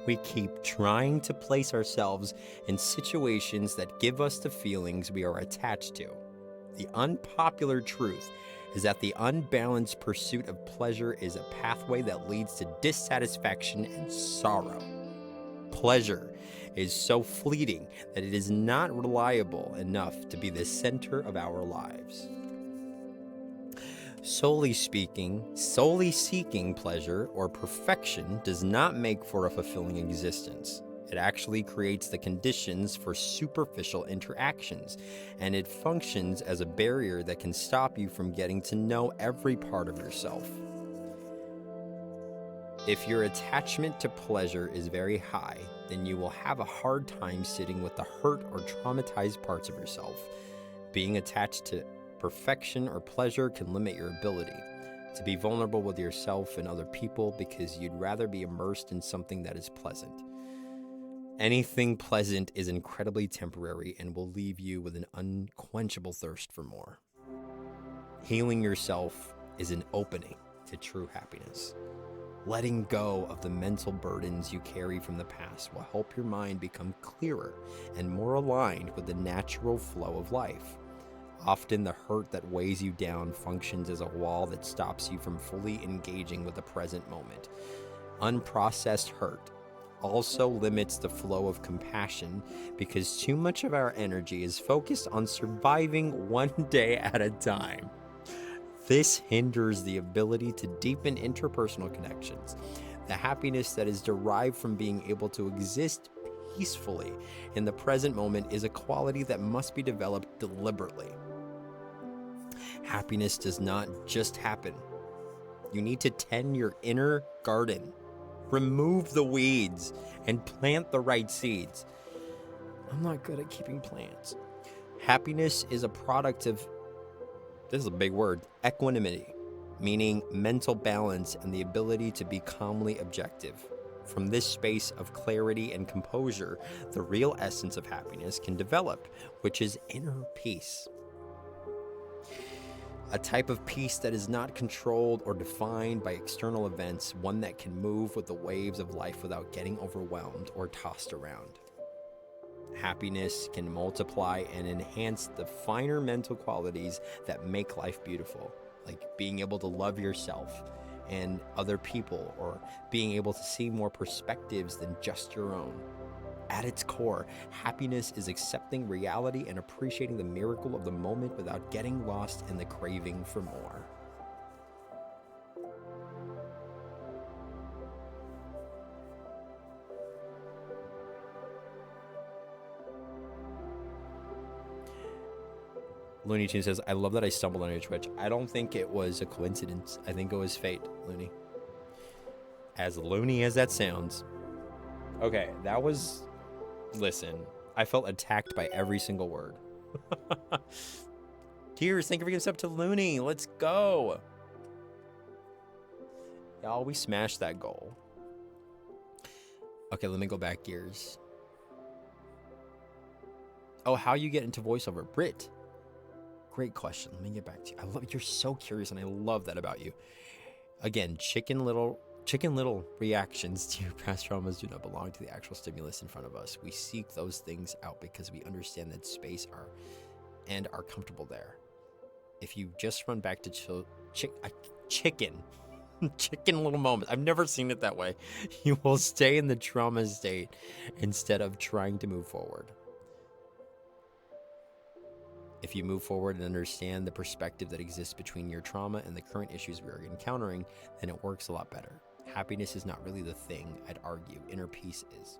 We keep trying to place ourselves in situations that give us the feelings we are attached to. The unpopular truth is that the unbalanced pursuit of pleasure is a pathway that leads to dissatisfaction and sorrow. Pleasure is so fleeting that it is not reliable enough to be the center of our lives. Solely seeking pleasure or perfection does not make for a fulfilling existence. It actually creates the conditions for superficial interactions, and it functions as a barrier that can stop you from getting to know every part of yourself. If your attachment to pleasure is very high, then you will have a hard time sitting with the hurt or traumatized parts of yourself. Being attached to perfection or pleasure can limit your ability to be vulnerable with yourself and other people because you'd rather be immersed in something that is pleasant. Anything pleasant is incredibly temporary and will leave you with an unquenchable thirst for more. Healing yourself is an opening to true happiness. Letting go of the mental burdens you carry from the past will help your mind become clearer and more aligned with the natural flow of life. Often the hurt that weighs you down functions as a wall that stops you from fully engaging with the present moment. Unprocessed hurt also limits the flow of compassion because too much of our energy is focused on surviving one day at a time. This hinders the ability to deepen interpersonal connections. The happiness that is derived from being able to exist peacefully in the present moment is a quality that must be developed deliberately. Happiness does not just happen. You need to tend your inner garden, remove the weeds, and plant the right seeds. I'm not good at keeping plants. Happiness is a product of, this is a big word, equanimity, meaning mental balance and the ability to be calmly objective. From this space of clarity and composure, the real essence of happiness can develop, which is inner peace. A type of peace that is not controlled or defined by external events, one that can move with the waves of life without getting overwhelmed or tossed around. Happiness can multiply and enhance the finer mental qualities that make life beautiful, like being able to love yourself and other people, or being able to see more perspectives than just your own. At its core, happiness is accepting reality and appreciating the miracle of the moment without getting lost in the craving for more. Looney Tunes says, I love that I stumbled on your Twitch. I don't think it was a coincidence. I think it was fate, Looney. As loony as that sounds. Okay, that was... Listen, I felt attacked by every single word. Tears, thank you for giving us up to Looney. Let's go. Y'all, we smashed that goal. Okay, let me go back gears. Oh, how you get into voiceover? Brit. Great question. Let me get back to you. I love, you're so curious, and I love that about you. Again, chicken little reactions to past traumas do not belong to the actual stimulus in front of us. We seek those things out because we understand that space are comfortable there. If you just run back to chicken little moments, I've never seen it that way. You will stay in the trauma state instead of trying to move forward. If you move forward and understand the perspective that exists between your trauma and the current issues we are encountering, then it works a lot better. Happiness is not really the thing, I'd argue. Inner peace is.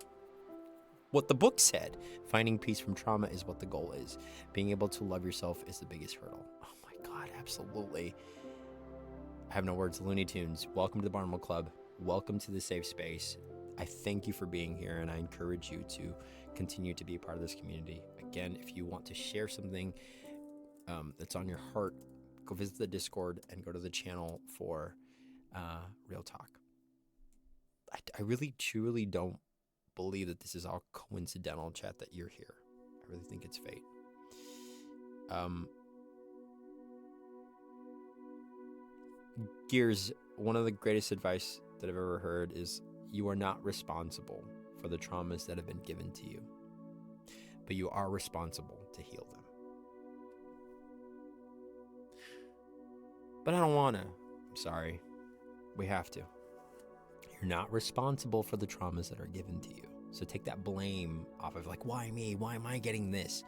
What the book said. Finding peace from trauma is what the goal is. Being able to love yourself is the biggest hurdle. Oh my God, absolutely. I have no words. Looney Tunes, welcome to the Barnwell Club. Welcome to the safe space. I thank you for being here, and I encourage you to continue to be a part of this community. Again, if you want to share something that's on your heart, go visit the Discord and go to the channel for Real Talk. I really, truly don't believe that this is all coincidental, chat, that you're here. I really think it's fate. Gears, one of the greatest advice that I've ever heard is you are not responsible for the traumas that have been given to you, but you are responsible to heal them. But I don't want to. I'm sorry. We have to. You're not responsible for the traumas that are given to you. So take that blame off of like, why me? Why am I getting this?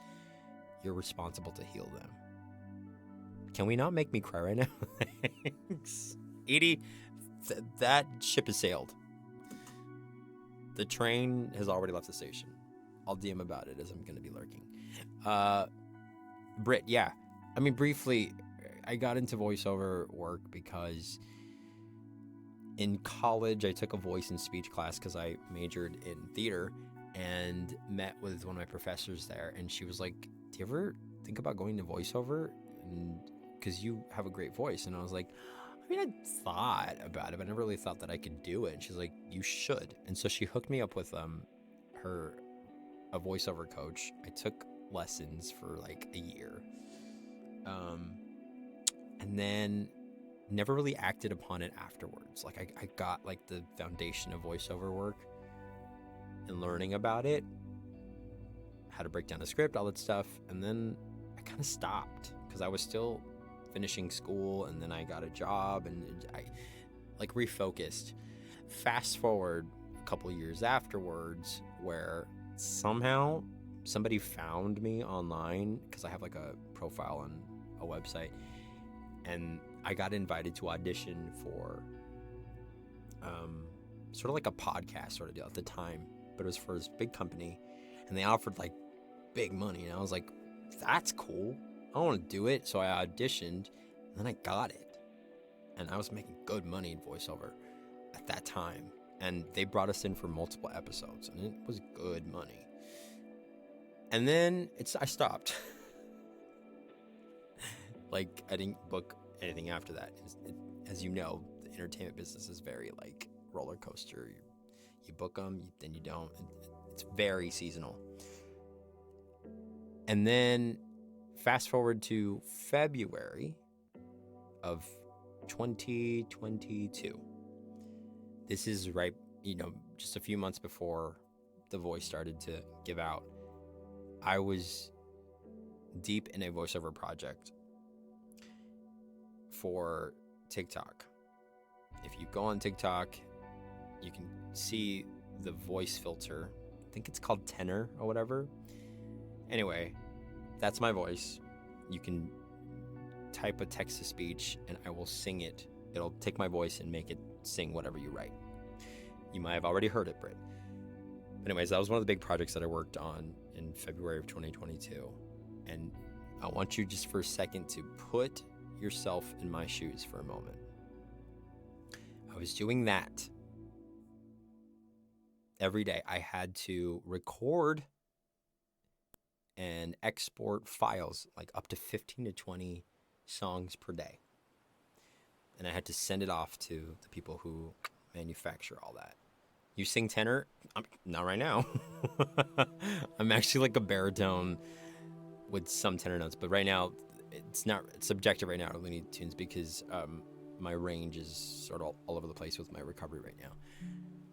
You're responsible to heal them. Can we not make me cry right now? Thanks. Edie, that ship has sailed. The train has already left the station. I'll DM about it as I'm going to be lurking. Britt, yeah. I mean, briefly, I got into voiceover work because in college I took a voice and speech class because I majored in theater, and met with one of my professors there, and she was like, do you ever think about going to voiceover? And because you have a great voice. And I was like, I mean, I thought about it, but I never really thought that I could do it. And she's like, you should. And so she hooked me up with a voiceover coach. I took lessons for like a year, and then never really acted upon it afterwards. Like I got like the foundation of voiceover work and learning about it, how to break down a script, all that stuff, and then I kind of stopped because I was still finishing school, and then I got a job, and I like refocused. Fast forward a couple years afterwards, where somehow somebody found me online because I have like a profile on a website, and I got invited to audition for sort of like a podcast sort of deal at the time, but it was for this big company, and they offered like big money, and I was like, that's cool, I want to do it. So I auditioned, and then I got it, and I was making good money in voiceover at that time, and they brought us in for multiple episodes, and it was good money. And then I stopped. Like, I didn't book anything after that. As you know, the entertainment business is very like roller coaster. You book them, then you don't. It's very seasonal. And then fast forward to February of 2022. This is right, just a few months before The Voice started to give out. I was deep in a voiceover project for TikTok. If you go on TikTok, you can see the voice filter. I think it's called tenor or whatever. Anyway, that's my voice. You can type a text to speech and I will sing it. It'll take my voice and make it sing whatever you write. You might have already heard it, Britt. Anyways, that was one of the big projects that I worked on in February of 2022. And I want you just for a second to put yourself in my shoes for a moment. I was doing that every day. I had to record and export files, like up to 15 to 20 songs per day. And I had to send it off to the people who manufacture all that. You sing tenor? Not right now. I'm actually like a baritone with some tenor notes, but right now it's subjective right now to Looney Tunes because my range is sort of all over the place with my recovery right now.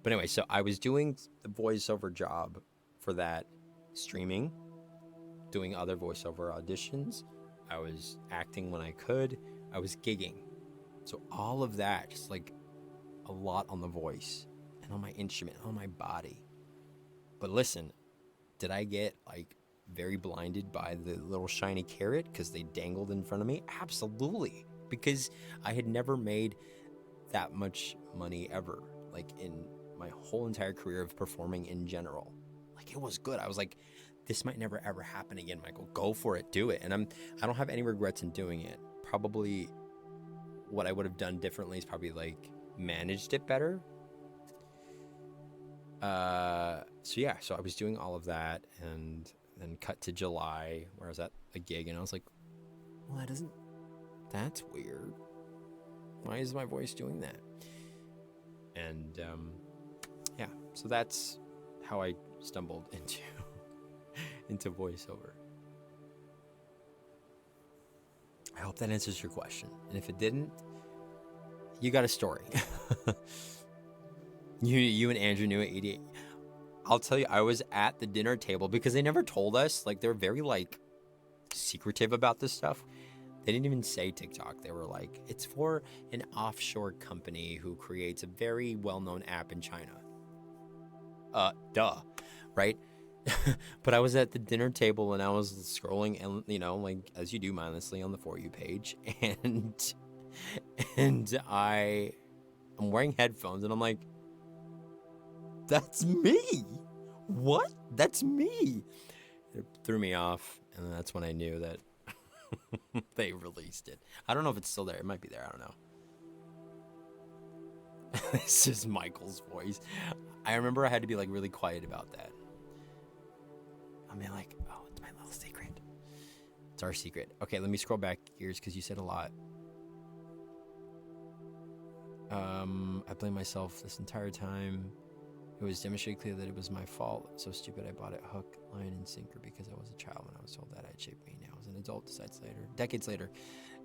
But anyway, so I was doing the voiceover job for that, streaming, doing other voiceover auditions. I was acting when I could. I was gigging. So all of that, just like a lot on the voice and on my instrument, on my body. But listen, did I get like very blinded by the little shiny carrot because they dangled in front of me? Absolutely. Because I had never made that much money ever, like in my whole entire career of performing in general. Like, it was good. I was like, this might never ever happen again, Michael. Go for it, do it. And I don't have any regrets in doing it. Probably what I would have done differently is probably like managed it better. So I was doing all of that, and then cut to July where I was at a gig, and I was like, well, that's weird. Why is my voice doing that? And so that's how I stumbled into voiceover. I hope that answers your question. And if it didn't, you got a story. You and Andrew knew at 88. I'll tell you, I was at the dinner table because they never told us. Like, they're very like secretive about this stuff. They didn't even say TikTok. They were like, it's for an offshore company who creates a very well-known app in China. Duh, right? But I was at the dinner table and I was scrolling, and like as you do mindlessly on the For You page, and I'm wearing headphones, and I'm like, that's me. What? That's me. It threw me off, and that's when I knew that they released it. I don't know if it's still there. It might be there. I don't know. This is Michael's voice. I remember I had to be like really quiet about that. I mean, like, oh, it's my little secret. It's our secret. Okay, let me scroll back gears because you said a lot. I blame myself this entire time. It was demonstrated clear that it was my fault. So stupid I bought it hook, line, and sinker because I was a child when I was told that I'd shape me. Now as an adult, decades later,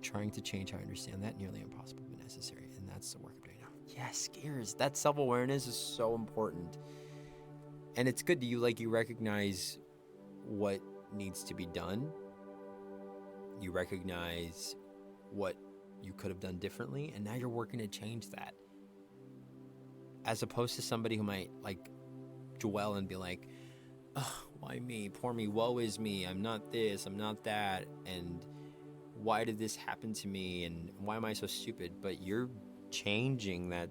trying to change how I understand that, nearly impossible but necessary. And that's the work I'm doing now. Yes, Gears. That self-awareness is so important. And it's good that you recognize what needs to be done. You recognize what you could have done differently, and now you're working to change that. As opposed to somebody who might like dwell and be like, oh, why me? Poor me, woe is me. I'm not this, I'm not that, and why did this happen to me, and why am I so stupid? But you're changing that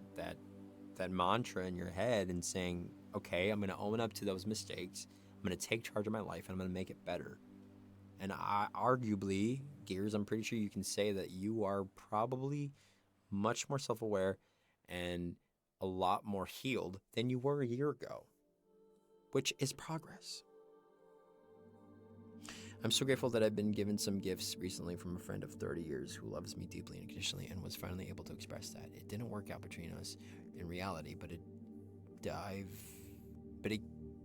mantra in your head and saying, okay, I'm going to own up to those mistakes. I'm going to take charge of my life, and I'm going to make it better. And arguably, Gears, I'm pretty sure you can say that you are probably much more self-aware and a lot more healed than you were a year ago, which is progress. I'm so grateful that I've been given some gifts recently from a friend of 30 years who loves me deeply and unconditionally and was finally able to express that. It didn't work out between us in reality, but it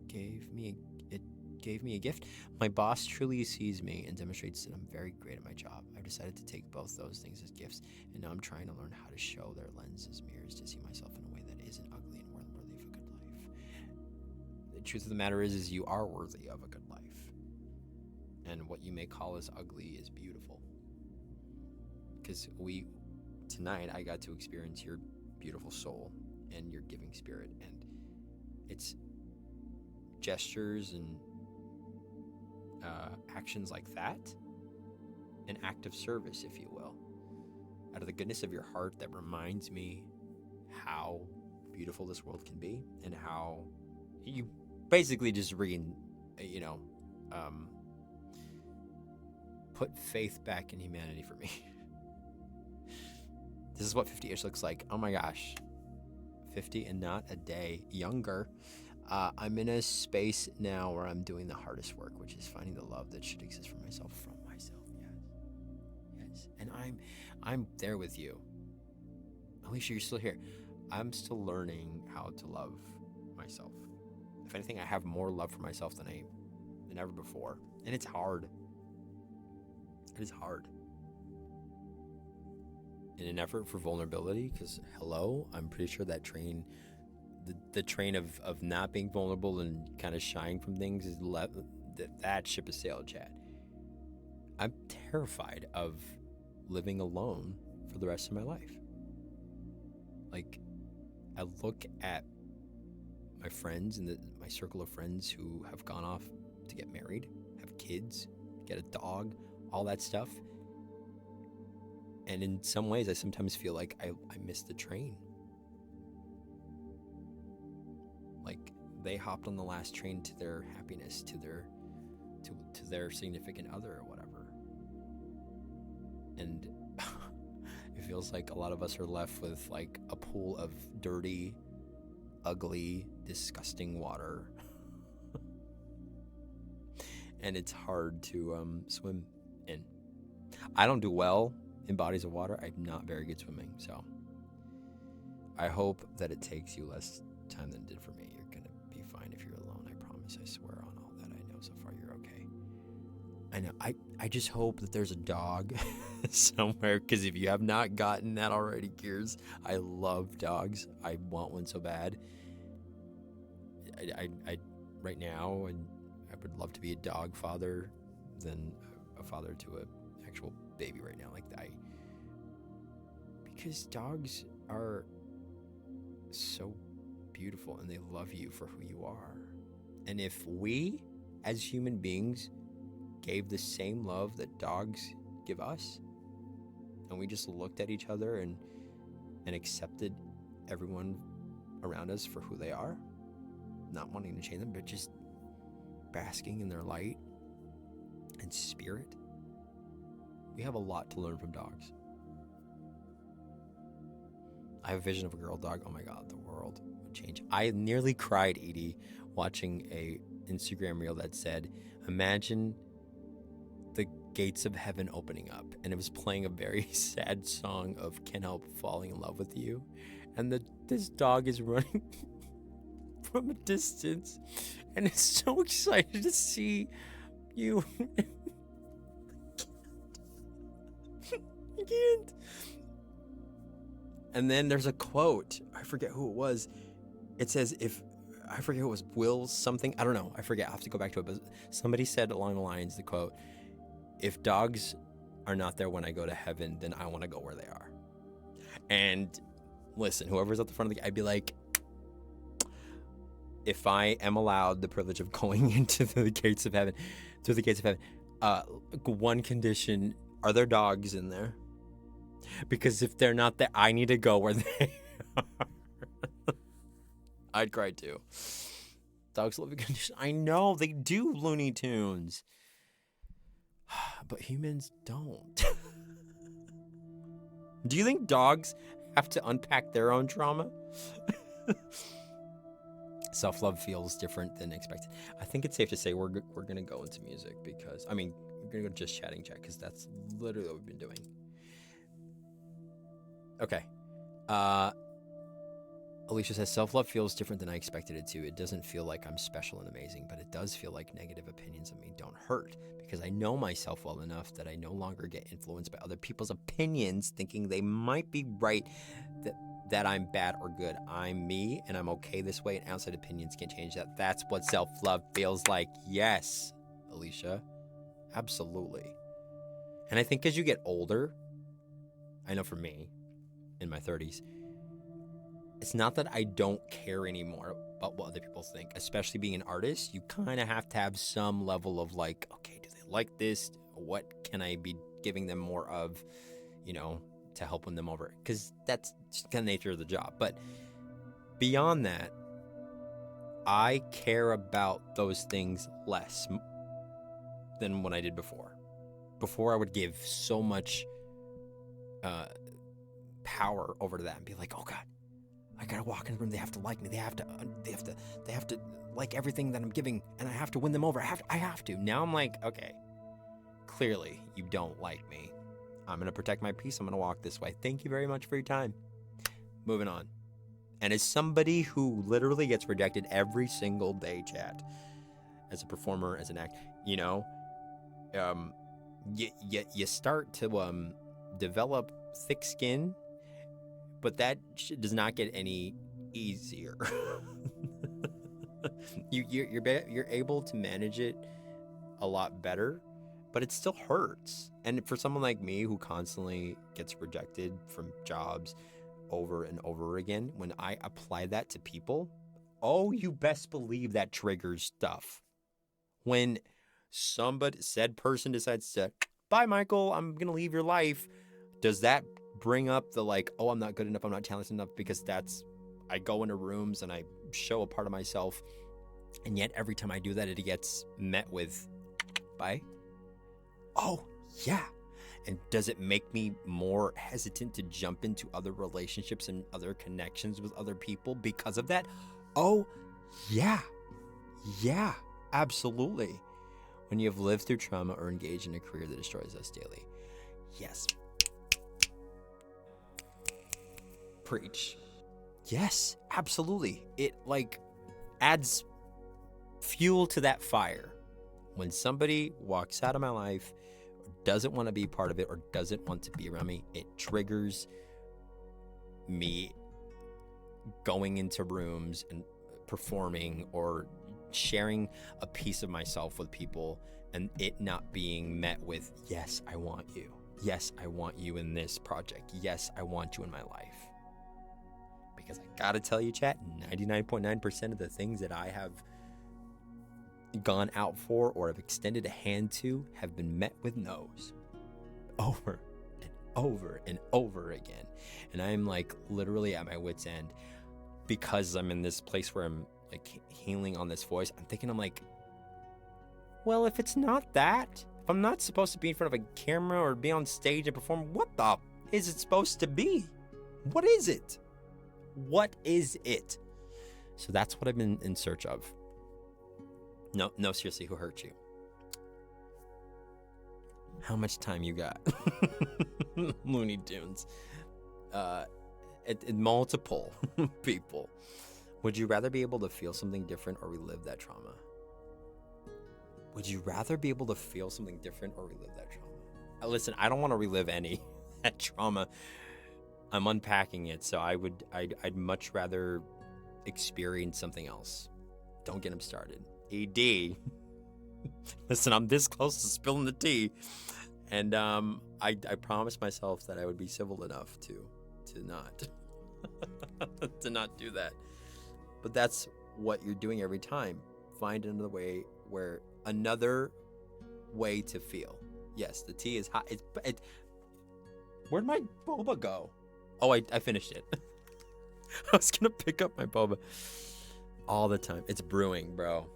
gave me a gift. My boss truly sees me and demonstrates that I'm very great at my job. I've decided to take both those things as gifts, and now I'm trying to learn how to show their lens as mirrors to see myself in a way that isn't ugly and worthy of a good life. The truth of the matter is you are worthy of a good life. And what you may call as ugly is beautiful. Because tonight I got to experience your beautiful soul and your giving spirit, and it's gestures and actions like that, an act of service, if you will, out of the goodness of your heart that reminds me how beautiful this world can be, and how you basically just put faith back in humanity for me. This is what 50-ish looks like. Oh my gosh, 50 and not a day younger. I'm in a space now where I'm doing the hardest work, which is finding the love that should exist for myself from myself. Yes. And I'm there with you. Alicia, you're still here. I'm still learning how to love myself. If anything, I have more love for myself than ever before. And it's hard. It is hard. In an effort for vulnerability, because I'm pretty sure that train, the train of not being vulnerable and kind of shying from things is that ship has sailed, Chad. I'm terrified of living alone for the rest of my life. Like, I look at my friends and my circle of friends who have gone off to get married, have kids, get a dog, all that stuff. And in some ways, I sometimes feel like I missed the train. Like they hopped on the last train to their happiness, to their significant other or whatever. And it feels like a lot of us are left with like a pool of dirty, ugly, disgusting water. And it's hard to swim in. I don't do well in bodies of water. I'm not very good swimming, so I hope that it takes you less time than it did for me. You're gonna be fine if you're alone. I promise. I swear on all that I know so far, you're okay. I know. I just hope that there's a dog somewhere, because if you have not gotten that already, Gears, I love dogs. I want one so bad. I right now, and I would love to be a dog father than a father to an actual baby right now. Because dogs are so beautiful and they love you for who you are. And if we, as human beings, gave the same love that dogs give us, and we just looked at each other and accepted everyone around us for who they are, not wanting to change them, but just basking in their light and spirit, we have a lot to learn from dogs. I have a vision of a girl dog. Oh my God, the world would change. I nearly cried, Edie, watching a Instagram reel that said, imagine the gates of heaven opening up. And it was playing a very sad song of Can't Help Falling in Love with You. And this dog is running from a distance and is so excited to see you. I can't. And then there's a quote. I forget who it was. It says, I forget who it was, Will something. I don't know. I forget. I have to go back to it. But somebody said along the lines, the quote, if dogs are not there when I go to heaven, then I want to go where they are. And listen, whoever's at the front of I'd be like, if I am allowed the privilege of going into the gates of heaven, through the gates of heaven, one condition, are there dogs in there? Because if they're not there, I need to go where they are. I'd cry too. Dogs live in condition. I know they do, Looney Tunes. But humans don't. Do you think dogs have to unpack their own trauma? Self-love feels different than expected. I think it's safe to say we're going to go into music because, we're going to go just chatting chat because that's literally what we've been doing. Okay. Alicia says, self-love feels different than I expected it to. It doesn't feel like I'm special and amazing, but it does feel like negative opinions of me don't hurt because I know myself well enough that I no longer get influenced by other people's opinions thinking they might be right, that I'm bad or good. I'm me and I'm okay this way, and outside opinions can't change that. That's what self-love feels like. Yes, Alicia. Absolutely. And I think as you get older, I know for me, in my 30s, it's not that I don't care anymore about what other people think. Especially being an artist, you kind of have to have some level of like, okay, do they like this? What can I be giving them more of, to help win them over? Because that's just kind of the nature of the job. But beyond that, I care about those things less than when I did before. Before I would give so much power over to that and be like, oh God, I gotta walk in the room. They have to like me. They have to like everything that I'm giving, and I have to win them over. I have to. Now I'm like, okay, clearly you don't like me. I'm gonna protect my peace. I'm gonna walk this way. Thank you very much for your time. Moving on. And as somebody who literally gets rejected every single day, chat, as a performer, as an act, you start to develop thick skin. But that does not get any easier. You're able to manage it a lot better, but it still hurts. And for someone like me who constantly gets rejected from jobs over and over again, when I apply that to people, oh, you best believe that triggers stuff. When said person decides to, bye, Michael, I'm going to leave your life. Does that bring up the like, oh, I'm not good enough, I'm not talented enough? Because I go into rooms and I show a part of myself. And yet every time I do that, it gets met with, bye. Oh, yeah. And does it make me more hesitant to jump into other relationships and other connections with other people because of that? Oh, yeah. Yeah, absolutely. When you have lived through trauma or engaged in a career that destroys us daily. Yes. Preach. Yes, absolutely. It like adds fuel to that fire. When somebody walks out of my life, doesn't want to be part of it, or doesn't want to be around me, it triggers me going into rooms and performing or sharing a piece of myself with people, and it not being met with, yes, I want you. Yes, I want you in this project. Yes, I want you in my life. Because I gotta tell you, chat, 99.9% of the things that I have gone out for or have extended a hand to have been met with no's over and over and over again. And I'm like literally at my wit's end, because I'm in this place where I'm like healing on this voice. I'm thinking, I'm like, well, if it's not that, if I'm not supposed to be in front of a camera or be on stage and perform, what the is it supposed to be? What is it? What is it? So that's what I've been in search of. No, seriously, who hurt you? How much time you got? Looney Tunes. Multiple people. Would you rather be able to feel something different or relive that trauma? Would you rather be able to feel something different or relive that trauma? Listen, I don't want to relive any that trauma. I'm unpacking it, so I'd much rather experience something else. Don't get him started. ED. Listen, I'm this close to spilling the tea, and I promised myself that I would be civil enough to not to not do that. But that's what you're doing every time. Find another way to feel. Yes, the tea is hot. Where'd my boba go? Oh, I finished it. I was gonna pick up my boba all the time. It's brewing, bro.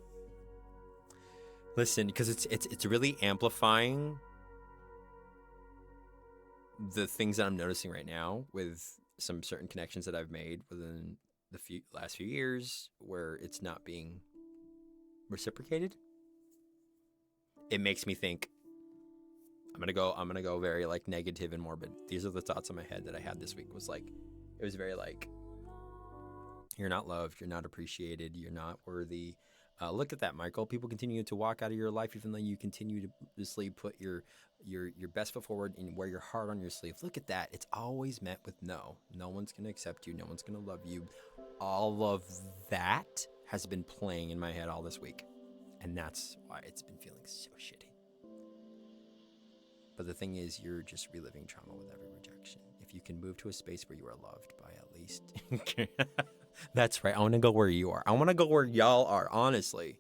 Listen, because it's really amplifying the things that I'm noticing right now with some certain connections that I've made within the last few years, where it's not being reciprocated. It makes me think I'm gonna go very like negative and morbid. These are the thoughts in my head that I had this week. It was very like, you're not loved, you're not appreciated, you're not worthy. Look at that, Michael. People continue to walk out of your life even though you continue to just put your best foot forward and wear your heart on your sleeve. Look at that. It's always met with no. No one's going to accept you. No one's going to love you. All of that has been playing in my head all this week. And that's why it's been feeling so shitty. But the thing is, you're just reliving trauma with every rejection. If you can move to a space where you are loved by at least... That's right. I want to go where you are. I want to go where y'all are, honestly.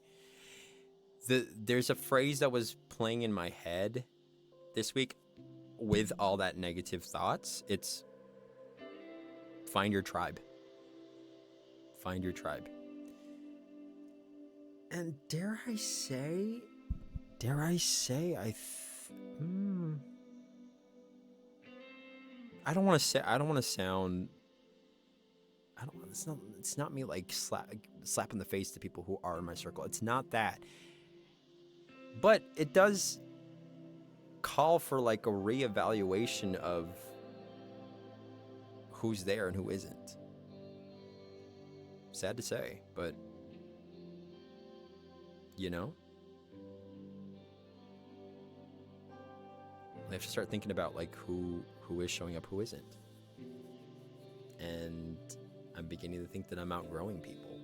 There's a phrase that was playing in my head this week with all that negative thoughts. It's find your tribe. Find your tribe. And dare I say, I don't want to sound... It's not me like slap in the face to people who are in my circle. It's not that. But it does call for like a reevaluation of who's there and who isn't. Sad to say, but you know, I have to start thinking about like who is showing up, who isn't. And I'm beginning to think that I'm outgrowing people,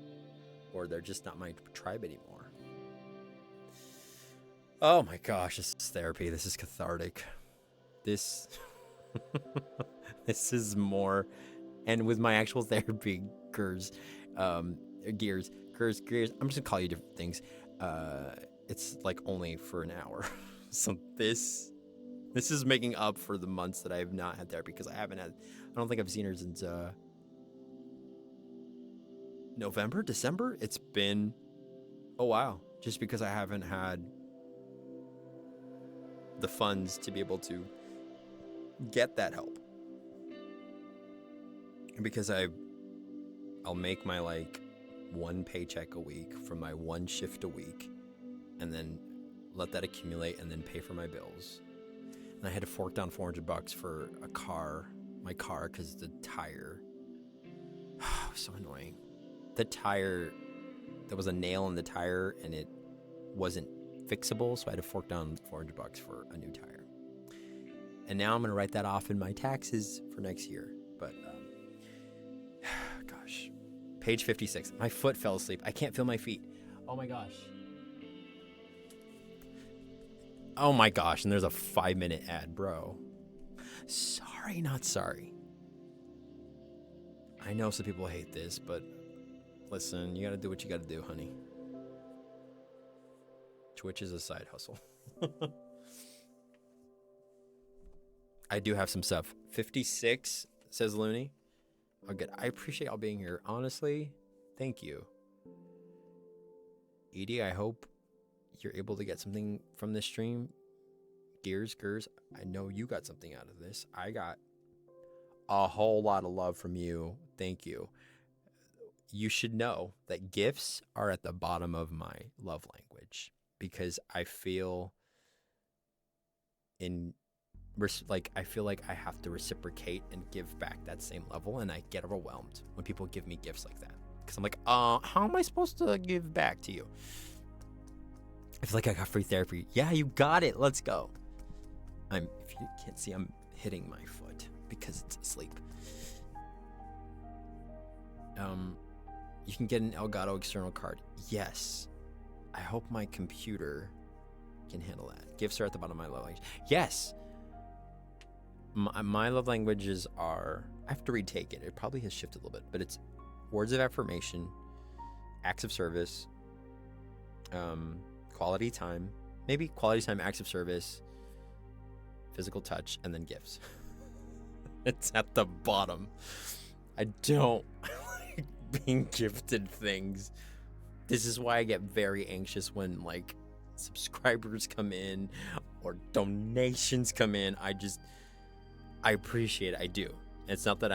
or they're just not my tribe anymore. Oh my gosh, this is therapy. This is cathartic. This is more, and with my actual therapy gears. I'm just gonna call you different things. it's like only for an hour. So this is making up for the months that I have not had therapy, because I don't think I've seen her since November, December. It's been a while, just because I haven't had the funds to be able to get that help. Because I'll make my like one paycheck a week from my one shift a week, and then let that accumulate and then pay for my bills. And I had to fork down $400 for my car, because the tire, so annoying. The tire, there was a nail in the tire and it wasn't fixable, so I had to fork down $400 for a new tire. And now I'm going to write that off in my taxes for next year. But, gosh. Page 56. My foot fell asleep. I can't feel my feet. Oh my gosh. Oh my gosh. And there's a 5-minute ad, bro. Sorry, not sorry. I know some people hate this, but listen, you got to do what you got to do, honey. Twitch is a side hustle. I do have some stuff. 56, says Looney. Oh, good. I appreciate y'all being here. Honestly, thank you. Edie, I hope you're able to get something from this stream. Gers, I know you got something out of this. I got a whole lot of love from you. Thank you. You should know that gifts are at the bottom of my love language, because I feel I feel like I have to reciprocate and give back that same level, and I get overwhelmed when people give me gifts like that, because I'm like, how am I supposed to give back to you? I feel like I got free therapy. Yeah, you got it. Let's go. If you can't see, I'm hitting my foot because it's asleep. You can get an Elgato external card. Yes. I hope my computer can handle that. Gifts are at the bottom of my love language. Yes. My love languages are, I have to retake it. It probably has shifted a little bit, but it's words of affirmation, acts of service, quality time, maybe quality time, acts of service, physical touch, and then gifts. It's at the bottom. I don't like being gifted things. This is why I get very anxious when like subscribers come in or donations come in. I appreciate it. I do. It's not that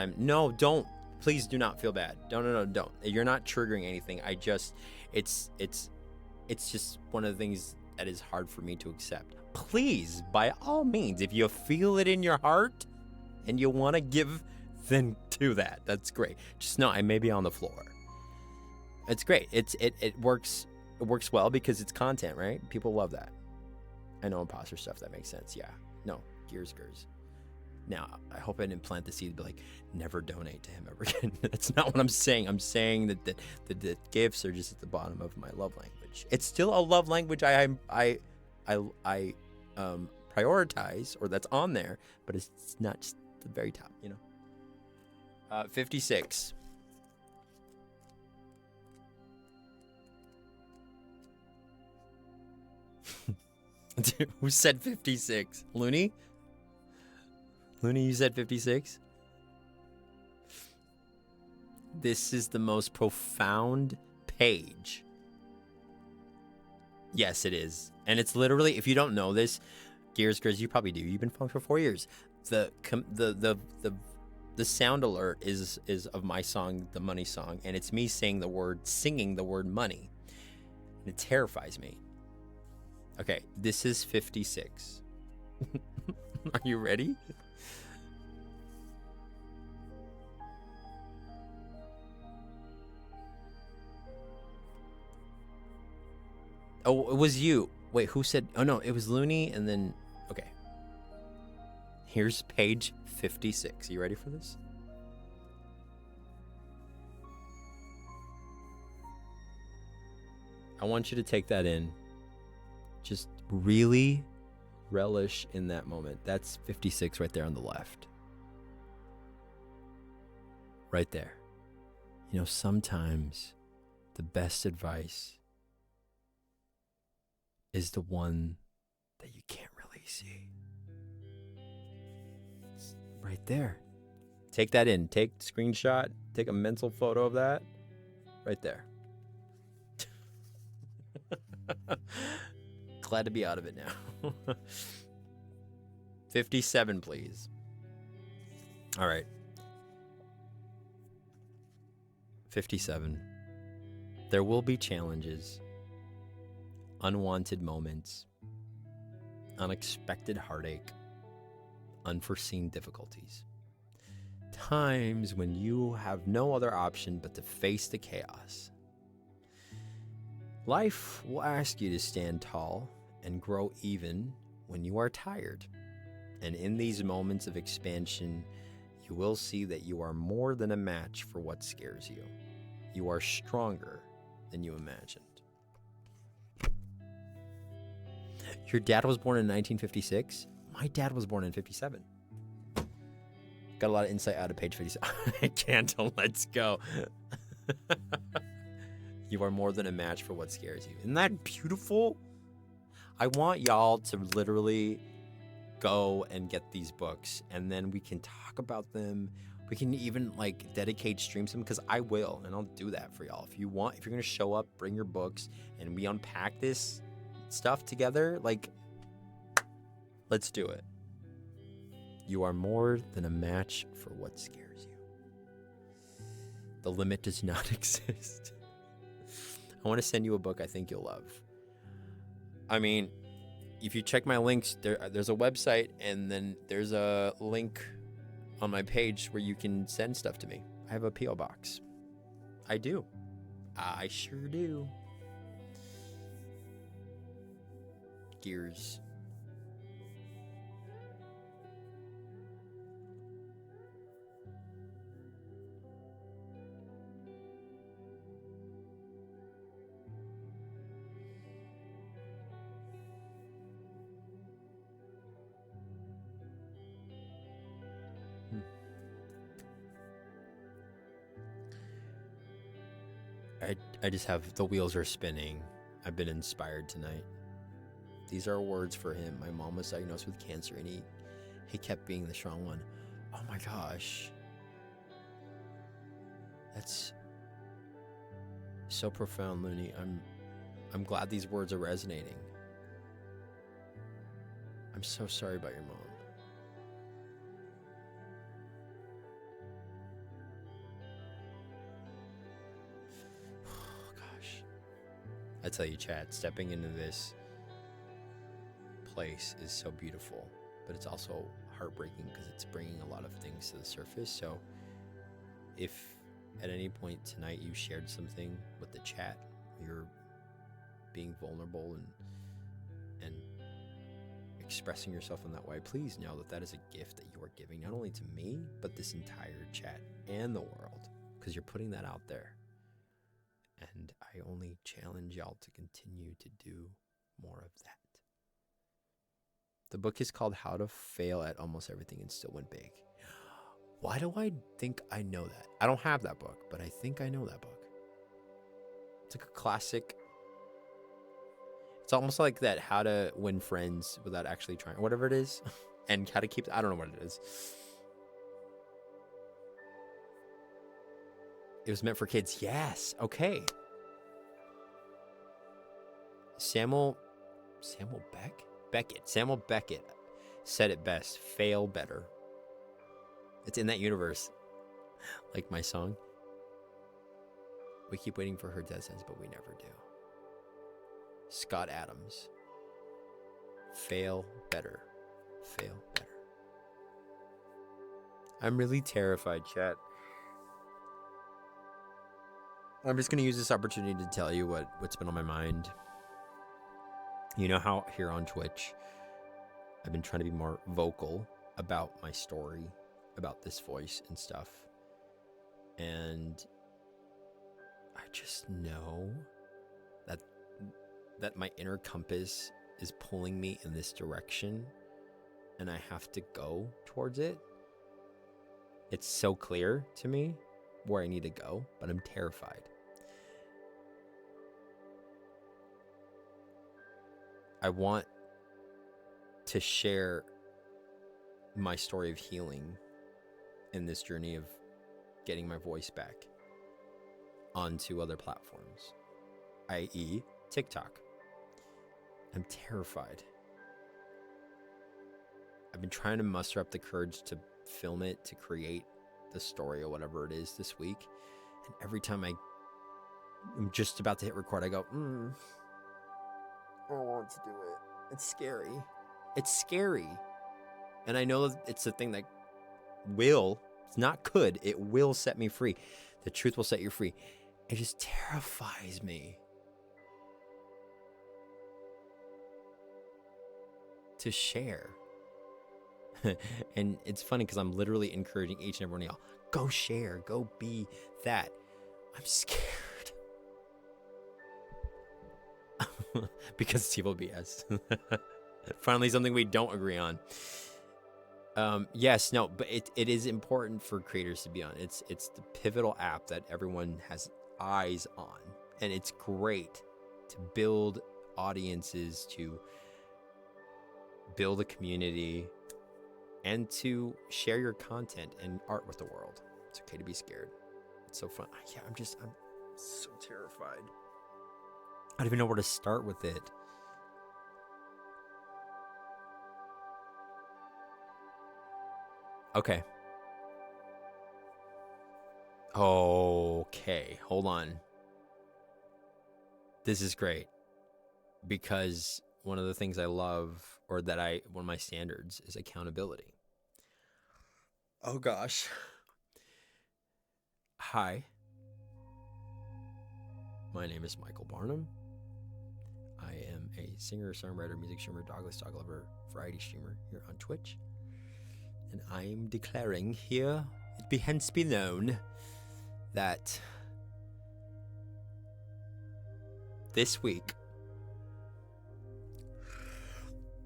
don't. Please do not feel bad. Don't. You're not triggering anything. It's just one of the things that is hard for me to accept. Please, by all means, if you feel it in your heart and you want to give, then do that. That's great. Just know I may be on the floor. It's great. It works well because it's content, right? People love that. I know imposter stuff. That makes sense. Yeah. No. Gers. Now, I hope I didn't plant the seed to be like, never donate to him ever again. That's not what I'm saying. I'm saying that the gifts are just at the bottom of my love language. It's still a love language I prioritize, or that's on there, but it's not just the very top, 56. Who said 56? Looney, you said 56? This is the most profound page. Yes, it is. And it's literally, if you don't know this, Gers, you probably do. You've been following for 4 years. The sound alert is of my song, the Money Song, and it's me singing the word money. And it terrifies me. Okay, this is 56. Are you ready? Oh, it was you. Wait, who said? Oh, no, it was Looney, and then... Okay. Here's page 56. You ready for this? I want you to take that in. Just really relish in that moment. That's 56 right there on the left. Right there. Sometimes the best advice is the one that you can't really see. It's right there. Take that in. Take screenshot. Take a mental photo of that. Right there. Glad to be out of it now. 57, please. All right. 57. There will be challenges, unwanted moments, unexpected heartache, unforeseen difficulties. Times when you have no other option but to face the chaos. Life will ask you to stand tall and grow even when you are tired. And in these moments of expansion, you will see that you are more than a match for what scares you. You are stronger than you imagined. Your dad was born in 1956? My dad was born in 57. Got a lot of insight out of page 57. I can't. Let's go. You are more than a match for what scares you. Isn't that beautiful? I want y'all to literally go and get these books, and then we can talk about them. We can even like dedicate streams to them, because I will, and I'll do that for y'all. If you want, if you're gonna show up, bring your books, and we unpack this stuff together, like, let's do it. You are more than a match for what scares you. The limit does not exist. I want to send you a book I think you'll love. I mean, if you check my links, there's a website, and then there's a link on my page where you can send stuff to me. I have a P.O. box. I do. I sure do. Gears. I just have, the wheels are spinning. I've been inspired tonight. These are words for him. My mom was diagnosed with cancer, and he kept being the strong one. Oh my gosh. That's so profound, Looney. I'm glad these words are resonating. I'm so sorry about your mom. I tell you, chat, stepping into this place is so beautiful, but it's also heartbreaking because it's bringing a lot of things to the surface. So if at any point tonight you shared something with the chat, you're being vulnerable and expressing yourself in that way, please know that that is a gift that you are giving not only to me, but this entire chat and the world, because you're putting that out there. And I only challenge y'all to continue to do more of that. The book is called How to Fail at Almost Everything and Still Win Big. Why do I think I know that? I don't have that book, but I think I know that book. It's like a classic. It's almost like that How to Win Friends Without Actually Trying, or whatever it is. And how to keep, I don't know what it is. It was meant for kids. Yes. Okay. Samuel Beckett said it best. Fail better. It's in that universe. Like my song. We keep waiting for her death sentence, but we never do. Scott Adams. Fail better. Fail better. I'm really terrified, chat. I'm just going to use this opportunity to tell you what's been on my mind. You know how here on Twitch, I've been trying to be more vocal about my story, about this voice and stuff. And I just know that my inner compass is pulling me in this direction, and I have to go towards it. It's so clear to me where I need to go, but I'm terrified. I want to share my story of healing in this journey of getting my voice back onto other platforms, i.e. TikTok. I'm terrified. I've been trying to muster up the courage to film it, to create the story or whatever it is this week. And every time I'm just about to hit record, I go, I don't want to do it. It's scary. It's scary. And I know it's a thing that it's not could, it will set me free. The truth will set you free. It just terrifies me to share. And it's funny because I'm literally encouraging each and every one of y'all, go share, go be that. I'm scared. Because it's evil BS. Finally, something we don't agree on. Yes, no, but it is important for creators to be on. It's the pivotal app that everyone has eyes on. And it's great to build audiences, to build a community, and to share your content and art with the world. It's okay to be scared. It's so fun. Yeah, I'm so terrified. I don't even know where to start with it. Okay. Okay, hold on. This is great. Because one of the things I love, or one of my standards, is accountability. Oh gosh. Hi. My name is Michael Barnum. I am a singer, songwriter, music streamer, dogless dog lover, variety streamer here on Twitch. And I am declaring here, it be hence be known, that this week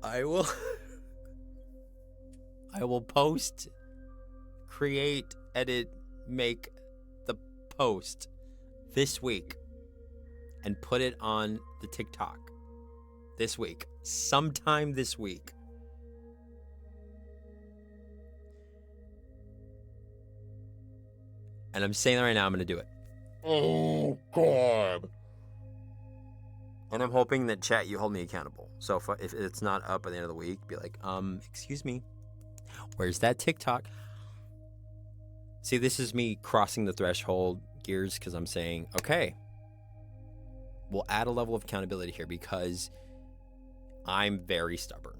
I will post, create, edit, make the post this week and put it on the TikTok this week, sometime this week. And I'm saying that right now, I'm going to do it. Oh, God. And I'm hoping that, chat, you hold me accountable. So if it's not up by the end of the week, be like, excuse me, where's that TikTok? See, this is me crossing the threshold gears because I'm saying, okay, we'll add a level of accountability here because I'm very stubborn.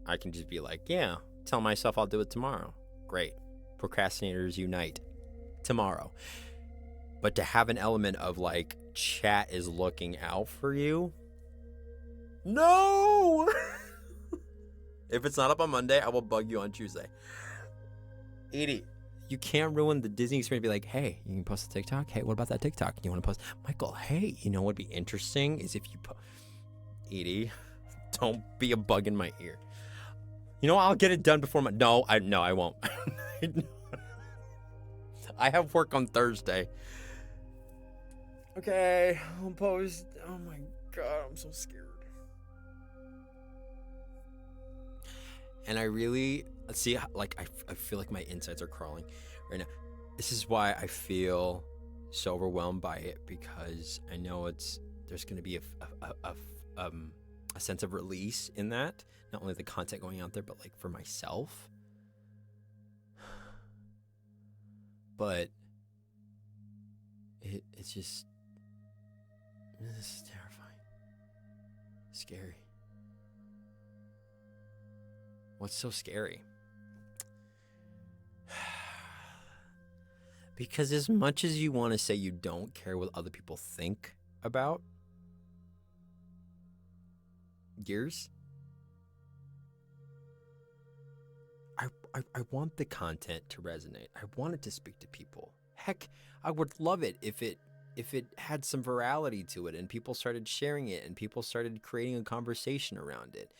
I can just be like, yeah, tell myself I'll do it tomorrow. Great. Procrastinators unite. Tomorrow. But to have an element of like, chat is looking out for you. No! If it's not up on Monday, I will bug you on Tuesday. Edie, you can't ruin the Disney experience. Be like, hey, you can post a TikTok? Hey, what about that TikTok? You want to post? Michael, hey, you know what would be interesting is if you Edie, don't be a bug in my ear. You know, I'll get it done before my... No, I won't. I have work on Thursday. Okay, I'll post. Oh my God, I'm so scared. And I really see, like, I feel like my insides are crawling right now. This is why I feel so overwhelmed by it, because I know there's going to be a sense of release in that. Not only the content going out there, but like for myself. But it's just, this is terrifying. Scary. What's so scary? Because as much as you want to say you don't care what other people think about Gears, I want the content to resonate. I want it to speak to people. Heck, I would love it if it had some virality to it and people started sharing it and people started creating a conversation around it.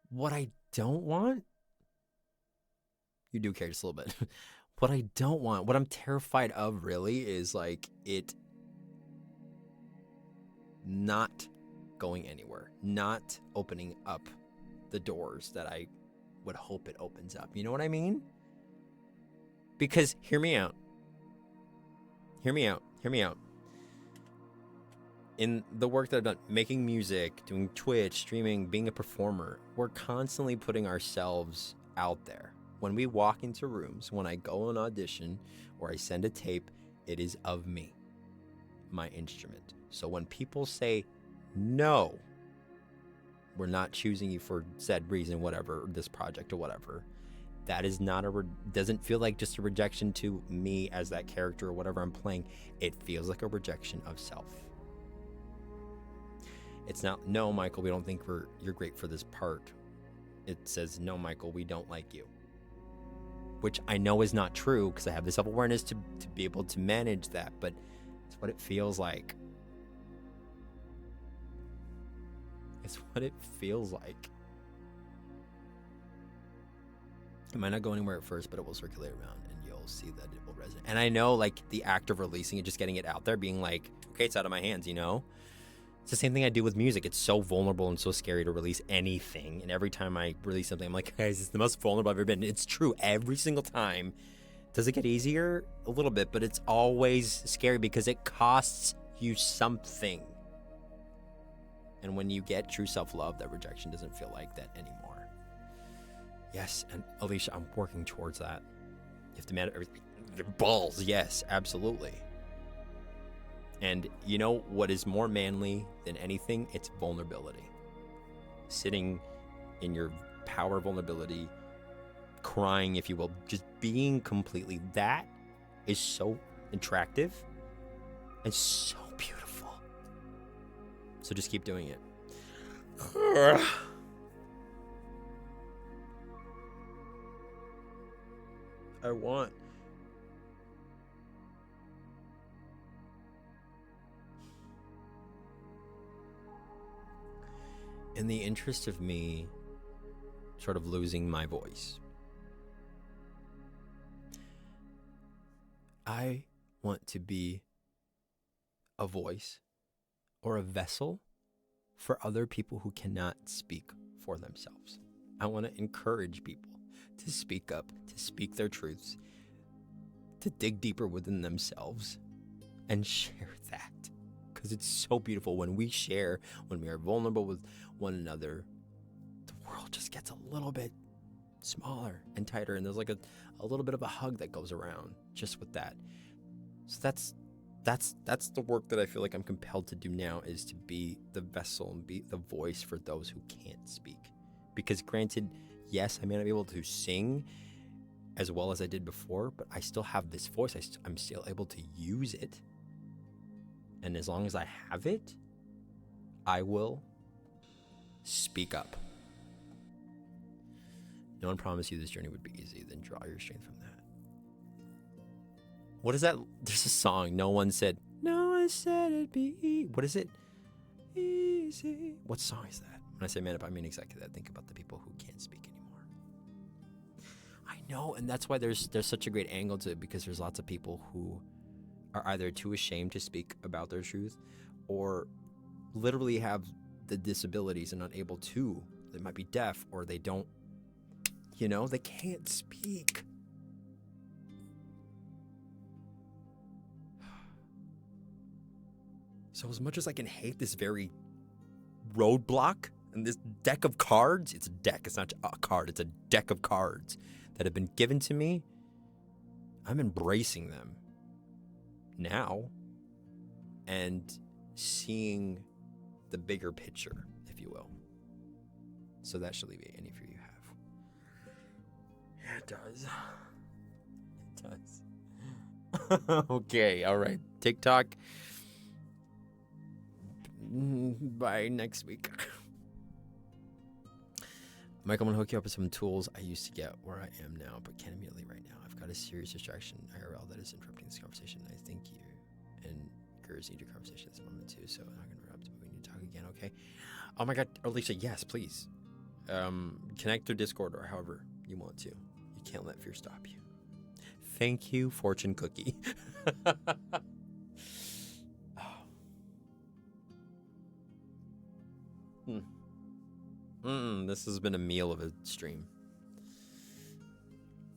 What I don't want, you do care just a little bit. What I don't want, what I'm terrified of really is like it not going anywhere, not opening up the doors that I would hope it opens up. You know what I mean? Because hear me out. In the work that I've done, making music, doing Twitch, streaming, being a performer, we're constantly putting ourselves out there. When we walk into rooms, when I go on audition or I send a tape, it is of me, my instrument. So when people say, no, we're not choosing you for said reason, whatever, this project or whatever, that is not doesn't feel like just a rejection to me as that character or whatever I'm playing. It feels like a rejection of self. It's not, no, Michael, we don't think you're great for this part. It says, no, Michael, we don't like you. Which I know is not true because I have the self-awareness to be able to manage that, but it's what it feels like. It's what it feels like. It might not go anywhere at first, but it will circulate around and you'll see that it will resonate. And I know, like, the act of releasing it, just getting it out there, being like, okay, it's out of my hands, you know? It's the same thing I do with music. It's so vulnerable and so scary to release anything. And every time I release something, I'm like, guys, it's the most vulnerable I've ever been. It's true every single time. Does it get easier? A little bit, but it's always scary because it costs you something. And when you get true self-love, that rejection doesn't feel like that anymore. Yes, and Alicia, I'm working towards that. You have to manage everything. Your balls, yes, absolutely. And you know what is more manly than anything? It's vulnerability. Sitting in your power, vulnerability, crying, if you will, just being completely, that is so attractive and so beautiful. So just keep doing it. I want in the interest of me sort of losing my voice, I want to be a voice or a vessel for other people who cannot speak for themselves. I want to encourage people to speak up, to speak their truths, to dig deeper within themselves and share that. Because it's so beautiful when we share, when we are vulnerable with one another, the world just gets a little bit smaller and tighter, and there's like a little bit of a hug that goes around just with that. So that's the work that I feel like I'm compelled to do now, is to be the vessel and be the voice for those who can't speak. Because granted, yes, I may not be able to sing as well as I did before, but I still have this voice. I'm still able to use it. And as long as I have it, I will speak up. No one promised you this journey would be easy, then draw your strength from that. What is that? There's a song. No one said it'd be easy. What is it? Easy. What song is that? When I say man up, I mean exactly that. Think about the people who can't speak anymore. I know, and that's why there's such a great angle to it, because there's lots of people who are either too ashamed to speak about their truth, or literally have the disabilities and unable to. They might be deaf, or they don't, they can't speak. So as much as I can hate this very roadblock and this deck of cards, it's a deck, it's not a card, it's a deck of cards that have been given to me, I'm embracing them now and seeing the bigger picture, if you will. So that should alleviate any fear you have. Yeah, it does. It does. Okay, all right. TikTok. By next week. Mike, I'm gonna hook you up with some tools I used to get where I am now, but can't immediately right now. I've got a serious distraction IRL that is interrupting this conversation. I think you and Gers need your conversation at this moment too, so I'm not gonna interrupt, but we need to talk again, okay? Oh my god, Alicia, yes, please. Connect through Discord or however you want to. You can't let fear stop you. Thank you, fortune cookie. Listen, this has been a meal of a stream.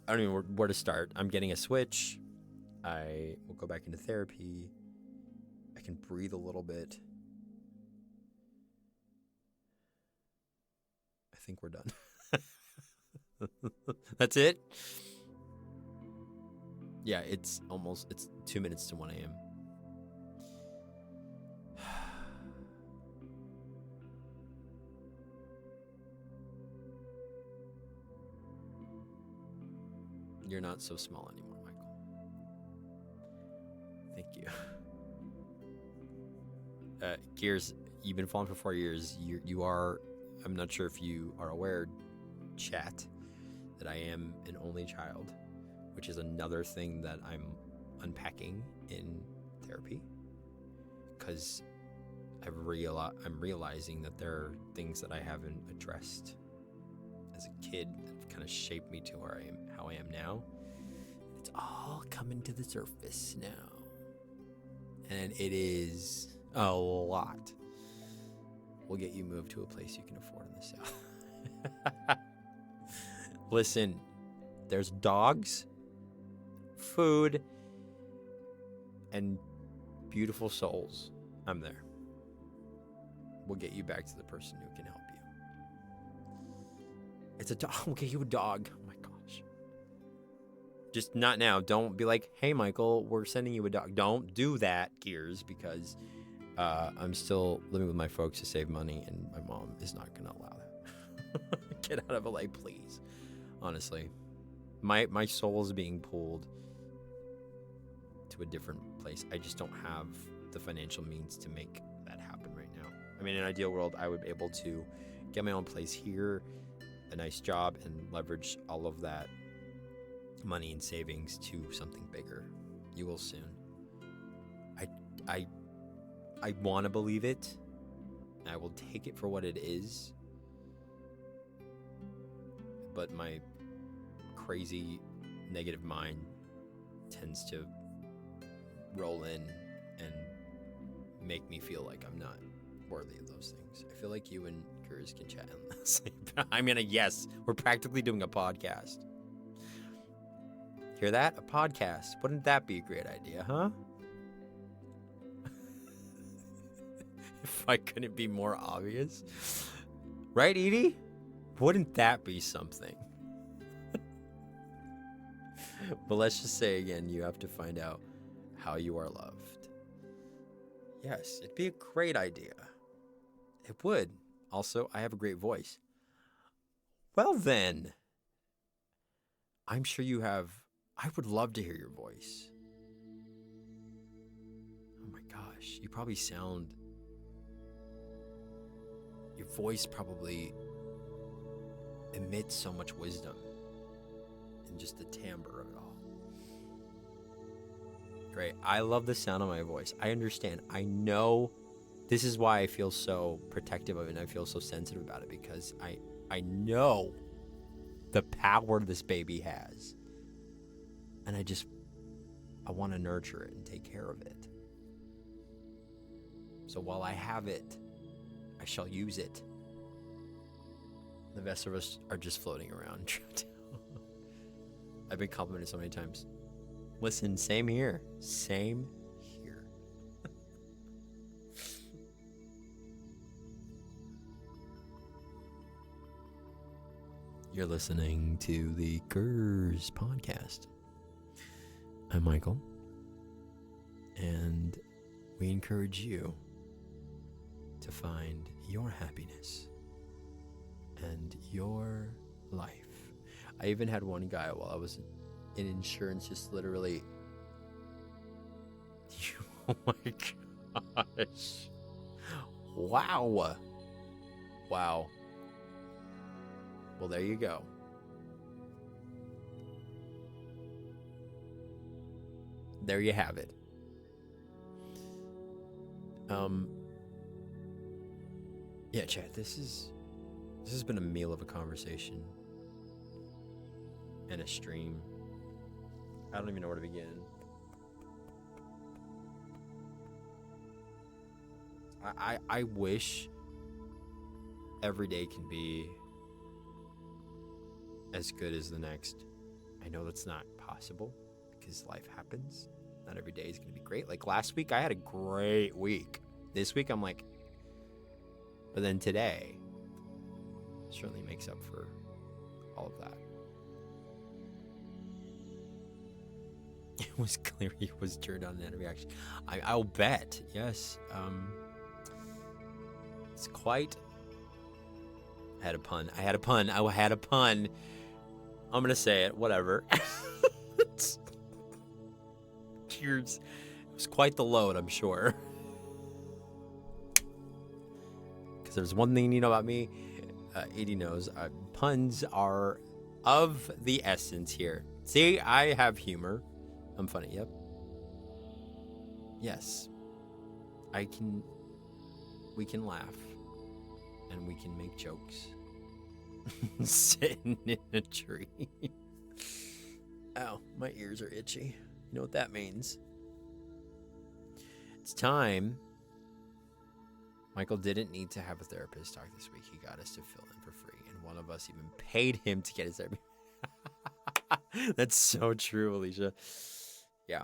I don't even know where to start. I'm getting a switch. I will go back into therapy. I can breathe a little bit. I think we're done. That's it? Yeah, it's 2 minutes to 1 a.m. You're not so small anymore, Michael. Thank you. Gears, you've been following for 4 years. You are, I'm not sure if you are aware, chat, that I am an only child, which is another thing that I'm unpacking in therapy, because I'm realizing that there are things that I haven't addressed as a kid that kind of shaped me to where I am, how I am now. It's all coming to the surface now, and it is a lot. We'll get you moved to a place you can afford in the South. Listen, there's dogs, food, and beautiful souls. I'm there. We'll get you back to the person who can help you. It's a dog. We'll get you a dog. Oh my gosh. Just not now. Don't be like, hey, Michael, we're sending you a dog. Don't do that, Gears, because I'm still living with my folks to save money, and my mom is not going to allow that. Get out of LA, please. Honestly, my soul is being pulled to a different place. I just don't have the financial means to make that happen right now. I mean, in an ideal world, I would be able to get my own place here, a nice job, and leverage all of that money and savings to something bigger. You will soon. I want to believe it. I will take it for what it is. But my crazy negative mind tends to roll in and make me feel like I'm not worthy of those things. I feel like you and Gurus can chat endlessly. I mean, yes, we're practically doing a podcast. Hear that? A podcast. Wouldn't that be a great idea, huh? If I couldn't be more obvious. Right, Edie? Wouldn't that be something? But let's just say again, you have to find out how you are loved. Yes, it'd be a great idea. It would. Also, I have a great voice. Well then, I'm sure you have. I would love to hear your voice. Oh my gosh, you probably sound. Your voice probably emits so much wisdom and just the timbre of it all. Great. I love the sound of my voice. I understand. I know this is why I feel so protective of it and I feel so sensitive about it, because I know the power this baby has. And I want to nurture it and take care of it. So while I have it, I shall use it. The rest of us are just floating around. I've been complimented so many times. Listen, same here. Same here. You're listening to the Gers podcast. I'm Michael, and we encourage you to find your happiness and your life. I even had one guy while I was in insurance just literally, oh my gosh, wow. Well, there you go. There you have it. Yeah, chat, this has been a meal of a conversation and a stream. I don't even know where to begin. I wish every day can be as good as the next. I know that's not possible because life happens. Not every day is going to be great. Like last week, I had a great week. This week, I'm like, but then today certainly makes up for all of that. It was clear he was turned on in reaction. I'll bet. Yes. It's quite. I had a pun. I had a pun. I'm going to say it. Whatever. Cheers. It was quite the load, I'm sure. Because there's one thing you know about me. Edie knows. Puns are of the essence here. See, I have humor. I'm funny. Yep. Yes. We can laugh. And we can make jokes. Sitting in a tree. Ow, my ears are itchy. You know what that means? It's time. Michael didn't need to have a therapist talk this week. He got us to fill in for free. And one of us even paid him to get his therapy. That's so true, Alicia. Yeah.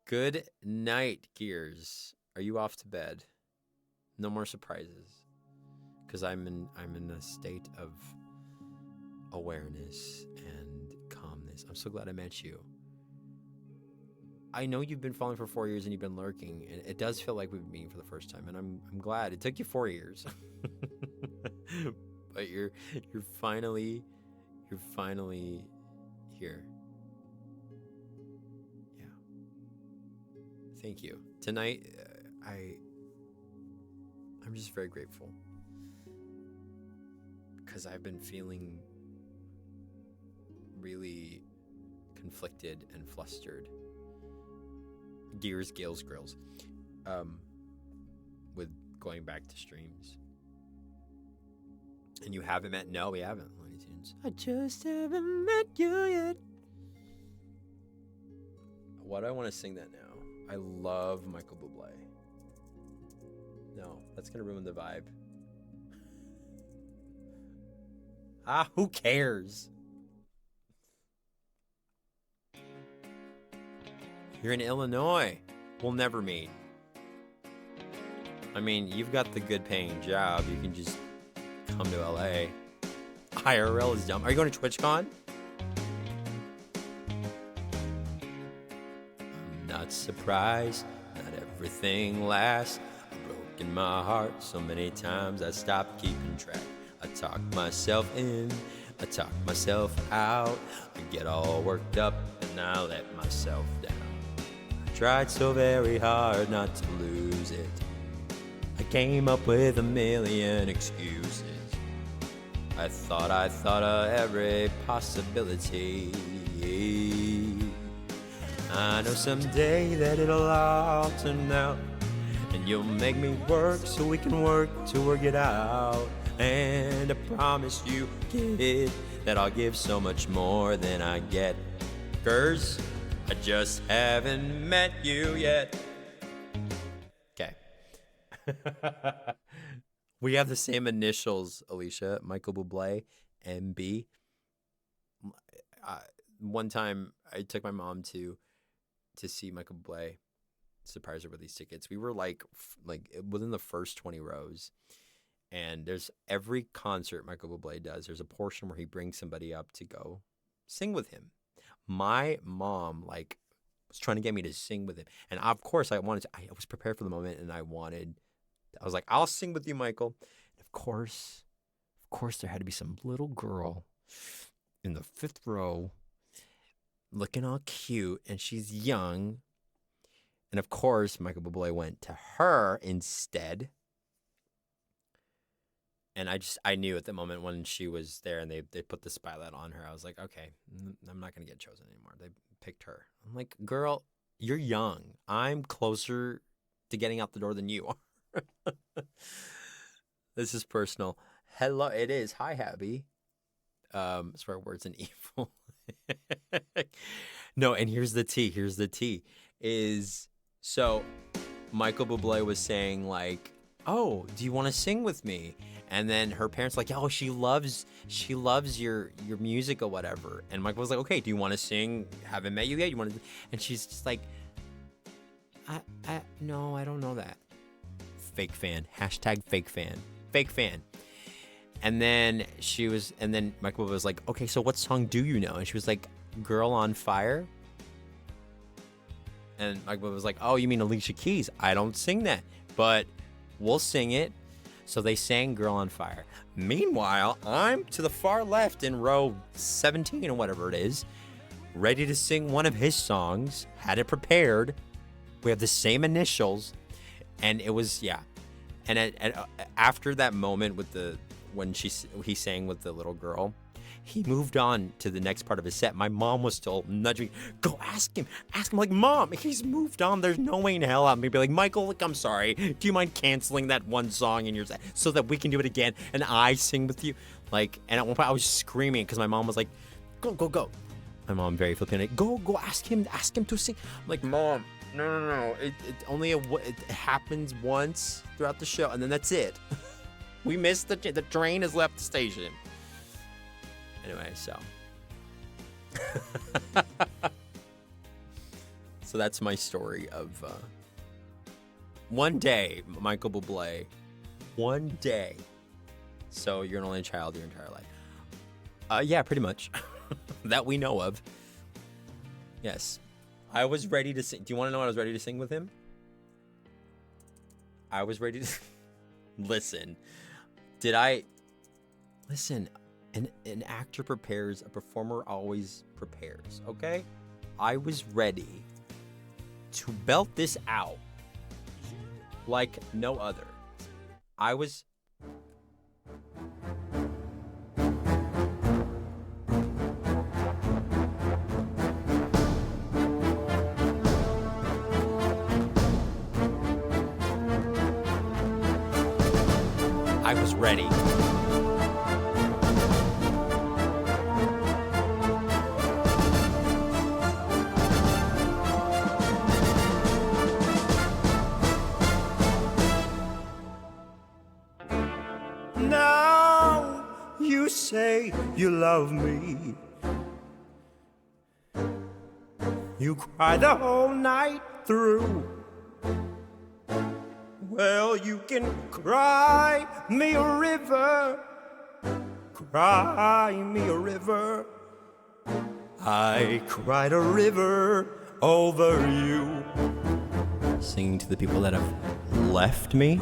Good night, Gears. Are you off to bed? No more surprises. Because I'm in a state of awareness and calmness. I'm so glad I met you. I know you've been following for 4 years and you've been lurking, and it does feel like we've been meeting for the first time, and I'm glad. It took you 4 years. But you're finally here. Yeah. Thank you. Tonight I'm just very grateful. Because I've been feeling really conflicted and flustered. Gears, Gales, Grills. With going back to streams. And you haven't met? No, we haven't. Looney Tunes. I just haven't met you yet. Why do I want to sing that now? I love Michael Bublé. No, that's going to ruin the vibe. Who cares? You're in Illinois. We'll never meet. I mean, you've got the good paying job. You can just come to LA. IRL is dumb. Are you going to TwitchCon? I'm not surprised. Not everything lasts. I've broken my heart so many times I stopped keeping track. I talk myself in, I talk myself out. I get all worked up and I let myself down. I tried so very hard not to lose it. I came up with a million excuses. I thought of every possibility. I know someday that it'll all turn out, and you'll make me work so we can work to work it out. And I promise you, kid, that I'll give so much more than I get. 'Cause I just haven't met you yet. Okay. We have the same initials, Alicia. Michael Bublé, MB. One time, I took my mom to see Michael Bublé, surprise her with these tickets. We were like within the first 20 rows. And there's every concert Michael Bublé does, there's a portion where he brings somebody up to go sing with him. My mom was trying to get me to sing with him. And of course I was prepared for the moment, and I was like, I'll sing with you, Michael. And of course there had to be some little girl in the 5th row looking all cute, and she's young. And of course Michael Bublé went to her instead. And I knew at the moment when she was there and they put the spotlight on her, I was like, okay, I'm not going to get chosen anymore. They picked her. I'm like, girl, you're young. I'm closer to getting out the door than you are. This is personal. Hello, it is. Hi, Abby. Swear words and evil. No, and here's the tea. So Michael Bublé was saying, like, oh, do you want to sing with me? And then her parents like, oh, she loves your music or whatever. And Michael was like, okay, do you want to sing? Haven't met you yet. You want to? And she's just like, no, I don't know that. Fake fan. Hashtag fake fan. Fake fan. And then Michael was like, okay, so what song do you know? And she was like, Girl on Fire. And Michael was like, oh, you mean Alicia Keys? I don't sing that, but we'll sing it. So they sang Girl on Fire. Meanwhile, I'm to the far left in row 17 or whatever it is, ready to sing one of his songs, had it prepared. We have the same initials. And it was, yeah. And after that moment with when he sang with the little girl, he moved on to the next part of his set. My mom was still nudging, go ask him. Like, Mom, he's moved on. There's no way in hell I'm going to be like, Michael, look, I'm sorry. Do you mind canceling that one song in your set so that we can do it again and I sing with you? Like, and at one point I was screaming because my mom was like, go. My mom, very flippant, go ask him to sing. I'm like, Mom, no. It happens once throughout the show and then that's it. We missed the train has left the station. Anyway, so that's my story of one day, Michael Bublé. One day. So you're an only child your entire life. Yeah, pretty much. That we know of. Yes. I was ready to sing. Do you want to know I was ready to sing with him? I was ready to listen. Listen. An actor prepares, a performer always prepares, okay? I was ready to belt this out like no other. I was ready. Now you say you love me. You cry the whole night through. Well, you can cry me a river. Cry me a river. I cried a river over you. Singing to the people that have left me.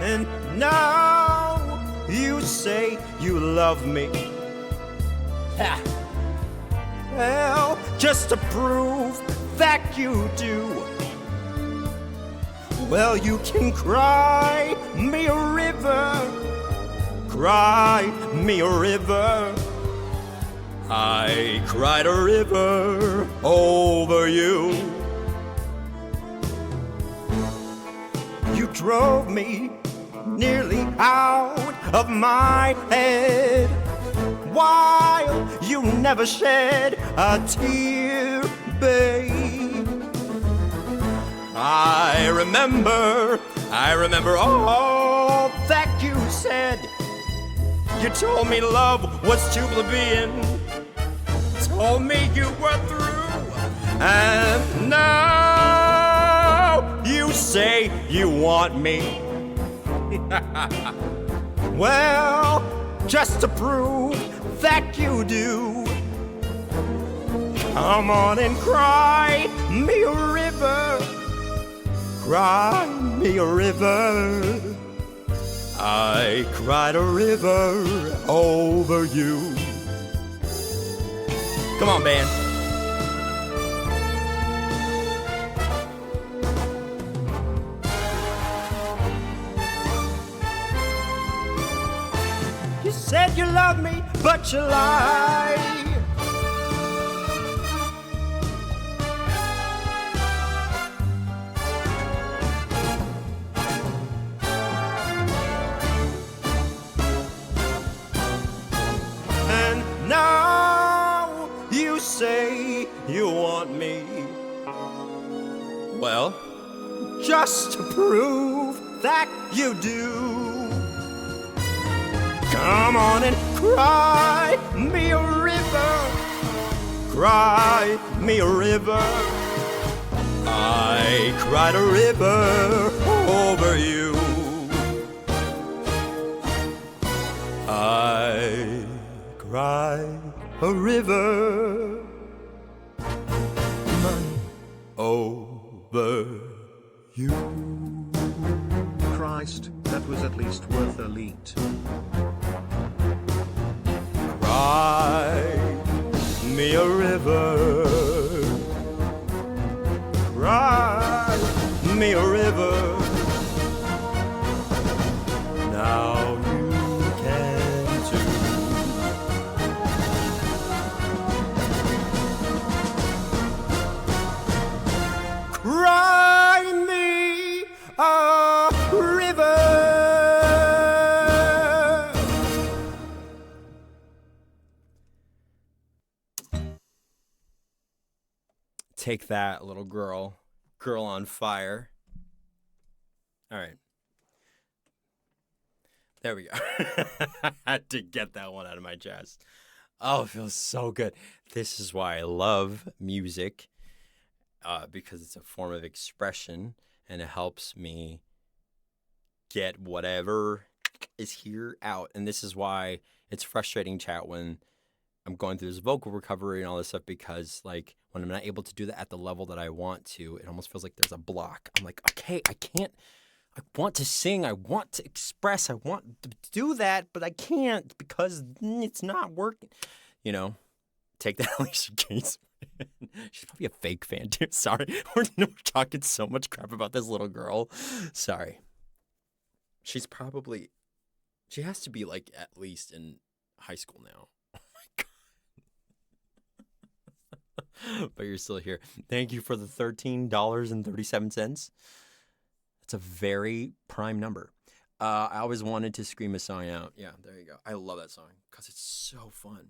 And now you say you love me. Ha. Well, just to prove that you do. Well, you can cry me a river. Cry me a river. I cried a river over you. You drove me nearly out of my head, while you never shed a tear, babe. I remember all that you said. You told me love was too plebeian, told me you were through, and now you say you want me. Well, just to prove that you do, come on and cry me a river. Cry me a river. I cried a river over you. Come on, band. You said you loved me, but you lied. And now want me? Well, just to prove that you do, come on and cry me a river, cry me a river. I cried a river over you. I cried a river over you. Christ, that was at least worth a leet. Cry me a river, cry me a river. Now you can too. Cry me a river. Take that, little girl. Girl on fire. All right. There we go. I had to get that one out of my chest. Oh, it feels so good. This is why I love music, because it's a form of expression and it helps me get whatever is here out. And this is why it's frustrating, chat, when I'm going through this vocal recovery and all this stuff, because like when I'm not able to do that at the level that I want to, it almost feels like there's a block. I'm like, okay, I can't. I want to sing, I want to express, I want to do that, but I can't because it's not working. You know, take that, Alicia Keys. She's probably a fake fan, too. Sorry. We're talking so much crap about this little girl. Sorry. She has to be like at least in high school now. Oh my God. But you're still here. Thank you for the $13.37. It's a very prime number. I always wanted to scream a song out. Yeah, there you go. I love that song because it's so fun.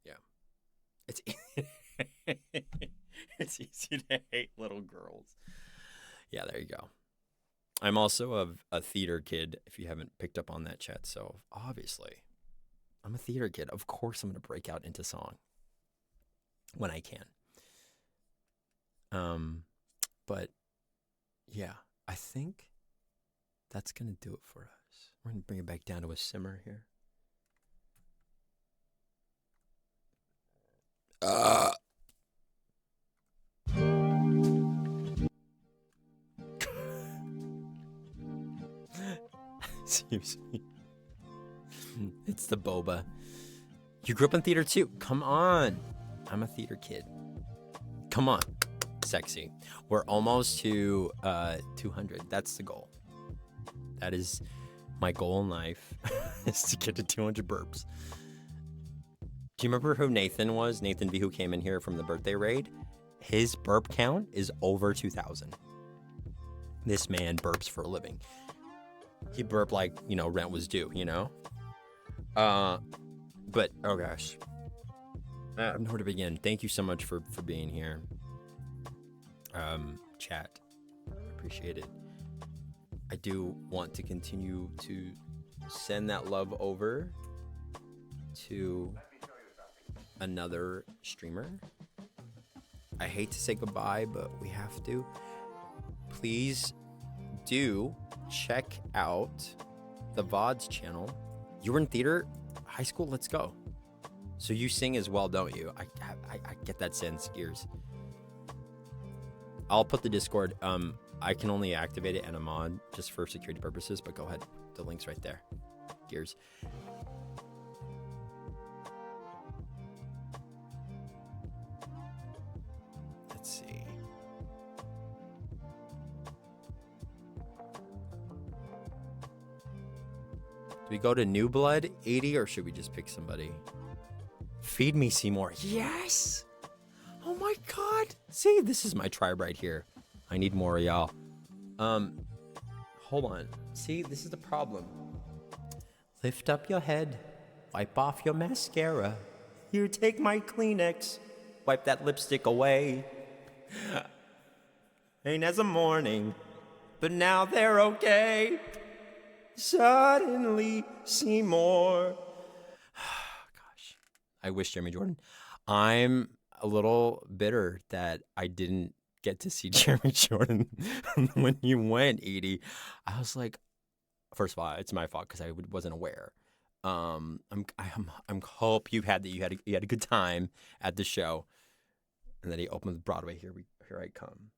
Yeah. It's it's easy to hate little girls. Yeah, there you go. I'm also a theater kid, if you haven't picked up on that, chat. So obviously, I'm a theater kid. Of course I'm going to break out into song when I can. But yeah. I think that's going to do it for us. We're going to bring it back down to a simmer here. Excuse me. It's the boba. You grew up in theater too. Come on. I'm a theater kid. Come on. Sexy. We're almost to 200. That's the goal. That is my goal in life, is to get to 200 burps. Do you remember who Nathan was? Nathan V, who came in here from the birthday raid? His burp count is over 2,000. This man burps for a living. He burped like, rent was due, But, oh gosh. I don't know where to begin. Thank you so much for being here. Chat. Appreciate it. I do want to continue to send that love over to another streamer. I hate to say goodbye, but we have to. Please do check out the VODs channel. You were in theater, high school, let's go. So you sing as well, don't you? I get that sense, Gears. I'll put the Discord. I can only activate it and a mod just for security purposes, but go ahead. The link's right there. Gears. Let's see. Do we go to New Blood 80 or should we just pick somebody? Feed me, Seymour. Yes! Oh my God. See, this is my tribe right here. I need more of y'all. Hold on. See, this is the problem. Lift up your head. Wipe off your mascara. Here, take my Kleenex. Wipe that lipstick away. Ain't as a morning, but now they're okay. Suddenly see more. Gosh, I wish Jeremy Jordan. I'm a little bitter that I didn't get to see Jeremy Jordan when you went, Edie. I was like, first of all, it's my fault because I wasn't aware. I'm hope you had a good time at the show, and then he opened the Broadway. Here I come.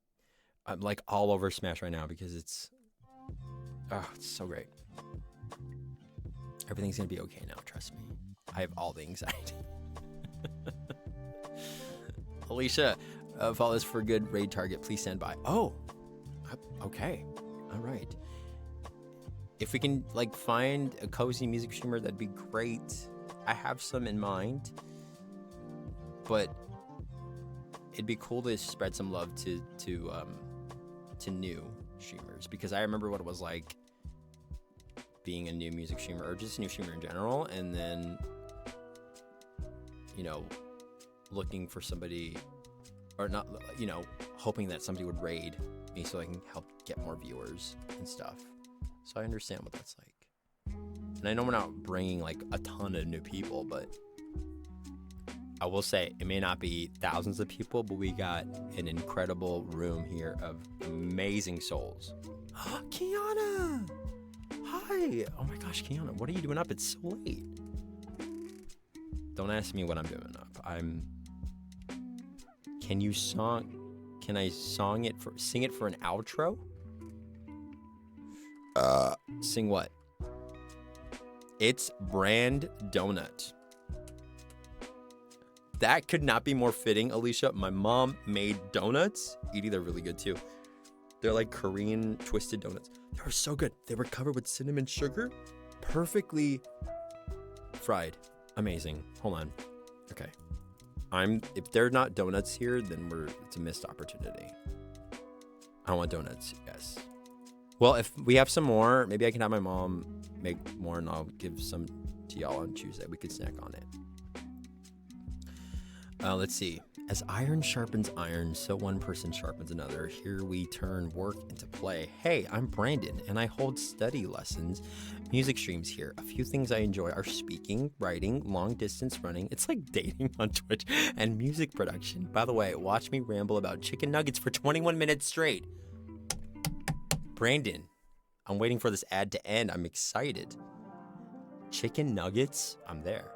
I'm like all over Smash right now because it's so great. Everything's gonna be okay now. Trust me. I have all the anxiety. Alicia, follow us for a good raid target. Please stand by. Oh, okay. All right. If we can like find a cozy music streamer, that'd be great. I have some in mind, but it'd be cool to spread some love to new streamers, because I remember what it was like being a new music streamer or just a new streamer in general, and then looking for somebody, or not, hoping that somebody would raid me so I can help get more viewers and stuff. So I understand what that's like. And I know we're not bringing like a ton of new people, but I will say it may not be thousands of people, but we got an incredible room here of amazing souls. Kiana! Hi! Oh my gosh, Kiana, what are you doing up? It's so late. Don't ask me what I'm doing up. Can I sing it for an outro? Sing what? It's brand donut. That could not be more fitting, Alicia. My mom made donuts. Edie, they're really good too. They're like Korean twisted donuts. They were so good. They were covered with cinnamon sugar, perfectly fried. Amazing. Hold on. Okay. If they're not donuts here, then it's a missed opportunity. I want donuts. Yes. Well, if we have some more, maybe I can have my mom make more and I'll give some to y'all on Tuesday. We could snack on it. Let's see. As iron sharpens iron, so one person sharpens another. Here we turn work into play. Hey, I'm Brandon, and I hold study lessons, music streams here. A few things I enjoy are speaking, writing, long distance running. It's like dating on Twitch, and music production. By the way, watch me ramble about chicken nuggets for 21 minutes straight. Brandon, I'm waiting for this ad to end. I'm excited. Chicken nuggets? I'm there.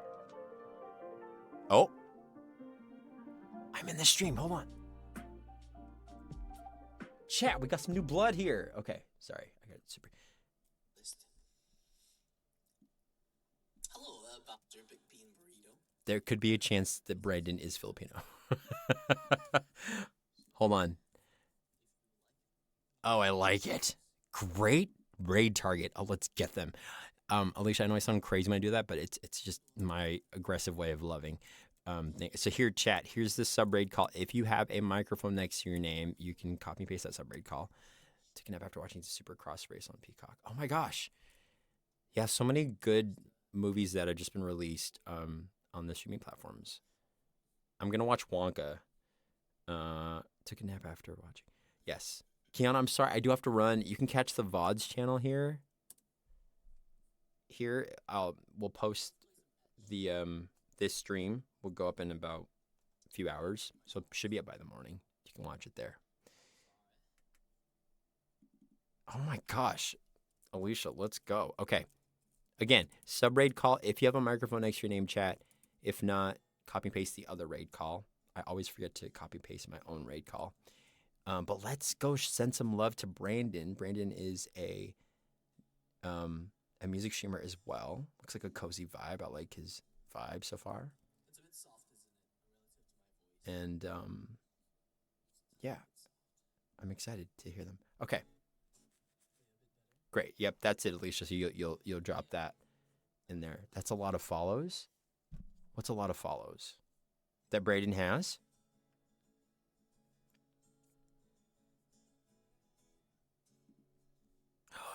Oh. I'm in the stream. Hold on. Chat, we got some new blood here. Okay, sorry. I got super. Hello, Dr. Big Bean Burrito. There could be a chance that Brandon is Filipino. Hold on. Oh, I like it. Great raid target. Oh, let's get them. Alicia, I know I sound crazy when I do that, but it's just my aggressive way of loving. So here, chat, here's the sub-raid call. If you have a microphone next to your name, you can copy and paste that sub-raid call to connect after watching the Super Cross Race on Peacock. Oh my gosh. Yeah, so many good movies that have just been released on the streaming platforms. I'm going to watch Wonka. Took a nap after watching. Yes. Kiana, I'm sorry. I do have to run. You can catch the VODs channel here. Here, we'll post the this stream. Will go up in about a few hours, so it should be up by the morning. You can watch it there. Oh my gosh, Alicia, let's go. Okay, again, sub-raid call. If you have a microphone next to your name, chat. If not, copy and paste the other raid call. I always forget to copy and paste my own raid call. But let's go send some love to Brandon. Brandon is a music streamer as well. Looks like a cozy vibe. I like his vibe so far. It's a bit soft, isn't it? Relative to my voice. And yeah, I'm excited to hear them. Okay, great. Yep, that's it, Alicia. So you'll drop that in there. That's a lot of follows. What's a lot of follows that Brayden has?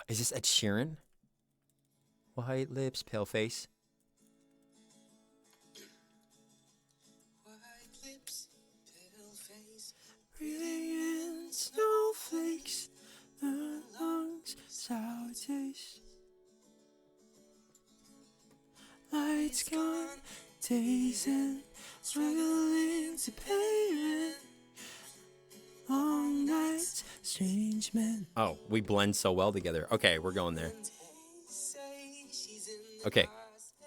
Is this Ed Sheeran? White lips, pale face. breathing in snowflakes, the lungs sour taste. Lights gone, days in, struggling to pay rent. Long nights, strange men. Oh, we blend so well together. Okay, we're going there. Okay,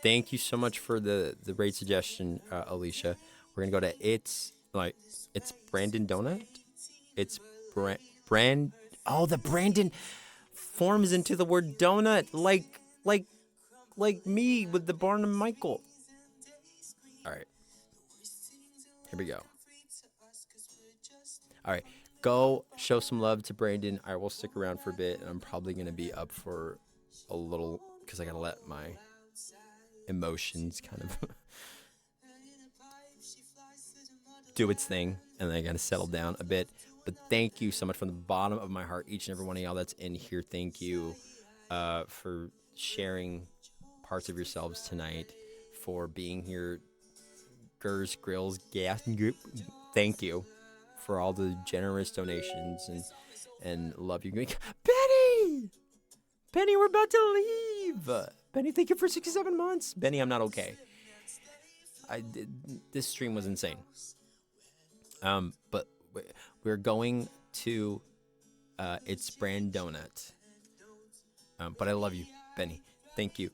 thank you so much for the rate suggestion, Alicia. We're gonna go to it's Brandon Donut. It's Brand. Oh, the Brandon forms into the word donut, like me with the Barnum Michael. All right, here we go. All right, go show some love to Brandon. I will stick around for a bit, and I'm probably gonna be up for a little because I gotta let my emotions kind of do its thing, and then I gotta settle down a bit. But thank you so much from the bottom of my heart, each and every one of y'all that's in here. Thank you for sharing parts of yourselves tonight, for being here. Gers, Grills, Gas. Thank you for all the generous donations and love you. Benny, we're about to leave. Benny, thank you for 67 months. Benny, I'm not okay. This stream was insane. But we're going to it's Brand Donut. But I love you, Benny. Thank you.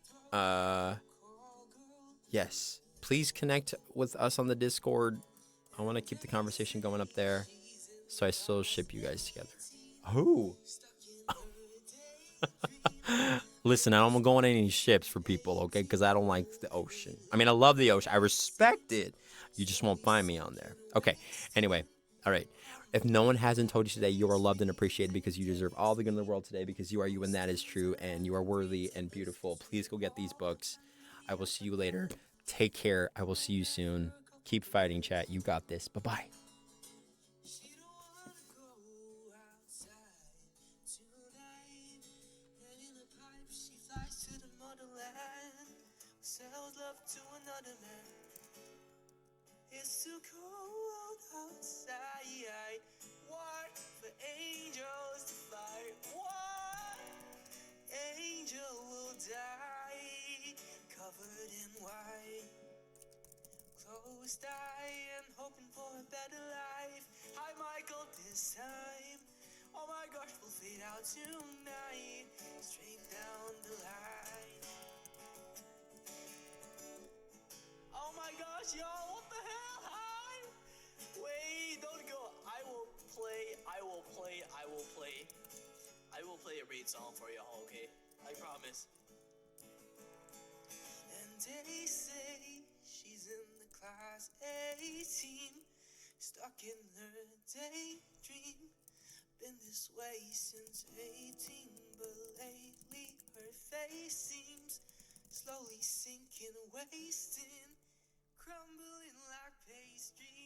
Yes. Please connect with us on the Discord. I want to keep the conversation going up there, so I still ship you guys together. Who? Listen, I don't go on any ships for people, okay? Because I don't like the ocean. I mean, I love the ocean. I respect it. You just won't find me on there. Okay. Anyway. All right. If no one hasn't told you today, you are loved and appreciated because you deserve all the good in the world today because you are you and that is true and you are worthy and beautiful. Please go get these books. I will see you later. Take care. I will see you soon. Keep fighting, chat. You got this. Bye-bye. It's too cold outside. What for angels to fly? What angel will die covered in white? Closed eye and hoping for a better life. Hi, Michael, this time. Oh my gosh, we'll fade out tonight. Straight down the line. Oh my gosh, y'all, what the hell? Hi! Wait, don't go. I will play a raid song for y'all, okay? I promise. And they say she's in the class 18, stuck in her daydream. Been this way since 18, but lately her face seems slowly sinking, wasting, crumbling like pastry.